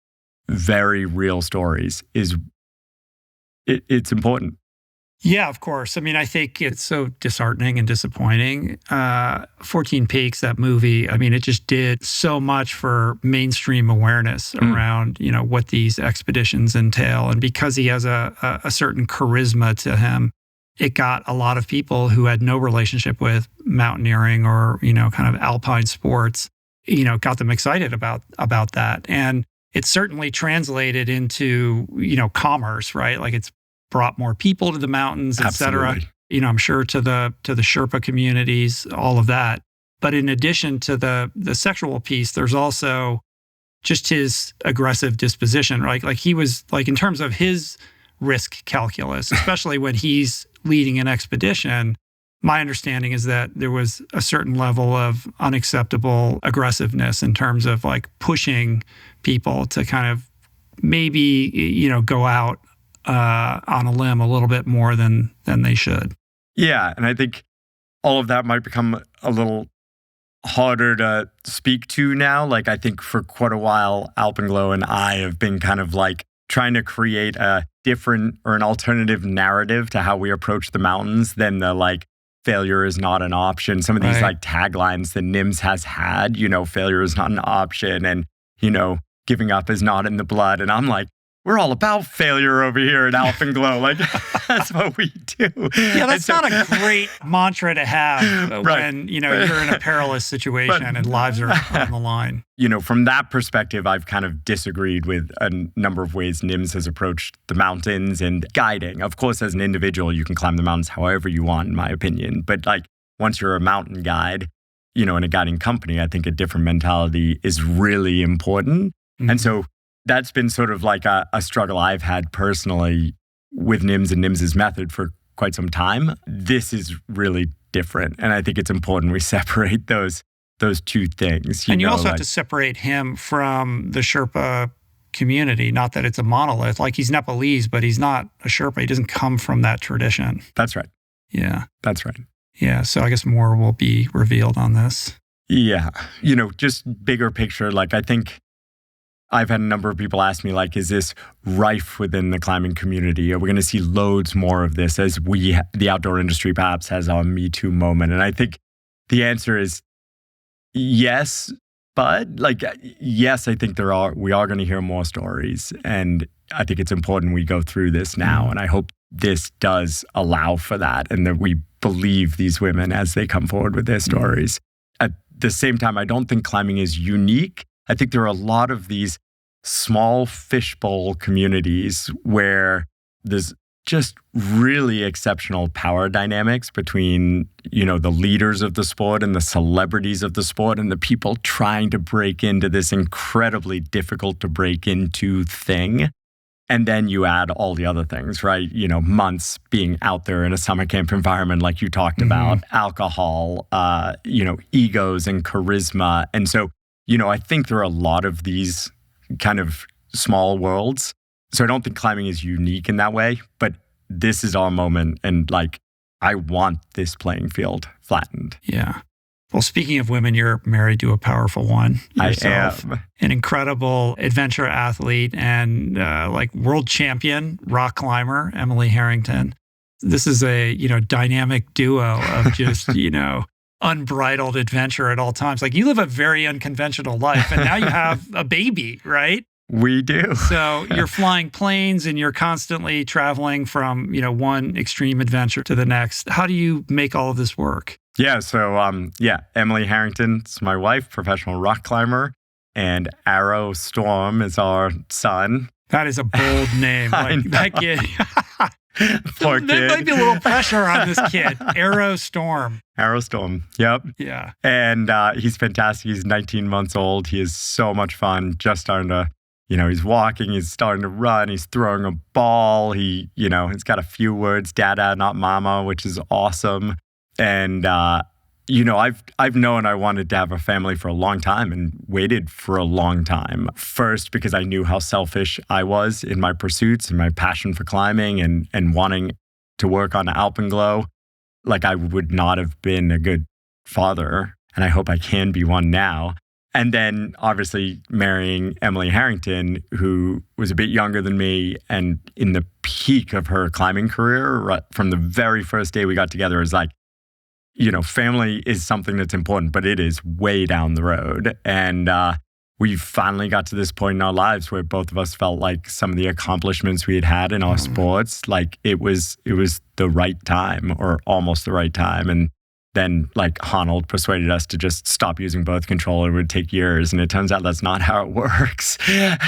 very real stories it's important. Yeah, of course. I mean, I think it's so disheartening and disappointing. 14 Peaks, that movie, I mean, it just did so much for mainstream awareness around, what these expeditions entail. And because he has a certain charisma to him, it got a lot of people who had no relationship with mountaineering or, kind of alpine sports, got them excited about that. And it's certainly translated into, commerce, right? Like it's brought more people to the mountains, et cetera. I'm sure to the Sherpa communities, all of that. But in addition to the sexual piece, there's also just his aggressive disposition, right? Like he was, like in terms of his risk calculus, especially when he's leading an expedition, my understanding is that there was a certain level of unacceptable aggressiveness in terms of like pushing people to kind of maybe, go out on a limb a little bit more than they should. Yeah, and I think all of that might become a little harder to speak to now. Like I think for quite a while, Alpenglow and I have been kind of like trying to create a different or an alternative narrative to how we approach the mountains than the like failure is not an option. Some of these like taglines that Nims has had, failure is not an option and, giving up is not in the blood. And I'm like, we're all about failure over here at Alpenglow. Like, that's what we do. Yeah, that's not a great mantra to have when, you're in a perilous situation and lives are on the line. From that perspective, I've kind of disagreed with a number of ways Nims has approached the mountains and guiding. Of course, as an individual, you can climb the mountains however you want, in my opinion. But like, once you're a mountain guide, in a guiding company, I think a different mentality is really important. And so that's been sort of like a struggle I've had personally, with NIMS and NIMS's method for quite some time. This is really different. And I think it's important we separate those two things. You also have to separate him from the Sherpa community. Not that it's a monolith. Like, he's Nepalese, but he's not a Sherpa. He doesn't come from that tradition. That's right. Yeah. That's right. Yeah. So I guess more will be revealed on this. Yeah. Just bigger picture. Like, I think I've had a number of people ask me, like, is this rife within the climbing community? Are we going to see loads more of this as the outdoor industry perhaps has our Me Too moment? And I think the answer is yes, but yes, I think we are going to hear more stories. And I think it's important we go through this now. And I hope this does allow for that and that we believe these women as they come forward with their stories. At the same time, I don't think climbing is unique. I think there are a lot of these small fishbowl communities where there's just really exceptional power dynamics between, the leaders of the sport and the celebrities of the sport and the people trying to break into this incredibly difficult to break into thing. And then you add all the other things, right? Months being out there in a summer camp environment like you talked about, alcohol, egos and charisma. And so, I think there are a lot of these kind of small worlds. So I don't think climbing is unique in that way, but this is our moment. And I want this playing field flattened. Yeah. Well, speaking of women, you're married to a powerful one yourself. I am. An incredible adventure athlete and world champion rock climber, Emily Harrington. This is a, dynamic duo of just, unbridled adventure at all times. You live a very unconventional life and now you have a baby, right? We do. So you're flying planes and you're constantly traveling from, one extreme adventure to the next. How do you make all of this work? Yeah. So, Emily Harrington's my wife, professional rock climber, and Arrow Storm is our son. That is a bold name. That kid. Poor kid. There might be a little pressure on this kid. Arrow Storm. Arrow Storm. Yep. Yeah. And he's fantastic. He's 19 months old. He is so much fun. Just starting to, he's walking. He's starting to run. He's throwing a ball. He's got a few words, Dada, not Mama, which is awesome. And, I've known I wanted to have a family for a long time and waited for a long time. First, because I knew how selfish I was in my pursuits and my passion for climbing and wanting to work on Alpenglow. I would not have been a good father, and I hope I can be one now. And then obviously marrying Emily Harrington, who was a bit younger than me and in the peak of her climbing career, right from the very first day we got together, is family is something that's important, but it is way down the road. And we finally got to this point in our lives where both of us felt like some of the accomplishments we had in our sports, it was the right time or almost the right time. And then Honnold persuaded us to just stop using birth control. It would take years. And it turns out that's not how it works.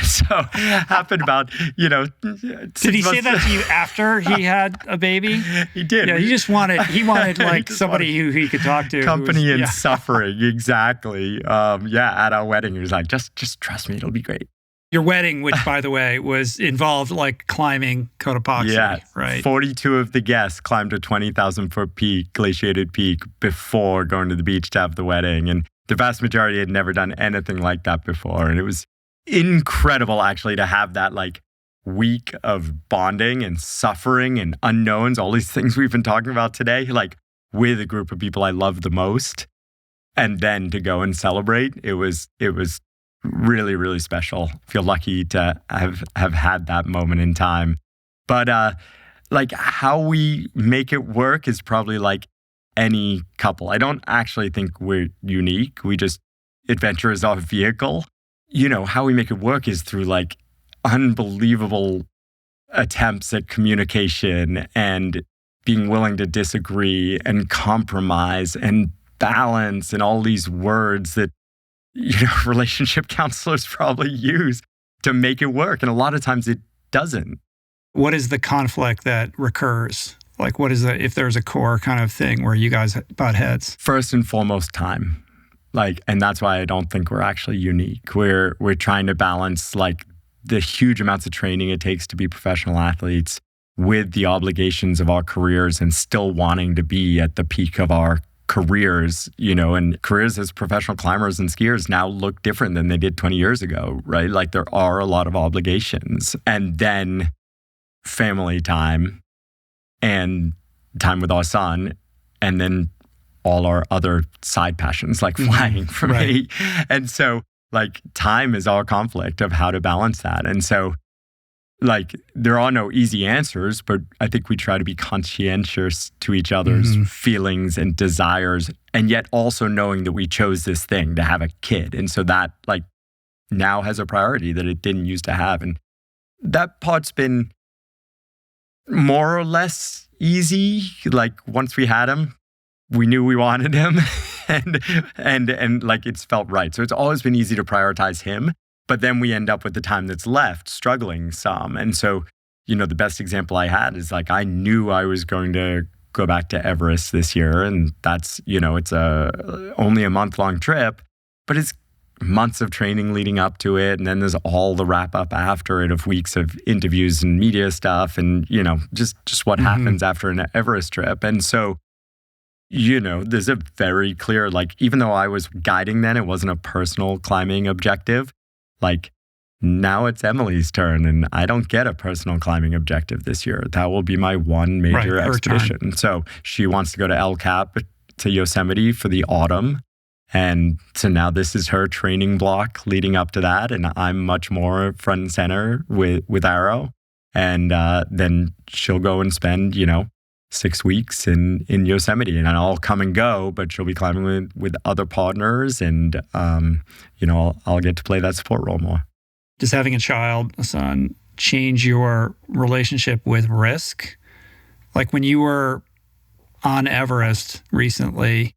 So happened about, Did he say that to you after he had a baby? He did. Yeah, he wanted somebody who he could talk to. Company and suffering. Exactly. At our wedding, he was like, just trust me, it'll be great. Your wedding, which, by the way, was involved climbing Cotopaxi, right? 42 of the guests climbed a 20,000-foot peak, glaciated peak, before going to the beach to have the wedding. And the vast majority had never done anything like that before. And it was incredible, actually, to have that week of bonding and suffering and unknowns, all these things we've been talking about today, with a group of people I love the most. And then to go and celebrate, it was really, really special. Feel lucky to have had that moment in time. But how we make it work is probably any couple. I don't actually think we're unique. Adventure is our vehicle. How we make it work is through unbelievable attempts at communication and being willing to disagree and compromise and balance and all these words that relationship counselors probably use to make it work. And a lot of times it doesn't. What is the conflict that recurs? What is if there's a core kind of thing where you guys butt heads? First and foremost, time. And that's why I don't think we're actually unique. We're trying to balance the huge amounts of training it takes to be professional athletes with the obligations of our careers and still wanting to be at the peak of our careers, and careers as professional climbers and skiers now look different than they did 20 years ago, right? Like there are a lot of obligations. And then family time and time with our son, and then all our other side passions like flying for me. And so like time is our conflict of how to balance that. And so like there are no easy answers, but I think we try to be conscientious to each other's feelings and desires, and yet also knowing that we chose this thing to have a kid. And so that like now has a priority that it didn't used to have. And that part's been more or less easy. Like once we had him, we knew we wanted him and like it's felt right. So it's always been easy to prioritize him. But then we end up with the time that's left struggling some. And so, the best example I had is like, I knew I was going to go back to Everest this year. And that's, it's only a month-long trip, but it's months of training leading up to it. And then there's all the wrap up after it of weeks of interviews and media stuff and, just what happens after an Everest trip. And so, there's a very clear, like, even though I was guiding then, it wasn't a personal climbing objective. Like now it's Emily's turn and I don't get a personal climbing objective this year. That will be my one major expedition. So she wants to go to El Cap to Yosemite for the autumn. And so now this is her training block leading up to that. And I'm much more front and center with Arrow. And then she'll go and spend, 6 weeks in Yosemite, and I'll come and go, but she'll be climbing with other partners, and I'll get to play that support role more. Does having a son, change your relationship with risk? Like when you were on Everest recently,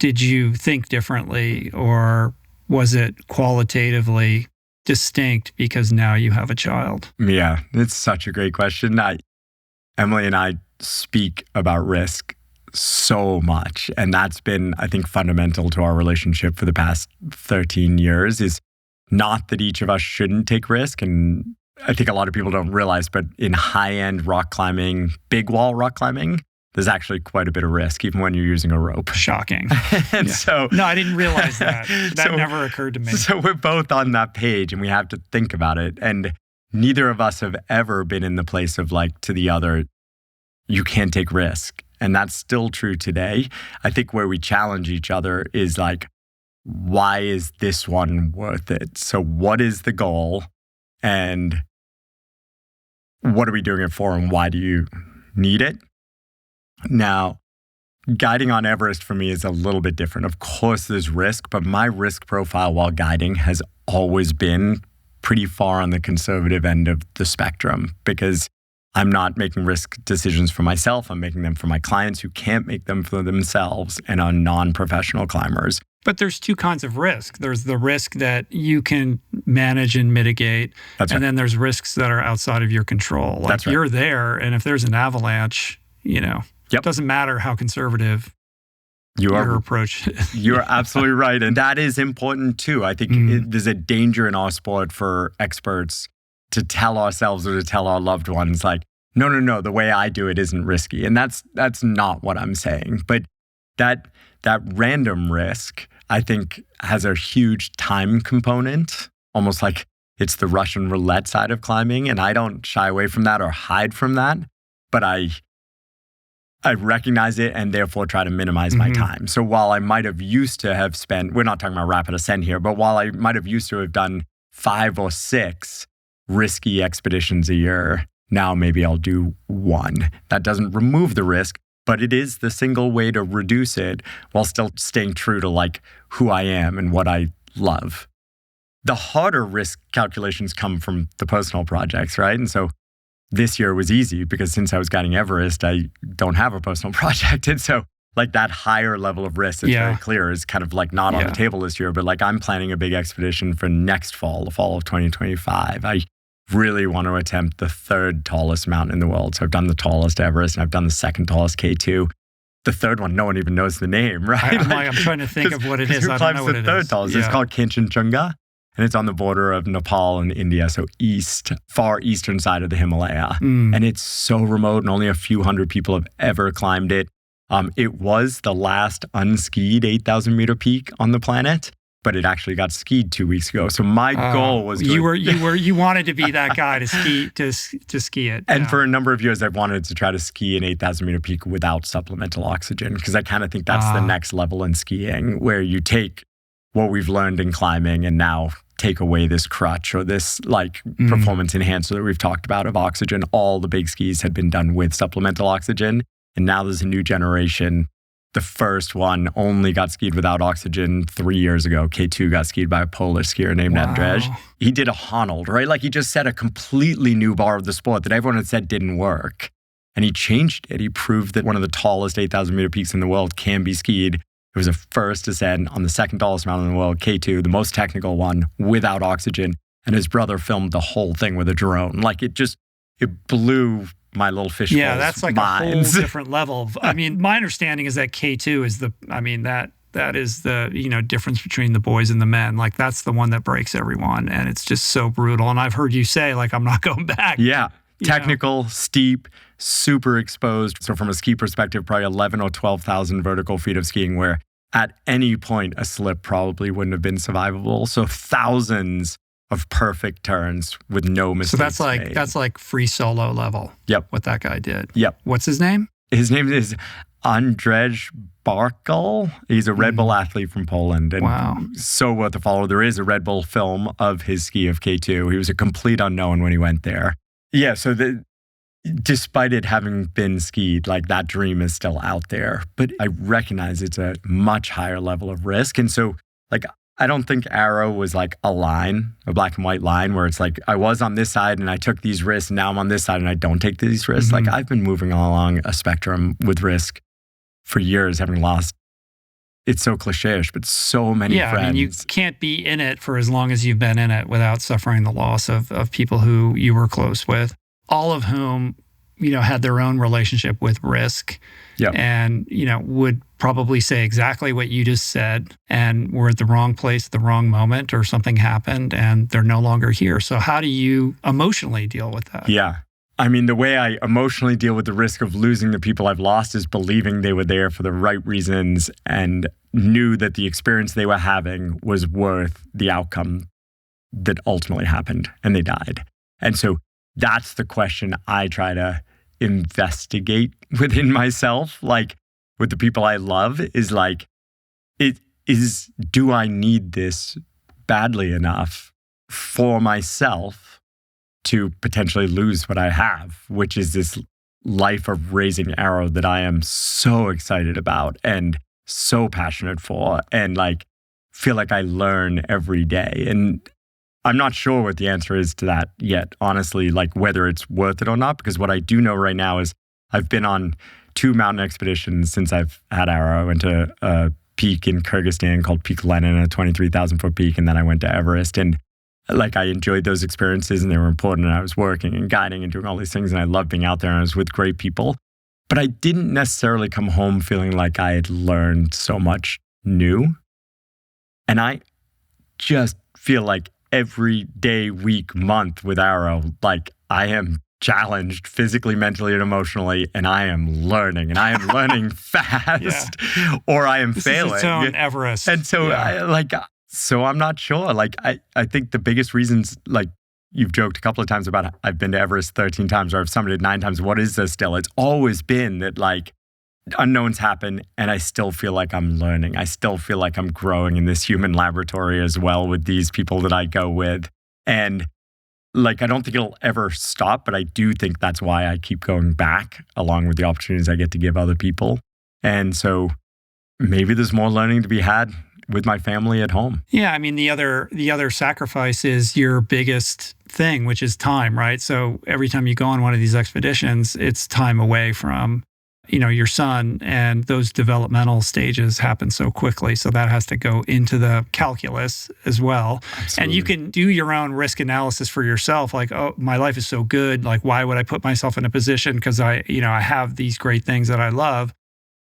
did you think differently, or was it qualitatively distinct because now you have a child? Yeah, it's such a great question. Emily and I speak about risk so much. And that's been, I think, fundamental to our relationship for the past 13 years is not that each of us shouldn't take risk. And I think a lot of people don't realize, but in high-end rock climbing, big wall rock climbing, there's actually quite a bit of risk, even when you're using a rope. Shocking. And so, no, I didn't realize that. That never occurred to me. So we're both on that page and we have to think about it. And neither of us have ever been in the place of like to the other, you can't take risk. And that's still true today. I think where we challenge each other is like, why is this one worth it? So what is the goal? And what are we doing it for? And why do you need it? Now, guiding on Everest for me is a little bit different. Of course, there's risk, but my risk profile while guiding has always been pretty far on the conservative end of the spectrum because I'm not making risk decisions for myself. I'm making them for my clients who can't make them for themselves and are non-professional climbers. But there's two kinds of risk. There's the risk that you can manage and mitigate. That's right. And then there's risks that are outside of your control. Like That's right. You're there, and if there's an avalanche, it doesn't matter how conservative your approach is. You're absolutely right. And that is important too. I think there's a danger in our sport for experts to tell ourselves or to tell our loved ones like, no, the way I do it isn't risky. And that's not what I'm saying. But that random risk, I think, has a huge time component, almost like it's the Russian roulette side of climbing. And I don't shy away from that or hide from that. But I recognize it and therefore try to minimize my time. So while I might have used to have spent, we're not talking about rapid ascent here, but while I might have used to have done 5 or 6 risky expeditions a year, now maybe I'll do 1. That doesn't remove the risk, but it is the single way to reduce it while still staying true to like who I am and what I love. The harder risk calculations come from the personal projects, right? And so this year was easy because since I was guiding Everest, I don't have a personal project. And so like that higher level of risk that's very clear is kind of like not on the table this year, but like I'm planning a big expedition for next fall, the fall of 2025. I really want to attempt the 3rd tallest mountain in the world. So I've done the tallest Everest and I've done the 2nd tallest K2. The 3rd one, no one even knows the name, right? I'm trying to think of what it is. I don't know what it is. Who climbs the 3rd tallest? It's called Kanchenjunga. And it's on the border of Nepal and India, so far eastern side of the Himalaya. And it's so remote and only a few hundred people have ever climbed it. It was the last unskied 8,000 meter peak on the planet, but it actually got skied 2 weeks ago. So my goal was you wanted to be that guy to ski it. And for a number of years, I've wanted to try to ski an 8,000 meter peak without supplemental oxygen, because I kind of think that's the next level in skiing, where you take what we've learned in climbing and now take away this crutch or this performance enhancer that we've talked about of oxygen. All the big skis had been done with supplemental oxygen. And now there's a new generation. The first one only got skied without oxygen 3 years ago. K2 got skied by a Polish skier named Adrian. He did a Honnold, right? Like, he just set a completely new bar of the sport that everyone had said didn't work. And he changed it. He proved that one of the tallest 8,000 meter peaks in the world can be skied. It was a first ascent on the second tallest mountain in the world, K2, the most technical one, without oxygen. And his brother filmed the whole thing with a drone. Like, it blew my little fishbowl. Yeah, that's like minds. A whole different level. I mean, my understanding is that K2 is that is the, difference between the boys and the men. Like, that's the one that breaks everyone. And it's just so brutal. And I've heard you say, like, I'm not going back. Yeah. Technical, steep, super exposed. So from a ski perspective, probably 11 or 12,000 vertical feet of skiing, where at any point a slip probably wouldn't have been survivable. So thousands of perfect turns with no mistakes. So that's like free solo level. Yep. What that guy did. Yep. What's his name? His name is Andrzej Barkel. He's a Red Bull athlete from Poland. And so worth a follow. There is a Red Bull film of his ski of K2. He was a complete unknown when he went there. Yeah, so despite it having been skied, like, that dream is still out there. But I recognize it's a much higher level of risk. And so, like, I don't think Arrow was like a black and white line, where it's like, I was on this side and I took these risks, and now I'm on this side and I don't take these risks. Like, I've been moving along a spectrum with risk for years, having lost, it's so cliche-ish, but so many friends. I mean, you can't be in it for as long as you've been in it without suffering the loss of people who you were close with, all of whom, had their own relationship with risk. Yep. And, would probably say exactly what you just said, and were at the wrong place at the wrong moment, or something happened and they're no longer here. So how do you emotionally deal with that? Yeah. I mean, the way I emotionally deal with the risk of losing the people I've lost is believing they were there for the right reasons and knew that the experience they were having was worth the outcome that ultimately happened, and they died. And so that's the question I try to investigate within myself, like, with the people I love, is like, do I need this badly enough for myself to potentially lose what I have, which is this life of raising Arrow that I am so excited about and so passionate for, and like, feel like I learn every day. And I'm not sure what the answer is to that yet, honestly, like, whether it's worth it or not, because what I do know right now is I've been on 2 mountain expeditions since I've had Arrow. I went to a peak in Kyrgyzstan called Peak Lenin, a 23,000 foot peak, and then I went to Everest. And like, I enjoyed those experiences and they were important, and I was working and guiding and doing all these things, and I loved being out there, and I was with great people. But I didn't necessarily come home feeling like I had learned so much new. And I just feel like every day, week, month with Arrow, like, I am challenged physically, mentally, and emotionally, and I am learning, and I am learning fast, or I am failing. Is its own Everest. And so, so I'm not sure. Like, I think the biggest reasons, like, you've joked a couple of times about I've been to Everest 13 times, or I've summited 9 times. What is there still? It's always been that, like, unknowns happen, and I still feel like I'm learning. I still feel like I'm growing in this human laboratory as well with these people that I go with. And like, I don't think it'll ever stop, but I do think that's why I keep going back, along with the opportunities I get to give other people. And so maybe there's more learning to be had with my family at home. Yeah, I mean, the other sacrifice is your biggest thing, which is time, right? So every time you go on one of these expeditions, it's time away from, your son, and those developmental stages happen so quickly. So that has to go into the calculus as well. Absolutely. And you can do your own risk analysis for yourself. Like, oh, my life is so good. Like, why would I put myself in a position? Because I have these great things that I love.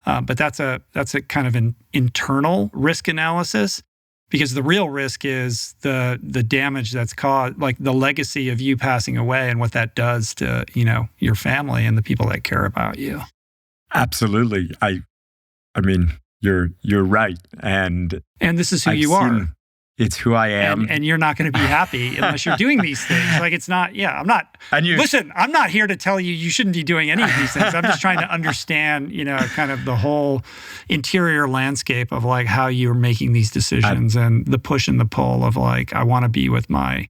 But that's a kind of an internal risk analysis. Because the real risk is the damage that's caused, like the legacy of you passing away and what that does to, your family and the people that care about you. Absolutely. I mean, you're right. And this is who you are. It's who I am. And you're not going to be happy unless you're doing these things. Like it's not, listen, I'm not here to tell you shouldn't be doing any of these things. I'm just trying to understand, kind of the whole interior landscape of like how you're making these decisions and the push and the pull of like, I want to be with my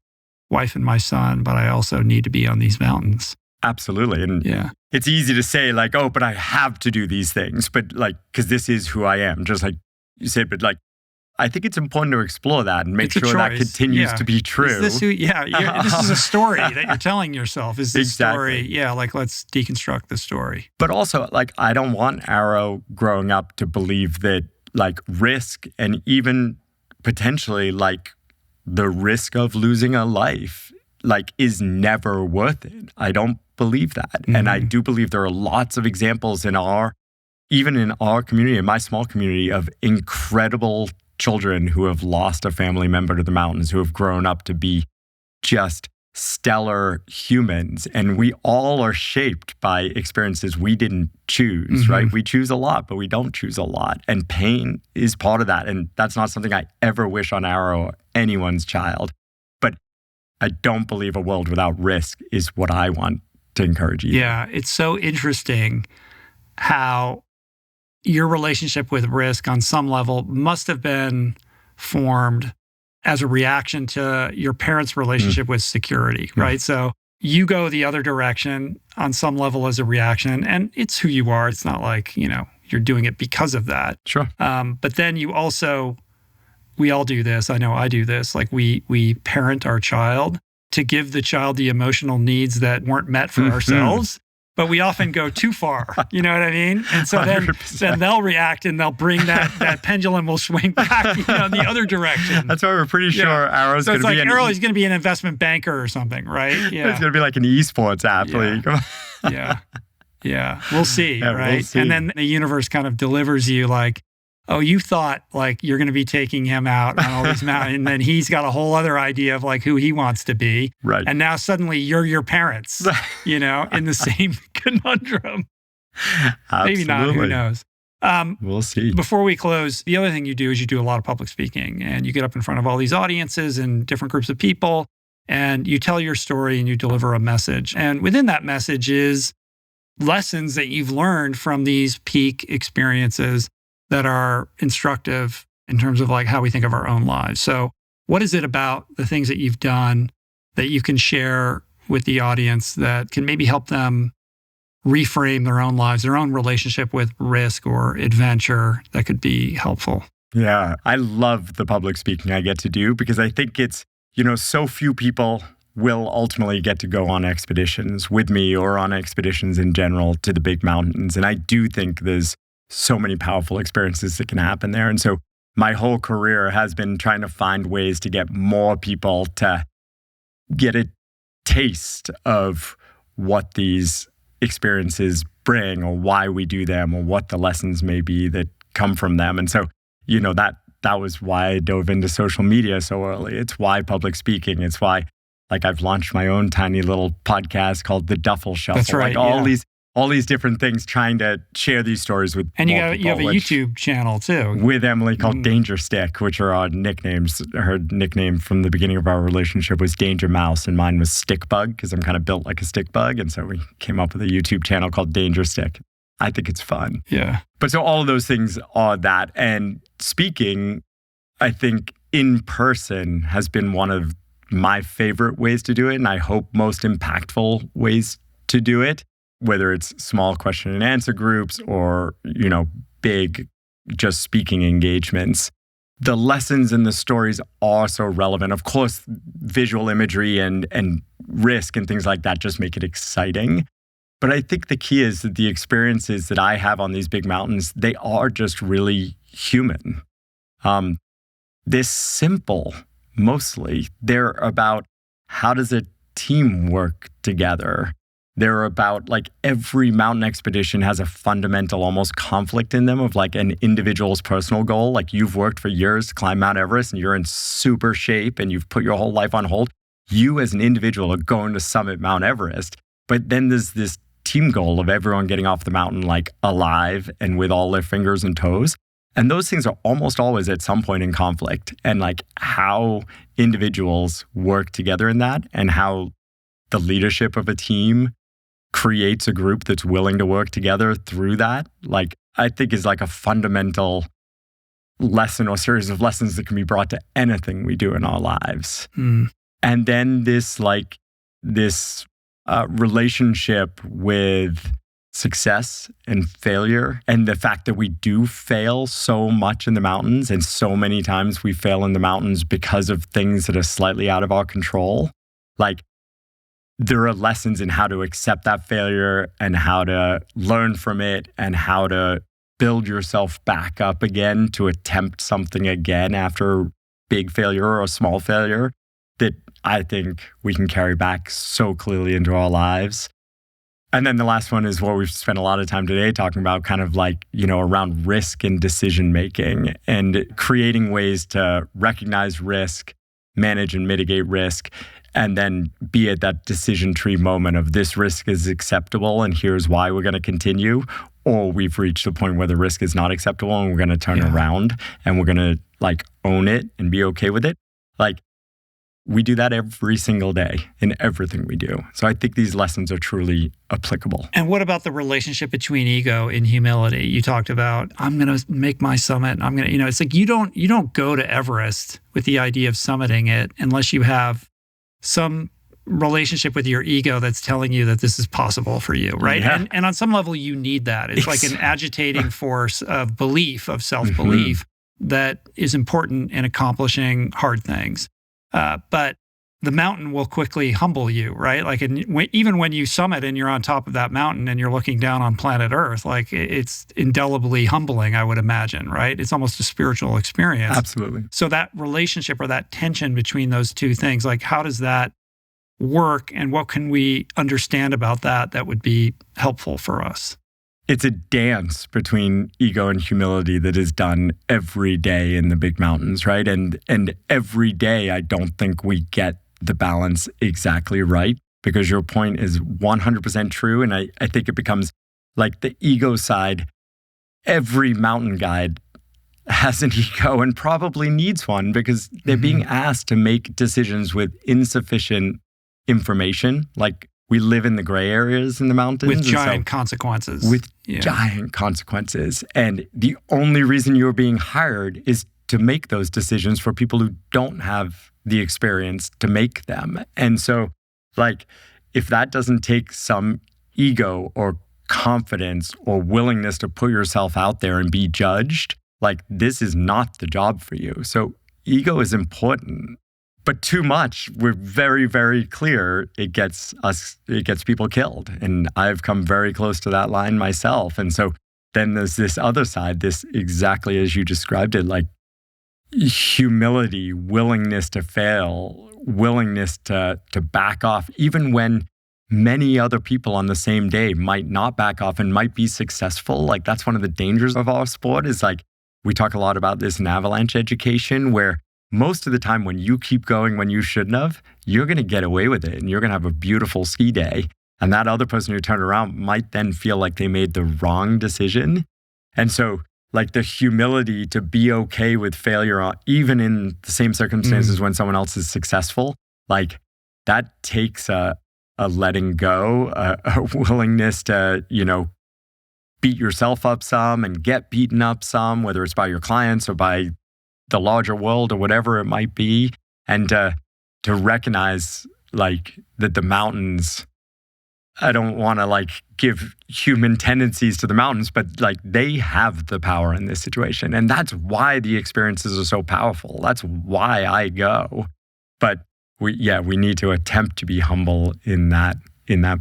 wife and my son, but I also need to be on these mountains. Absolutely. And it's easy to say like, oh, but I have to do these things, but like, because this is who I am, just like you said, but like, I think it's important to explore that and make sure that continues to be true. Is this this is a story that you're telling yourself. Is this story? Yeah, like let's deconstruct the story. But also, like, I don't want Arrow growing up to believe that like risk and even potentially like the risk of losing a life like is never worth it. I don't believe that. Mm-hmm. And I do believe there are lots of examples even in our community, in my small community, of incredible children who have lost a family member to the mountains, who have grown up to be just stellar humans. And we all are shaped by experiences we didn't choose, right? We choose a lot, but we don't choose a lot. And pain is part of that. And that's not something I ever wish on Arrow or anyone's child. But I don't believe a world without risk is what I want to encourage you. Yeah, it's so interesting how your relationship with risk on some level must have been formed as a reaction to your parents' relationship with security, right? So you go the other direction on some level as a reaction, and it's who you are. It's not like, you're doing it because of that. Sure. But then you also, we all do this. I know I do this. Like we parent our child to give the child the emotional needs that weren't met for ourselves. But we often go too far, you know what I mean? And so then they'll react and they'll bring that pendulum will swing back, in the other direction. That's why we're pretty sure Arrow's going to be Arrow's going to be an investment banker or something, right? Yeah. It's going to be like an esports athlete. Yeah. We'll see, right? We'll see. And then the universe kind of delivers you like, oh, you thought like you're going to be taking him out on all these mountains, and then he's got a whole other idea of like who he wants to be. Right. And now suddenly you're your parents, in the same conundrum. Absolutely. Maybe not, who knows? We'll see. Before we close, the other thing you do is you do a lot of public speaking, and you get up in front of all these audiences and different groups of people, and you tell your story and you deliver a message. And within that message is lessons that you've learned from these peak experiences that are instructive in terms of like how we think of our own lives. So what is it about the things that you've done that you can share with the audience that can maybe help them reframe their own lives, their own relationship with risk or adventure that could be helpful? Yeah, I love the public speaking I get to do because I think it's, so few people will ultimately get to go on expeditions with me or on expeditions in general to the big mountains. And I do think there's so many powerful experiences that can happen there. And so my whole career has been trying to find ways to get more people to get a taste of what these experiences bring or why we do them or what the lessons may be that come from them. And so, that was why I dove into social media so early. It's why public speaking. It's why I've launched my own tiny little podcast called the Duffel Shuffle. That's right. All these different things, trying to share these stories with and you more have people, a YouTube channel too with Emily called Danger Stick, which are our nicknames. Her nickname from the beginning of our relationship was Danger Mouse, and mine was Stick Bug because I'm kind of built like a stick bug, and so we came up with a YouTube channel called Danger Stick. I think it's fun. Yeah. But so all of those things are that, and speaking, I think in person has been one of my favorite ways to do it, and I hope most impactful ways to do it. Whether it's small question and answer groups or, big just speaking engagements. The lessons and the stories are so relevant. Of course, visual imagery and risk and things like that just make it exciting. But I think the key is that the experiences that I have on these big mountains, they are just really human. They're simple, mostly. They're about how does a team work together? They're about like every mountain expedition has a fundamental almost conflict in them of like an individual's personal goal. Like you've worked for years to climb Mount Everest and you're in super shape and you've put your whole life on hold. You as an individual are going to summit Mount Everest. But then there's this team goal of everyone getting off the mountain like alive and with all their fingers and toes. And those things are almost always at some point in conflict. And like how individuals work together in that and how the leadership of a team creates a group that's willing to work together through that, like I think is like a fundamental lesson or series of lessons that can be brought to anything we do in our lives. And then this relationship with success and failure and the fact that we do fail so much in the mountains and so many times we fail in the mountains because of things that are slightly out of our control. Like there are lessons in how to accept that failure and how to learn from it and how to build yourself back up again to attempt something again after a big failure or a small failure that I think we can carry back so clearly into our lives. And then the last one is what we've spent a lot of time today talking about, kind of like, around risk and decision making and creating ways to recognize risk, manage and mitigate risk, and then be at that decision tree moment of this risk is acceptable and here's why we're going to continue, or we've reached a point where the risk is not acceptable and we're going to turn around and we're going to like own it and be okay with it. Like we do that every single day in everything we do. So I think these lessons are truly applicable. And what about the relationship between ego and humility? You talked about, I'm going to make my summit. I'm going to, it's like you don't go to Everest with the idea of summiting it unless you have some relationship with your ego that's telling you that this is possible for you, right? Yeah. And on some level, you need that. It's like an agitating force of belief, of self-belief that is important in accomplishing hard things. But the mountain will quickly humble you, right? Like, even when you summit and you're on top of that mountain and you're looking down on planet Earth, like it's indelibly humbling, I would imagine, right? It's almost a spiritual experience. Absolutely. So that relationship or that tension between those two things, like how does that work and what can we understand about that would be helpful for us? It's a dance between ego and humility that is done every day in the big mountains, right? And every day, I don't think we get the balance exactly right, because your point is 100% true. And I think it becomes like the ego side. Every mountain guide has an ego and probably needs one because they're being asked to make decisions with insufficient information. Like we live in the gray areas in the mountains. With giant consequences. With giant consequences. And the only reason you're being hired is to make those decisions for people who don't have the experience to make them. And so, like, if that doesn't take some ego or confidence or willingness to put yourself out there and be judged, like, this is not the job for you. So ego is important. But too much, we're very, very clear it gets people killed. And I've come very close to that line myself. And so then there's this other side, this exactly as you described it, like humility, willingness to fail, willingness to back off, even when many other people on the same day might not back off and might be successful. Like that's one of the dangers of our sport is like, we talk a lot about this in avalanche education where most of the time when you keep going when you shouldn't have, you're going to get away with it and you're going to have a beautiful ski day. And that other person who turned around might then feel like they made the wrong decision. And so like the humility to be okay with failure, even in the same circumstances when someone else is successful, like that takes a letting go, a willingness to, beat yourself up some and get beaten up some, whether it's by your clients or by the larger world or whatever it might be, and to recognize like that the mountains, I don't want to like give human tendencies to the mountains, but like they have the power in this situation. And that's why the experiences are so powerful. That's why I go. But we need to attempt to be humble in that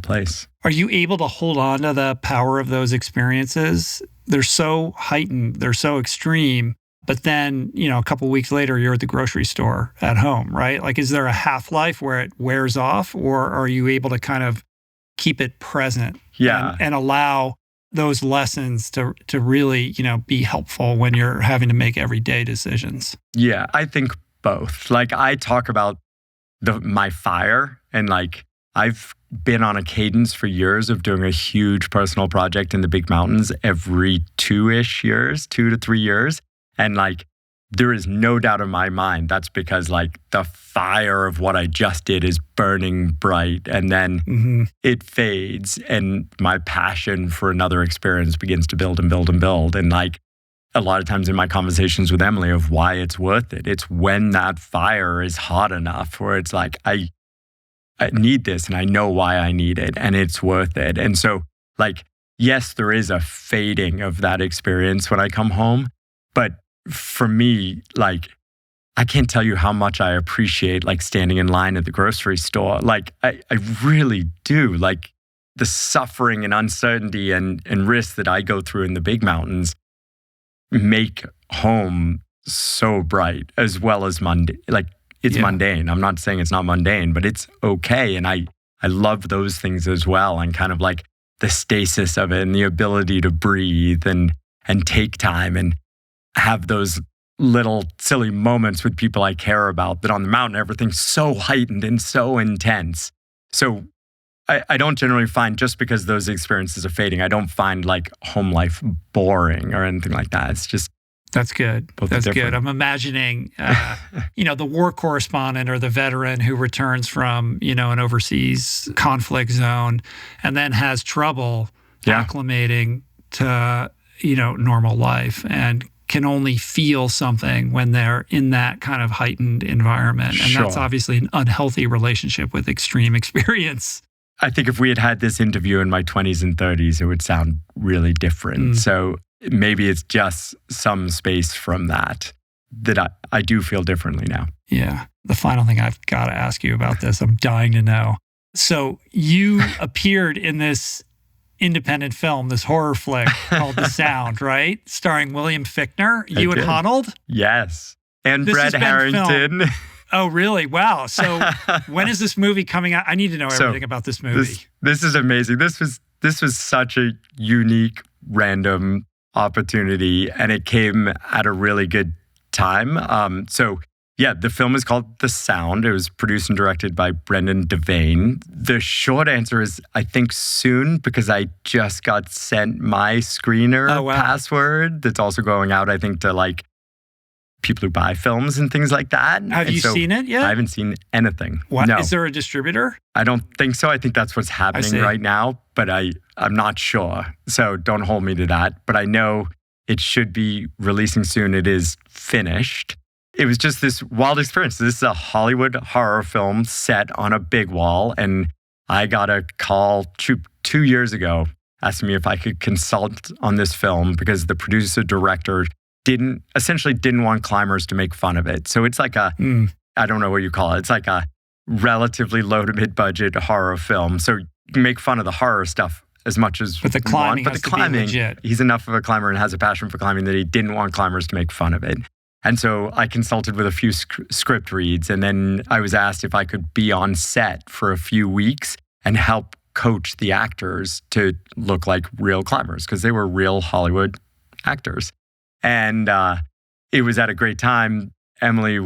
place. Are you able to hold on to the power of those experiences? They're so heightened, they're so extreme. But then, a couple of weeks later, you're at the grocery store at home, right? Like, is there a half-life where it wears off, or are you able to kind of keep it present. Yeah. And allow those lessons to really, be helpful when you're having to make everyday decisions. Yeah, I think both. Like I talk about my fire, and like I've been on a cadence for years of doing a huge personal project in the big mountains every 2 to 3 years. And like, there is no doubt in my mind that's because like the fire of what I just did is burning bright, and then it fades and my passion for another experience begins to build and build and build. And like a lot of times in my conversations with Emily of why it's worth it, it's when that fire is hot enough where it's like, I need this and I know why I need it and it's worth it. And so like, yes, there is a fading of that experience when I come home, but for me, like, I can't tell you how much I appreciate like standing in line at the grocery store. Like, I really do. Like the suffering and uncertainty and risk that I go through in the big mountains make home so bright as well as mundane. Like it's mundane. I'm not saying it's not mundane, but it's okay. And I love those things as well. And kind of like the stasis of it and the ability to breathe and take time and have those little silly moments with people I care about. That on the mountain, everything's so heightened and so intense. So I don't generally find, just because those experiences are fading, I don't find like home life boring or anything like that. It's just... That's good. That's good. I'm imagining, the war correspondent or the veteran who returns from, an overseas conflict zone and then has trouble acclimating to, normal life and can only feel something when they're in that kind of heightened environment. And that's obviously an unhealthy relationship with extreme experience. I think if we had had this interview in my 20s and 30s, it would sound really different. So maybe it's just some space from that I do feel differently now. Yeah. The final thing I've got to ask you about this, I'm dying to know. So you appeared in this independent film, this horror flick called The Sound, right? Starring William Fichtner, and Honnold? Yes. And Brett Harrington. Oh, really? Wow. So when is this movie coming out? I need to know everything about this movie. This is amazing. This was such a unique, random opportunity, and it came at a really good time. The film is called The Sound. It was produced and directed by Brendan Devane. The short answer is, I think soon, because I just got sent my screener password that's also going out, I think, to like people who buy films and things like that. Have you seen it yet? I haven't seen anything. What? No. Is there a distributor? I don't think so. I think that's what's happening right now, but I'm not sure. So don't hold me to that. But I know it should be releasing soon. It is finished. It was just this wild experience. This is a Hollywood horror film set on a big wall. And I got a call 2 years ago asking me if I could consult on this film because the producer-director didn't want climbers to make fun of it. So it's like I don't know what you call it. It's like a relatively low to mid-budget horror film. So you can make fun of the horror stuff as much as but the climbing want. But the climbing, he's enough of a climber and has a passion for climbing that he didn't want climbers to make fun of it. And so I consulted with a few script reads, and then I was asked if I could be on set for a few weeks and help coach the actors to look like real climbers because they were real Hollywood actors. And it was at a great time. Emily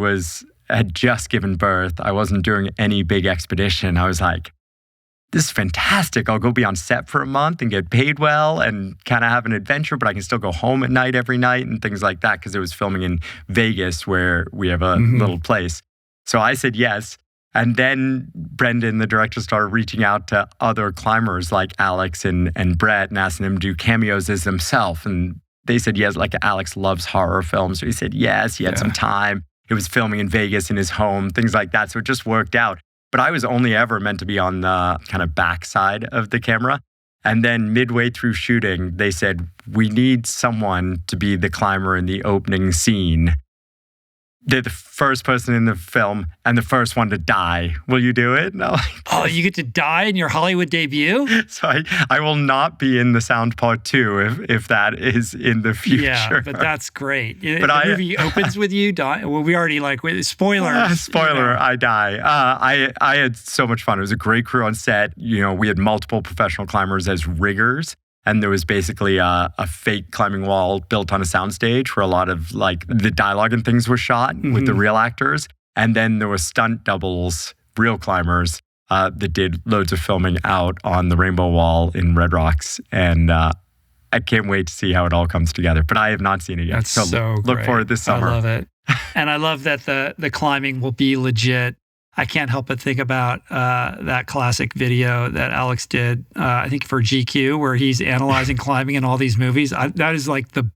had just given birth. I wasn't doing any big expedition. I was like, this is fantastic. I'll go be on set for a month and get paid well and kind of have an adventure, but I can still go home at night every night and things like that because it was filming in Vegas where we have a little place. So I said yes. And then Brendan, the director, started reaching out to other climbers like Alex and Brett and asking them to do cameos as themselves. And they said yes, like Alex loves horror films. So he said yes, he had some time. It was filming in Vegas in his home, things like that. So it just worked out. But I was only ever meant to be on the kind of backside of the camera. And then midway through shooting, they said, we need someone to be the climber in the opening scene. they're the first person in the film and the first one to die. Will you do it? No. Oh, you get to die in your Hollywood debut? So I will not be in the sound part 2 if that is in the future. Yeah, but that's great. But the movie opens with you dying. Well, we already spoiler. Spoiler, I die. I had so much fun. It was a great crew on set. We had multiple professional climbers as riggers. And there was basically a fake climbing wall built on a soundstage where a lot of the dialogue and things were shot with the real actors. And then there were stunt doubles, real climbers that did loads of filming out on the Rainbow Wall in Red Rocks. And I can't wait to see how it all comes together. But I have not seen it yet. That's so look great. forward this summer. I love it. And I love that the climbing will be legit. I can't help but think about that classic video that Alex did, I think for GQ, where he's analyzing climbing in all these movies. That is like the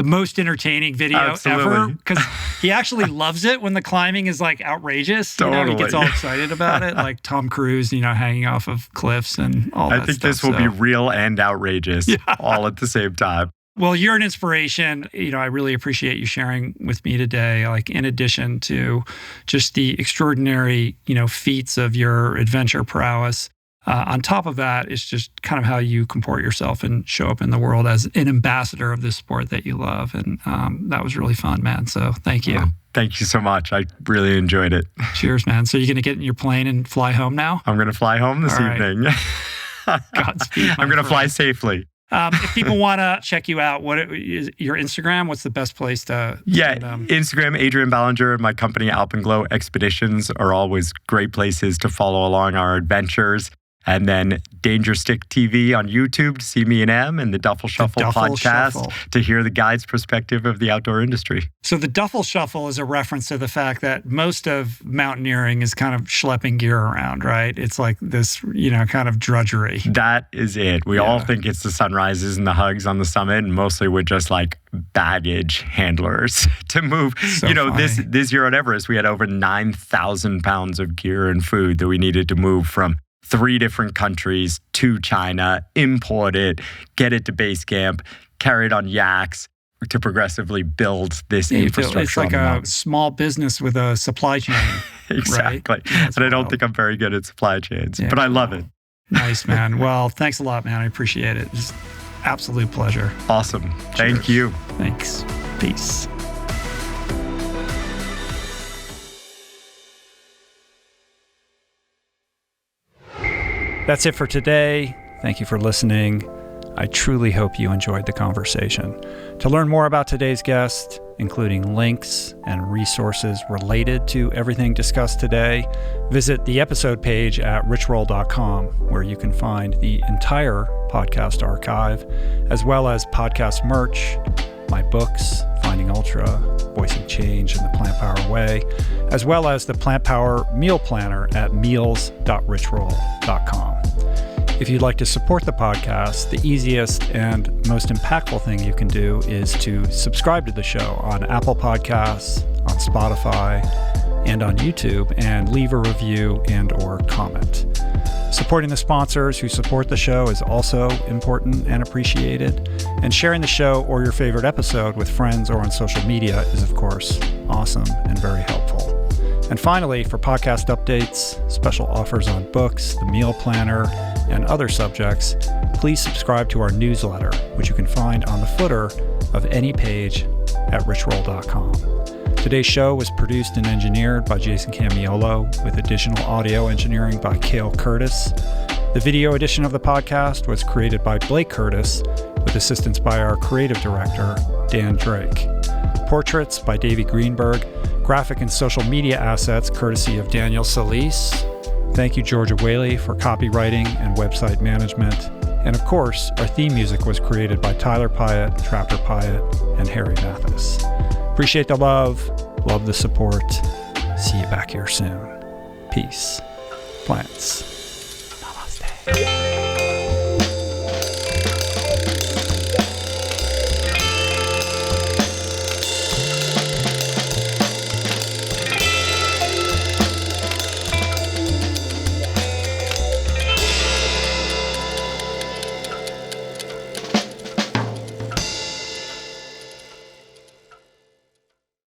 most entertaining video ever, because he actually loves it when the climbing is outrageous. Totally. He gets all excited about it, like Tom Cruise, hanging off of cliffs and all that stuff. I think this will be real and outrageous all at the same time. Well, you're an inspiration. I really appreciate you sharing with me today. In addition to just the extraordinary, feats of your adventure prowess, on top of that, it's just kind of how you comport yourself and show up in the world as an ambassador of this sport that you love. And that was really fun, man. So thank you. Thank you so much. I really enjoyed it. Cheers, man. So you're going to get in your plane and fly home now? I'm going to fly home this evening. Godspeed. I'm going to fly safely. If people want to check you out, what is your Instagram? What's the best place to Instagram, Adrian Ballinger. My company, Alpenglow Expeditions, are always great places to follow along our adventures. And then Danger Stick TV on YouTube to see me and Em, and the Duffel Shuffle podcast to hear the guide's perspective of the outdoor industry. So the Duffel Shuffle is a reference to the fact that most of mountaineering is kind of schlepping gear around, right? It's like this, kind of drudgery. That is it. We all think it's the sunrises and the hugs on the summit, and mostly we're just baggage handlers to move. So this year on Everest, we had over 9,000 pounds of gear and food that we needed to move from 3 different countries to China, import it, get it to base camp, carry it on yaks to progressively build this infrastructure. It's like a small business with a supply chain. Exactly. Right? Yeah, and I don't think I'm very good at supply chains, but I love it. Nice, man. Well, thanks a lot, man. I appreciate it. Just absolute pleasure. Awesome. Cheers. Thank you. Thanks. Peace. That's it for today. Thank you for listening. I truly hope you enjoyed the conversation. To learn more about today's guest, including links and resources related to everything discussed today, visit the episode page at richroll.com, where you can find the entire podcast archive, as well as podcast merch, my books, Finding Ultra, Voicing Change, and the Plant Power Way, as well as the Plant Power Meal Planner at meals.richroll.com. If you'd like to support the podcast, the easiest and most impactful thing you can do is to subscribe to the show on Apple Podcasts, on Spotify, and on YouTube, and leave a review and or comment. Supporting the sponsors who support the show is also important and appreciated, and sharing the show or your favorite episode with friends or on social media is, of course, awesome and very helpful. And finally, for podcast updates, special offers on books, the meal planner, and other subjects, please subscribe to our newsletter, which you can find on the footer of any page at richroll.com. Today's show was produced and engineered by Jason Camiolo, with additional audio engineering by Cale Curtis. The video edition of the podcast was created by Blake Curtis, with assistance by our creative director, Dan Drake. Portraits by Davey Greenberg, graphic and social media assets courtesy of Daniel Solis. Thank you, Georgia Whaley, for copywriting and website management. And of course, our theme music was created by Tyler Pyatt, Trapper Pyatt, and Harry Mathis. Appreciate the love the support. See you back here soon. Peace. Plants. Namaste.